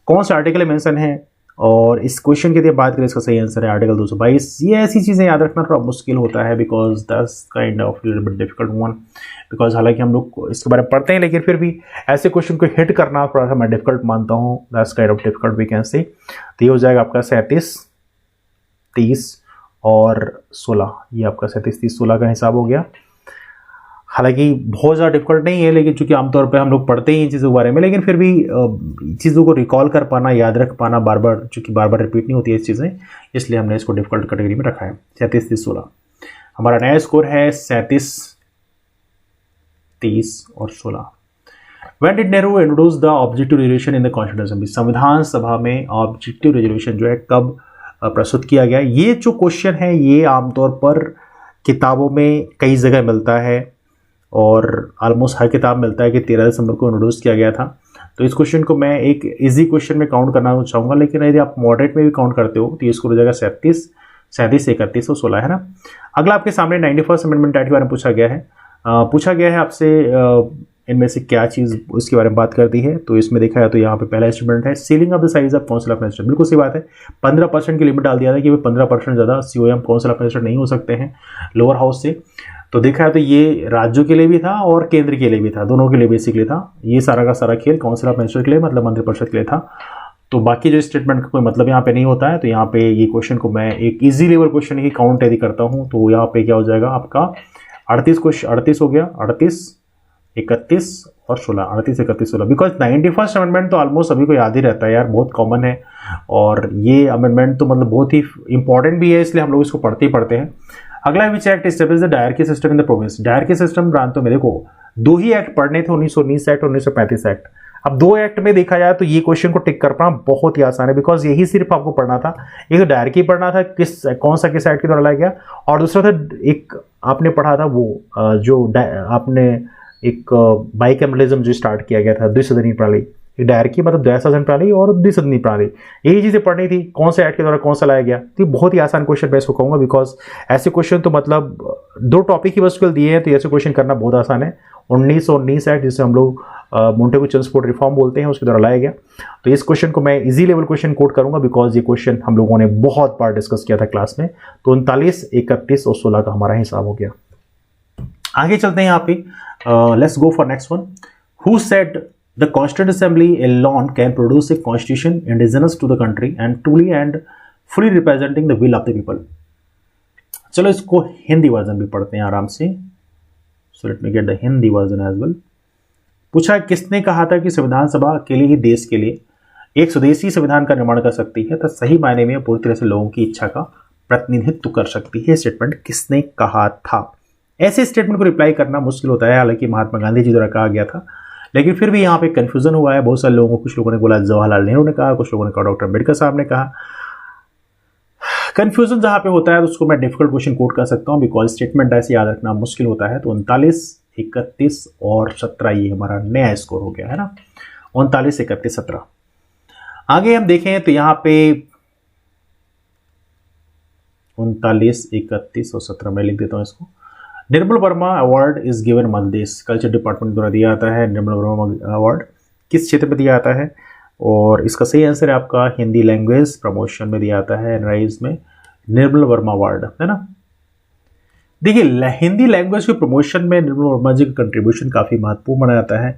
कौन सा article mention है? और इस question की यदि बात करें, इसका सही आंसर है आर्टिकल 222। ये ऐसी चीज़ें याद रखना थोड़ा मुश्किल होता है, because that's kind of little bit difficult one, because हालांकि हम लोग इसके बारे में पढ़ते हैं, लेकिन फिर भी ऐसे क्वेश्चन को हिट करना थोड़ा सा मैं डिफिकल्ट मानता हूँ। That's kind of difficult we can say. तो ये हो जाएगा आपका 37, 30 और 16। ये आपका 37, 30, 16 का हिसाब हो गया। हालांकि बहुत ज़्यादा डिफिकल्ट नहीं है, लेकिन चूंकि आमतौर पे हम लोग पढ़ते ही इन चीज़ों के बारे में, लेकिन फिर भी चीज़ों को रिकॉल कर पाना, याद रख पाना बार बार, चूंकि बार बार रिपीट नहीं होती है इस चीज़ें, इसलिए हमने इसको डिफिकल्ट कैटेगरी में रखा है। 37, 30, 16 हमारा नया स्कोर है 37, 30 और 16। When did Nehru introduce the objective resolution in the Constituent Assembly? संविधान सभा में ऑब्जेक्टिव रेजोल्यूशन जो है कब प्रस्तुत किया गया? ये जो क्वेश्चन है ये आमतौर पर किताबों में कई जगह मिलता है और ऑलमोस्ट हर किताब मिलता है कि 13 दिसंबर को इंट्रोड्यूस किया गया था। तो इस क्वेश्चन को मैं एक इजी क्वेश्चन में काउंट करना चाहूँगा, लेकिन यदि आप मॉडरेट में भी काउंट करते हो तो ये स्कोर हो जाएगा 37, 37, 31 और 16, है ना। अगला आपके सामने 91st अमेंडमेंट एक्ट के बारे में पूछा गया है आपसे इनमें से क्या चीज़ उसके बारे में बात करती है। तो इसमें देखा है तो यहाँ पे पहला स्टेटमेंट है ceiling of the size of council of minister. बिल्कुल सही बात है, 15% की लिमिट डाल दिया था कि 15% ज़्यादा सीओएम काउंसिल ऑफ मिनिस्टर नहीं हो सकते हैं लोअर हाउस से। तो देखा है तो ये राज्यों के लिए भी था और केंद्र के लिए भी था, दोनों के लिए बेसिकली था। ये सारा का सारा खेल काउंसिल ऑफ मिनिस्टर के लिए, मतलब मंत्रिपरिषद के लिए था। तो बाकी जो स्टेटमेंट का कोई मतलब यहाँ पे नहीं होता है। तो यहाँ पे ये क्वेश्चन को मैं एक ईजी लेवल क्वेश्चन ही काउंट यदि करता हूँ तो यहाँ पे क्या हो जाएगा आपका 38 हो गया, 38, 31 और 16, 38, 31, 16। बिकॉज 91st अमेंडमेंट तो ऑलमोस्ट सभी को याद ही रहता है यार, बहुत कॉमन है। और ये अमेंडमेंट तो मतलब बहुत ही इंपॉर्टेंट भी है, इसलिए हम लोग इसको पढ़ते ही पढ़ते हैं। अगला which act establish the dyarchy system in the province. Dyarchy system प्रांतों में देखो 2 ही एक्ट पढ़ने थे, 1919 एक्ट और 1935 एक्ट। अब 2 एक्ट में देखा जाए तो ये क्वेश्चन को टिक कर पाना बहुत ही आसान है, बिकॉज यही सिर्फ आपको पढ़ना था। एक तो डायरकी पढ़ना था कौन सा किस एक्ट के द्वारा लाया गया, और दूसरा था एक आपने पढ़ा था वो जो आपने एक बाइकैमरलिज्म जो स्टार्ट किया गया था, द्विसदनीय प्रणाली। डायरकी मतलब द्वैसदन प्रणाली और द्विसदनीय प्रणाली, यही चीज़ें पढ़नी थी। कौन से एक्ट के द्वारा कौन सा लाया गया। तो बहुत ही आसान क्वेश्चन मैं इसको कहूँगा, बिकॉज ऐसे क्वेश्चन तो मतलब 2 टॉपिक ही बस केवल दिए हैं, तो ऐसे क्वेश्चन करना बहुत आसान है। 1919 एक्ट जिसे हम लोग मोंटेगू चेम्सफोर्ड रिफॉर्म बोलते हैं, उसके द्वारा लाया गया। तो इस क्वेश्चन को मैं इजी लेवल क्वेश्चन कोट करूंगा, बिकॉज ये क्वेश्चन हम लोगों ने बहुत बार डिस्कस किया था क्लास में। तो 39, 31 और 16 का हमारा हिसाब हो गया। आगे चलते हैं यहाँ पे, let's go for next one. Who said the constituent assembly alone can produce a constitution indigenous to the country and truly and fully representing the will of the people. चलो इसको हिंदी वर्जन भी पढ़ते हैं आराम से। So let me get the Hindi version as well. पूछा किसने कहा था कि संविधान सभा अकेले ही देश के लिए एक स्वदेशी संविधान का निर्माण कर सकती है, तो सही मायने में पूरी तरह से लोगों की इच्छा का प्रतिनिधित्व कर सकती है। स्टेटमेंट किसने कहा था? ऐसे स्टेटमेंट को रिप्लाई करना मुश्किल होता है, हालांकि महात्मा गांधी जी द्वारा कहा गया था, लेकिन फिर भी यहाँ पे कंफ्यूजन हुआ है बहुत सारे लोगों को। कुछ लोगों ने बोला जवाहरलाल नेहरू ने कहा, कुछ लोगों ने कहा डॉक्टर अम्बेडकर साहब ने कहा। कंफ्यूजन जहाँ पे होता है तो उसको मैं डिफिकल्ट क्वेश्चन कोट कर सकता हूँ, बिकॉज स्टेटमेंट ऐसे याद रखना मुश्किल होता है। तो 39, 31 और 17 ये हमारा नया स्कोर हो गया है ना, 39, 31, 17। आगे हम देखें तो यहाँ पे 39, 31 और 17 में लिख देता हूँ इसको। Nirmal Verma award is given Madhya Pradesh culture department द्वारा दिया जाता है। निर्मल वर्मा अवार्ड किस क्षेत्र में दिया जाता है? और इसका सही आंसर है आपका हिंदी लैंग्वेज प्रमोशन में दिया जाता है, एनराइज में निर्मल वर्मा अवार्ड, है ना। देखिए हिंदी लैंग्वेज के प्रमोशन में निर्मल वर्मा जी का कंट्रीब्यूशन काफ़ी महत्वपूर्ण माना जाता है।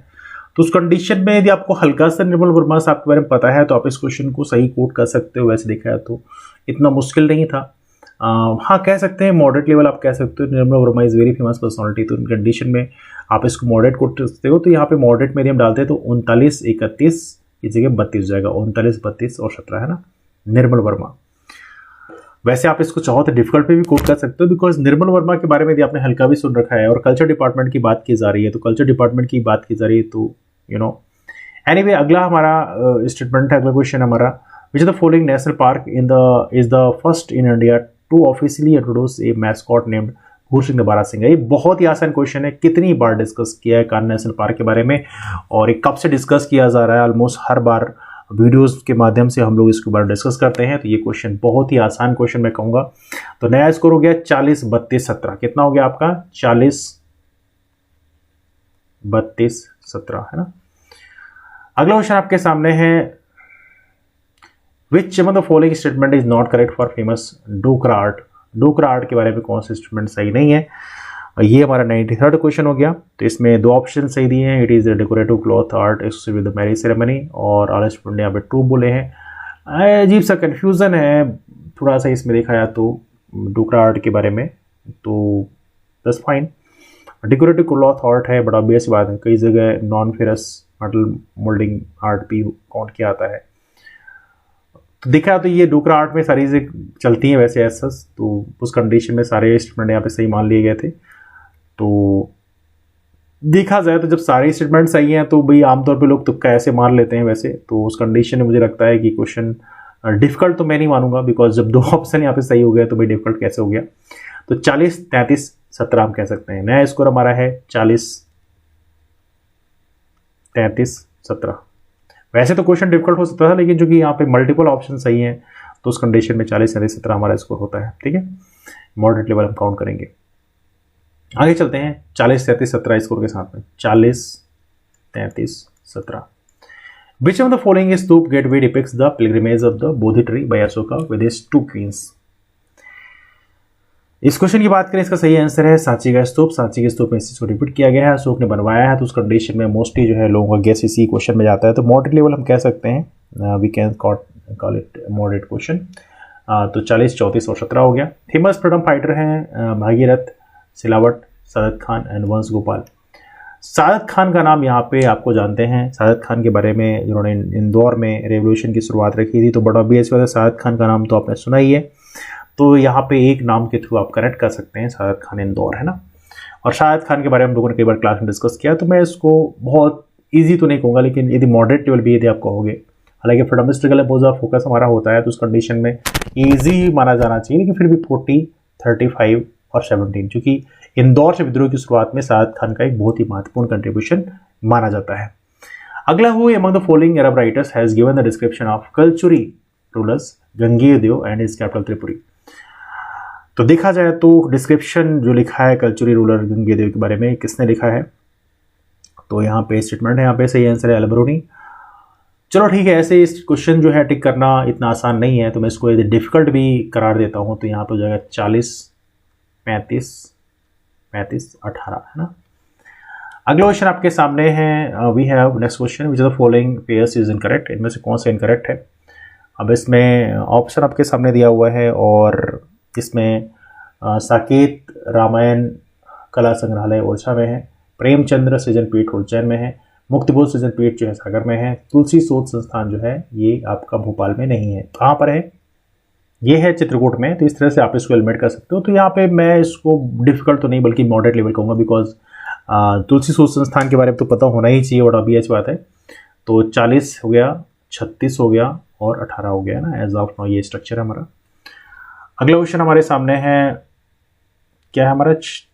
तो उस कंडीशन में यदि आपको हल्का सा निर्मल वर्मा साहब के बारे में पता है तो आप इस क्वेश्चन को सही कोट कर सकते हो। वैसे देखा है तो इतना मुश्किल नहीं था। हाँ कह सकते हैं मॉडरेट लेवल, आप कह सकते हो Nirmal Verma is very famous personality, तो इन कंडीशन में आप इसको मॉडरेट कोट कर सकते हो। तो यहाँ पे मॉडरेट में यदि हम डालते हैं तो 39, 31 की जगह 32 जाएगा, 39, 32 और 17, है ना, निर्मल वर्मा। वैसे आप इसको चाहो तो डिफिकल्ट पे भी कोट कर सकते हो, बिकॉज निर्मल वर्मा के बारे में यदि आपने हल्का भी सुन रखा है और कल्चर डिपार्टमेंट की बात की जा रही है तो कल्चर डिपार्टमेंट की बात की जा रही है तो यू नो। एनीवे अगला हमारा स्टेटमेंट है, अगला क्वेश्चन हमारा, which is the following national park is the first in India to officially introduce a mascot named Bhoorsingh बारा सिंह। ये बहुत ही आसान क्वेश्चन है, कितनी बार डिस्कस किया है कान्हा नेशनल पार्क के बारे में और ये कब से डिस्कस किया जा रहा है? ऑलमोस्ट हर बार वीडियोस के माध्यम से हम लोग इसके बारे में डिस्कस करते हैं। तो ये क्वेश्चन बहुत ही आसान क्वेश्चन मैं कहूँगा। तो नया स्कोर हो गया 40 32 17। कितना हो गया आपका? 40 32 17 है ना। अगला क्वेश्चन आपके सामने है, which among the following statement is not correct for famous Dokra art. Dokra art के बारे में कौन सा स्टेटमेंट सही नहीं है? ये हमारा 93rd क्वेश्चन हो गया। तो इसमें दो ऑप्शन सही दिए हैं, it is decorative cloth art associated with the marriage ceremony, और आर एस ने यहाँ पे ट्रू बोले हैं। अजीब सा कंफ्यूजन है थोड़ा सा इसमें देखा जाए तो डोकरा आर्ट के बारे में, तो that's fine. Decorative cloth art है, बड़ा बेस बात है, कई जगह non ferrous metal moulding art भी काउंट किया आता है। तो देखा तो ये डोकरा आर्ट में सारी चीज़ें चलती हैं वैसे ऐसा, तो उस कंडीशन में सारे स्टेटमेंट यहाँ पे सही मान लिए गए थे। तो देखा जाए तो जब सारे स्टेटमेंट सही हैं तो भाई आमतौर पे लोग तुक्का ऐसे मार लेते हैं वैसे, तो उस कंडीशन में मुझे लगता है कि क्वेश्चन डिफिकल्ट तो मैं नहीं मानूंगा, बिकॉज जब दो ऑप्शन यहाँ पे सही हो गया तो भाई डिफिकल्ट कैसे हो गया। तो 40 33 17 हम कह सकते हैं। नया स्कोर हमारा है 40 33 17। वैसे तो क्वेश्चन डिफिकल्ट हो सकता था, लेकिन चूंकि यहाँ पे मल्टीपल ऑप्शन सही हैं तो उस कंडीशन में 40 33 17 हमारा स्कोर होता है। ठीक है, मॉडरेट लेवल हम काउंट करेंगे। आगे चलते हैं 40 33 17 स्कोर के साथ में। 40 33 17। Which of the following stupa gateway depicts the pilgrimage of the Bodhi tree by Ashoka with his two queens? इस क्वेश्चन की बात करें, इसका सही आंसर है सांची का स्तूप। सांची के स्तूप में इस चीज को रिपीट किया गया है, अशोक ने बनवाया है, तो उस कंडीशन में मोस्टली जो है लोगों का गेस इसी क्वेश्चन में जाता है। तो मॉडरेट लेवल हम कह सकते हैं, we can call it moderate question. तो 40 34 और 17 हो गया। फेमस फ्रीडम फाइटर हैं भागीरथ, सिलावट, सादत खान एंड वंश गोपाल। सादत खान का नाम यहाँ पे आपको जानते हैं, सादत खान के बारे में जिन्होंने इंदौर में रेवोल्यूशन की शुरुआत रखी थी, तो बड़ा ऑब्वियस बात है सादत खान का नाम तो आपने सुना ही है। तो यहाँ पे एक नाम के थ्रू आप कनेक्ट कर सकते हैं, सादत खान इंदौर, है ना। और सादत खान के बारे में हम लोगों ने कई बार क्लास में डिस्कस किया, तो मैं इसको बहुत ईजी तो नहीं कहूँगा, लेकिन यदि मॉडरेट लेवल भी यदि आप कहोगे, हालांकि फ्रीडम स्ट्रगल बहुत ज़्यादा फोकस हमारा होता है, तो उस कंडीशन में ईजी माना जाना चाहिए, लेकिन फिर भी 40 35 और 17, चूँकि इंदौर से विद्रोह की शुरुआत में सादत खान का एक बहुत ही महत्वपूर्ण कंट्रीब्यूशन माना जाता है। अगला who among the following Arab writers has given the description of Kalachuri rulers Gangeya Dev and his capital Tripuri. तो देखा जाए तो डिस्क्रिप्शन जो लिखा है कलचुरी रूलर गंगेय देव के बारे में, किसने लिखा है? तो यहाँ पे स्टेटमेंट है, यहाँ पे सही आंसर है अलबरूनी। चलो ठीक है, ऐसे इस क्वेश्चन जो है टिक करना इतना आसान नहीं है, तो मैं इसको यदि डिफिकल्ट भी करार देता हूँ तो यहाँ पे हो जाएगा 40 35 35 18, है ना। अगला क्वेश्चन आपके सामने है, we have next question, which is the following pairs is incorrect. इनमें से कौन सा इनकरेक्ट है? अब इसमें ऑप्शन आपके सामने दिया हुआ है, और इसमें साकेत रामायण कला संग्रहालय ओरछा में है, प्रेमचंद्र सृजन पीठ उज्जैन में है, मुक्तिबोध सृजन पीठ जो है सागर में है, तुलसी शोध संस्थान जो है ये आपका भोपाल में नहीं है। कहाँ पर है? ये है चित्रकूट में। तो इस तरह से आप इसको एलिमिनेट कर सकते हो। तो यहाँ पे मैं इसको डिफिकल्ट तो नहीं बल्कि मॉडरेट लेवल कहूँगा, बिकॉज तुलसी शोध संस्थान के बारे में तो पता होना ही चाहिए, और अभी अच्छी बात है। तो 40 हो गया, 36 हो गया और 18 हो गया ना, एज ऑफ नाउ ये स्ट्रक्चर है हमारा। अगला क्वेश्चन हमारे सामने है, क्या है हमारा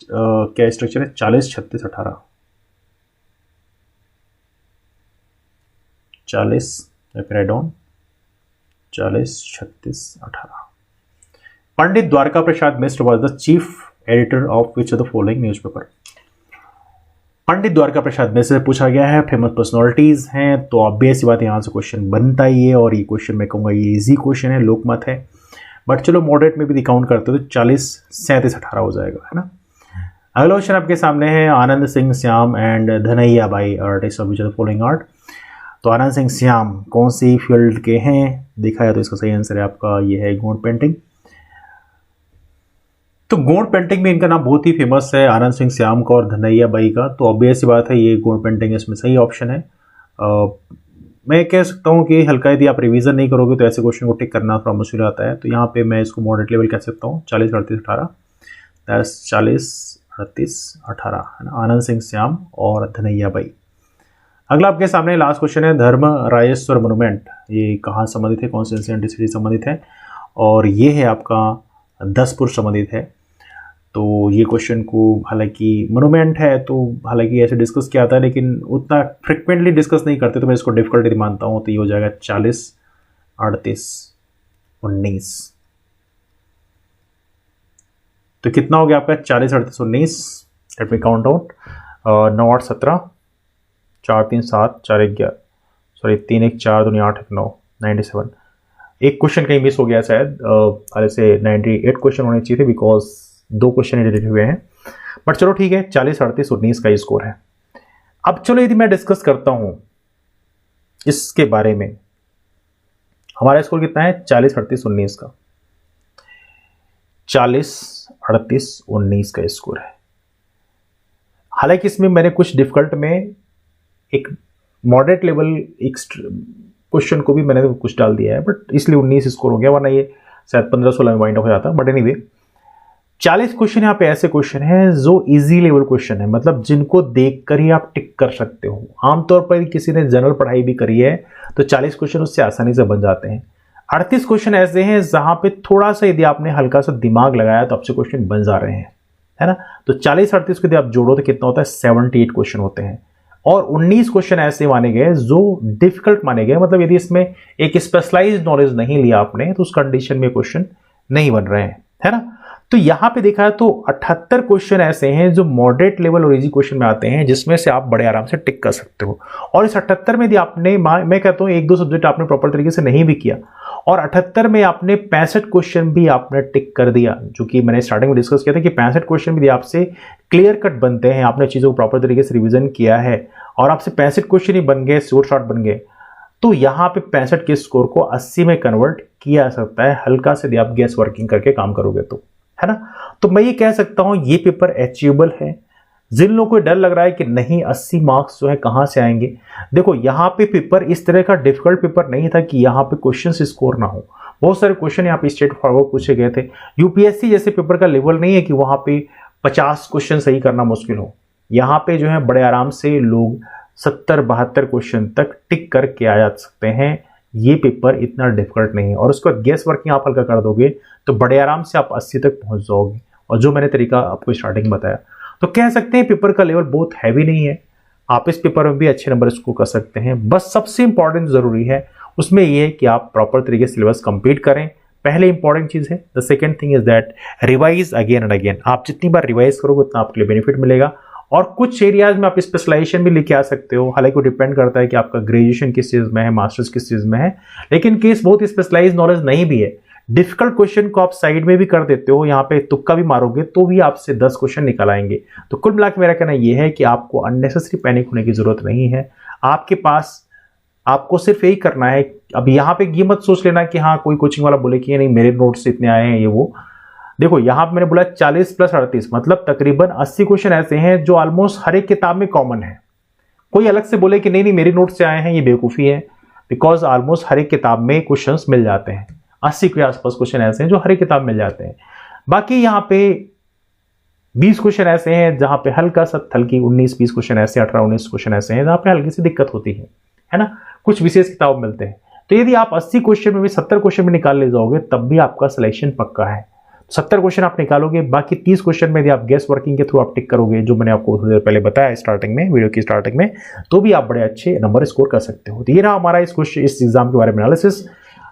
क्या स्ट्रक्चर है? 40 36 18। 40 right down 40 36 18। Pandit Dwarka Prasad Mishra was the chief editor of which of the following newspaper. Pandit Dwarka Prasad Mishra से पूछा गया है, फेमस पर्सनालिटीज हैं, तो ऑब्वियस बात यहाँ से क्वेश्चन बनता ही है, और ये क्वेश्चन मैं कहूँगा ये इजी क्वेश्चन है, लोकमत है। बट चलो मॉडरेट में भी काउंट करते हो तो 40 37 18 हो जाएगा, है ना। अगला क्वेश्चन आपके सामने है, Anand Singh Shyam and Dhanaiya Bai artist of which of the following art. तो आनंद सिंह श्याम कौन सी फील्ड के हैं? देखा है तो इसका सही आंसर है आपका ये है गौड़ पेंटिंग। तो गौड़ पेंटिंग में इनका नाम बहुत ही फेमस है, आनंद सिंह श्याम का और धनैया बाई का। तो ऑब्वियस बात है ये गौड़ पेंटिंग इसमें सही ऑप्शन है। मैं कह सकता हूँ कि हल्का यदि आप रिवीजन नहीं करोगे तो ऐसे क्वेश्चन को टिक करना थोड़ा मुश्किल आता है। तो यहाँ पे मैं इसको मॉडरेट लेवल कह सकता हूँ, 40 38 18, 40 38 18, है ना, आनंद सिंह श्याम और धनैया बाई। अगला आपके सामने लास्ट क्वेश्चन है, धर्म राजेश्वर मोनूमेंट, ये कहाँ संबंधित है, कौन से एंसिएंट सिटी संबंधित है? और ये है आपका 10 संबंधित है। तो ये क्वेश्चन को हालांकि मोनूमेंट है तो हालांकि ऐसे डिस्कस किया था लेकिन उतना फ्रिक्वेंटली डिस्कस नहीं करते, तो मैं इसको डिफिकल्टी मानता हूँ। तो ये हो जाएगा 40, 38, 19। तो कितना हो गया आपका 40, 38, 19। Let me count out. 9, 8, 17, 4, 3, 7, 4, 11, sorry 3, 1, 4, 2, 8, 1, 9, 97। एक क्वेश्चन कहीं मिस हो गया शायद, ऐसे 98 क्वेश्चन होने चाहिए थे बिकॉज 2 क्वेश्चन एडिट हुए हैं। बट चलो ठीक है, 40, 38, 19 का स्कोर है। अब चलो यदि मैं डिस्कस करता हूं इसके बारे में, हमारा स्कोर कितना है 40, 38, 19 का। 40, 38, 19 का स्कोर है। हालांकि इसमें मैंने कुछ डिफिकल्ट में एक मॉडरेट लेवल क्वेश्चन को भी मैंने कुछ डाल दिया है, बट इसलिए 19 स्कोर हो गया, वरना ये शायद 15-16 में वाइंड अप हो जाता। बट एनीवे 40 क्वेश्चन यहाँ पे ऐसे क्वेश्चन हैं जो इजी लेवल क्वेश्चन है, मतलब जिनको देखकर ही आप टिक कर सकते हो। आमतौर पर किसी ने जनरल पढ़ाई भी करी है तो 40 क्वेश्चन उससे आसानी से बन जाते हैं। 38 क्वेश्चन ऐसे हैं जहां पे थोड़ा सा यदि आपने हल्का सा दिमाग लगाया तो आपसे क्वेश्चन बन जा रहे हैं, है ना। तो 40, 38 को यदि आप जोड़ो तो कितना होता है 78 क्वेश्चन होते हैं। और 19 क्वेश्चन ऐसे माने गए जो डिफिकल्ट माने गए, मतलब यदि इसमें एक स्पेशलाइज्ड नॉलेज नहीं लिया आपने तो उस कंडीशन में क्वेश्चन नहीं बन रहे हैं, है ना। तो यहां पे देखा है तो 78 क्वेश्चन ऐसे हैं जो मॉडरेट लेवल और इजी क्वेश्चन में आते हैं, जिसमें से आप बड़े आराम से टिक कर सकते हो। और इस 78 में यदि आपने, मैं कहता हूं 1-2 सब्जेक्ट आपने प्रॉपर तरीके से नहीं भी किया और 78 में आपने 65 क्वेश्चन भी आपने टिक कर दिया, जो कि मैंने स्टार्टिंग में डिस्कस किया था कि 65 क्वेश्चन भी आपसे क्लियर कट बनते हैं, आपने चीजों को प्रॉपर तरीके से रिविजन किया है और आपसे 65 क्वेश्चन ही बन गए, श्योर शॉर्ट बन गए, तो यहां पे 65 के स्कोर को 80 में कन्वर्ट किया जा सकता है, हल्का से आप गैस वर्किंग करके काम करोगे तो, है ना। तो मैं ये कह सकता हूं ये पेपर अचीवेबल है। जिन लोगों को डर लग रहा है कि नहीं 80 मार्क्स जो है कहां से आएंगे, देखो यहां पे पेपर इस तरह का डिफिकल्ट पेपर नहीं था कि यहां पे क्वेश्चन स्कोर ना हो। बहुत सारे क्वेश्चन यहाँ पे स्ट्रेट फॉरवर्ड पूछे गए थे। यूपीएससी जैसे पेपर का लेवल नहीं है कि वहां पे 50 क्वेश्चन सही करना मुश्किल हो। यहाँ पे जो है बड़े आराम से लोग 70-72 क्वेश्चन तक टिक करके आ जा सकते हैं। ये पेपर इतना डिफिकल्ट नहीं है और उसको गैस वर्किंग आप हल्का कर दोगे तो बड़े आराम से आप 80 तक पहुंच जाओगे। और जो मैंने तरीका आपको स्टार्टिंग में बताया, तो कह सकते हैं पेपर का लेवल बहुत हैवी नहीं है, आप इस पेपर में भी अच्छे नंबर स्कोर कर सकते हैं। बस सबसे इंपॉर्टेंट जरूरी है उसमें यह है कि आप प्रॉपर तरीके से सिलेबस कंप्लीट करें, पहले इंपॉर्टेंट चीज है। The second thing is that revise again and again. आप जितनी बार रिवाइज करोगे उतना आपके लिए बेनिफिट मिलेगा। और कुछ एरियाज में आप स्पेशलाइजेशन भी लेके आ सकते हो, हालांकि वो डिपेंड करता है कि आपका ग्रेजुएशन किस चीज में है, मास्टर्स किस चीज में है। लेकिन केस बहुत स्पेशलाइज नॉलेज नहीं भी है, डिफिकल्ट क्वेश्चन को आप साइड में भी कर देते हो, यहाँ पे तुक्का भी मारोगे तो भी आपसे 10 क्वेश्चन निकल आएंगे। तो कुल मिलाकर मेरा कहना यह है कि आपको अननेसेसरी पैनिक होने की जरूरत नहीं है। आपके पास आपको सिर्फ यही करना है। अब यहाँ पे ये मत सोच लेना कि हाँ कोई कोचिंग वाला बोले कि नहीं मेरे नोट्स इतने आए हैं ये वो। देखो यहाँ पे मैंने बोला 40 + 38 मतलब तकरीबन 80 क्वेश्चन ऐसे हैं जो ऑलमोस्ट हर एक किताब में कॉमन है। कोई अलग से बोले कि नहीं नहीं मेरी नोट से आए हैं, ये बेवकूफी है, बिकॉज ऑलमोस्ट हर एक किताब में क्वेश्चंस मिल जाते हैं। 80 के आसपास क्वेश्चन ऐसे हैं जो हर एक किताब मिल जाते हैं। बाकी यहाँ पे 20 क्वेश्चन ऐसे हैं जहां पे हल्का सा हल्की 19-20 क्वेश्चन ऐसे, 18-19 क्वेश्चन ऐसे हैं जहां पे हल्की सी दिक्कत होती है ना। कुछ विशेष किताब मिलते हैं। तो यदि आप 80 क्वेश्चन में भी 70 क्वेश्चन में निकाल ले जाओगे तब भी आपका सिलेक्शन पक्का है। 70 क्वेश्चन आप निकालोगे, बाकी 30 क्वेश्चन में यदि आप गैस वर्किंग के थ्रू आप टिक करोगे, जो मैंने आपको थोड़ी देर पहले बताया स्टार्टिंग में, वीडियो की स्टार्टिंग में, तो भी आप बड़े अच्छे नंबर स्कोर कर सकते हो। तो ये रहा हमारा इस एग्जाम के बारे में एनालिसिस।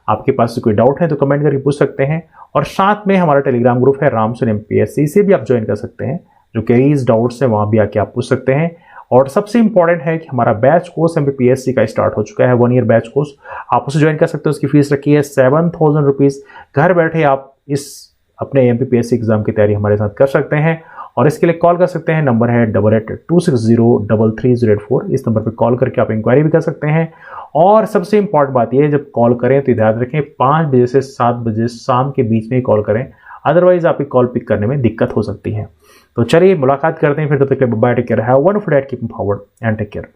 आपके पास कोई डाउट है तो कमेंट करके पूछ सकते हैं। और साथ में हमारा टेलीग्राम ग्रुप है रामसोनी MPSC, इसे भी आप ज्वाइन कर सकते हैं। जो क्वेरीज डाउट्स है वहां भी आके आप पूछ सकते हैं। और सबसे इंपॉर्टेंट है कि हमारा बैच कोर्स MPSC का स्टार्ट हो चुका है, 1 ईयर बैच कोर्स, आप उसे ज्वाइन कर सकते हो। उसकी फीस रखी है 7000 रुपीज। घर बैठे आप इस अपने MPSC एग्जाम की तैयारी हमारे साथ कर सकते हैं। और इसके लिए कॉल कर सकते हैं, नंबर है 8826033084। इस नंबर पर कॉल करके आप इंक्वायरी भी कर सकते हैं। और सबसे इंपॉर्टेंट बात यह है, जब कॉल करें तो याद रखें 5 बजे से 7 बजे शाम के बीच में ही कॉल करें, अदरवाइज आपकी कॉल पिक करने में दिक्कत हो सकती है। तो चलिए मुलाकात करते हैं फिर, तब तक के लिए bye, take care, have a wonderful day, keep forward and take care.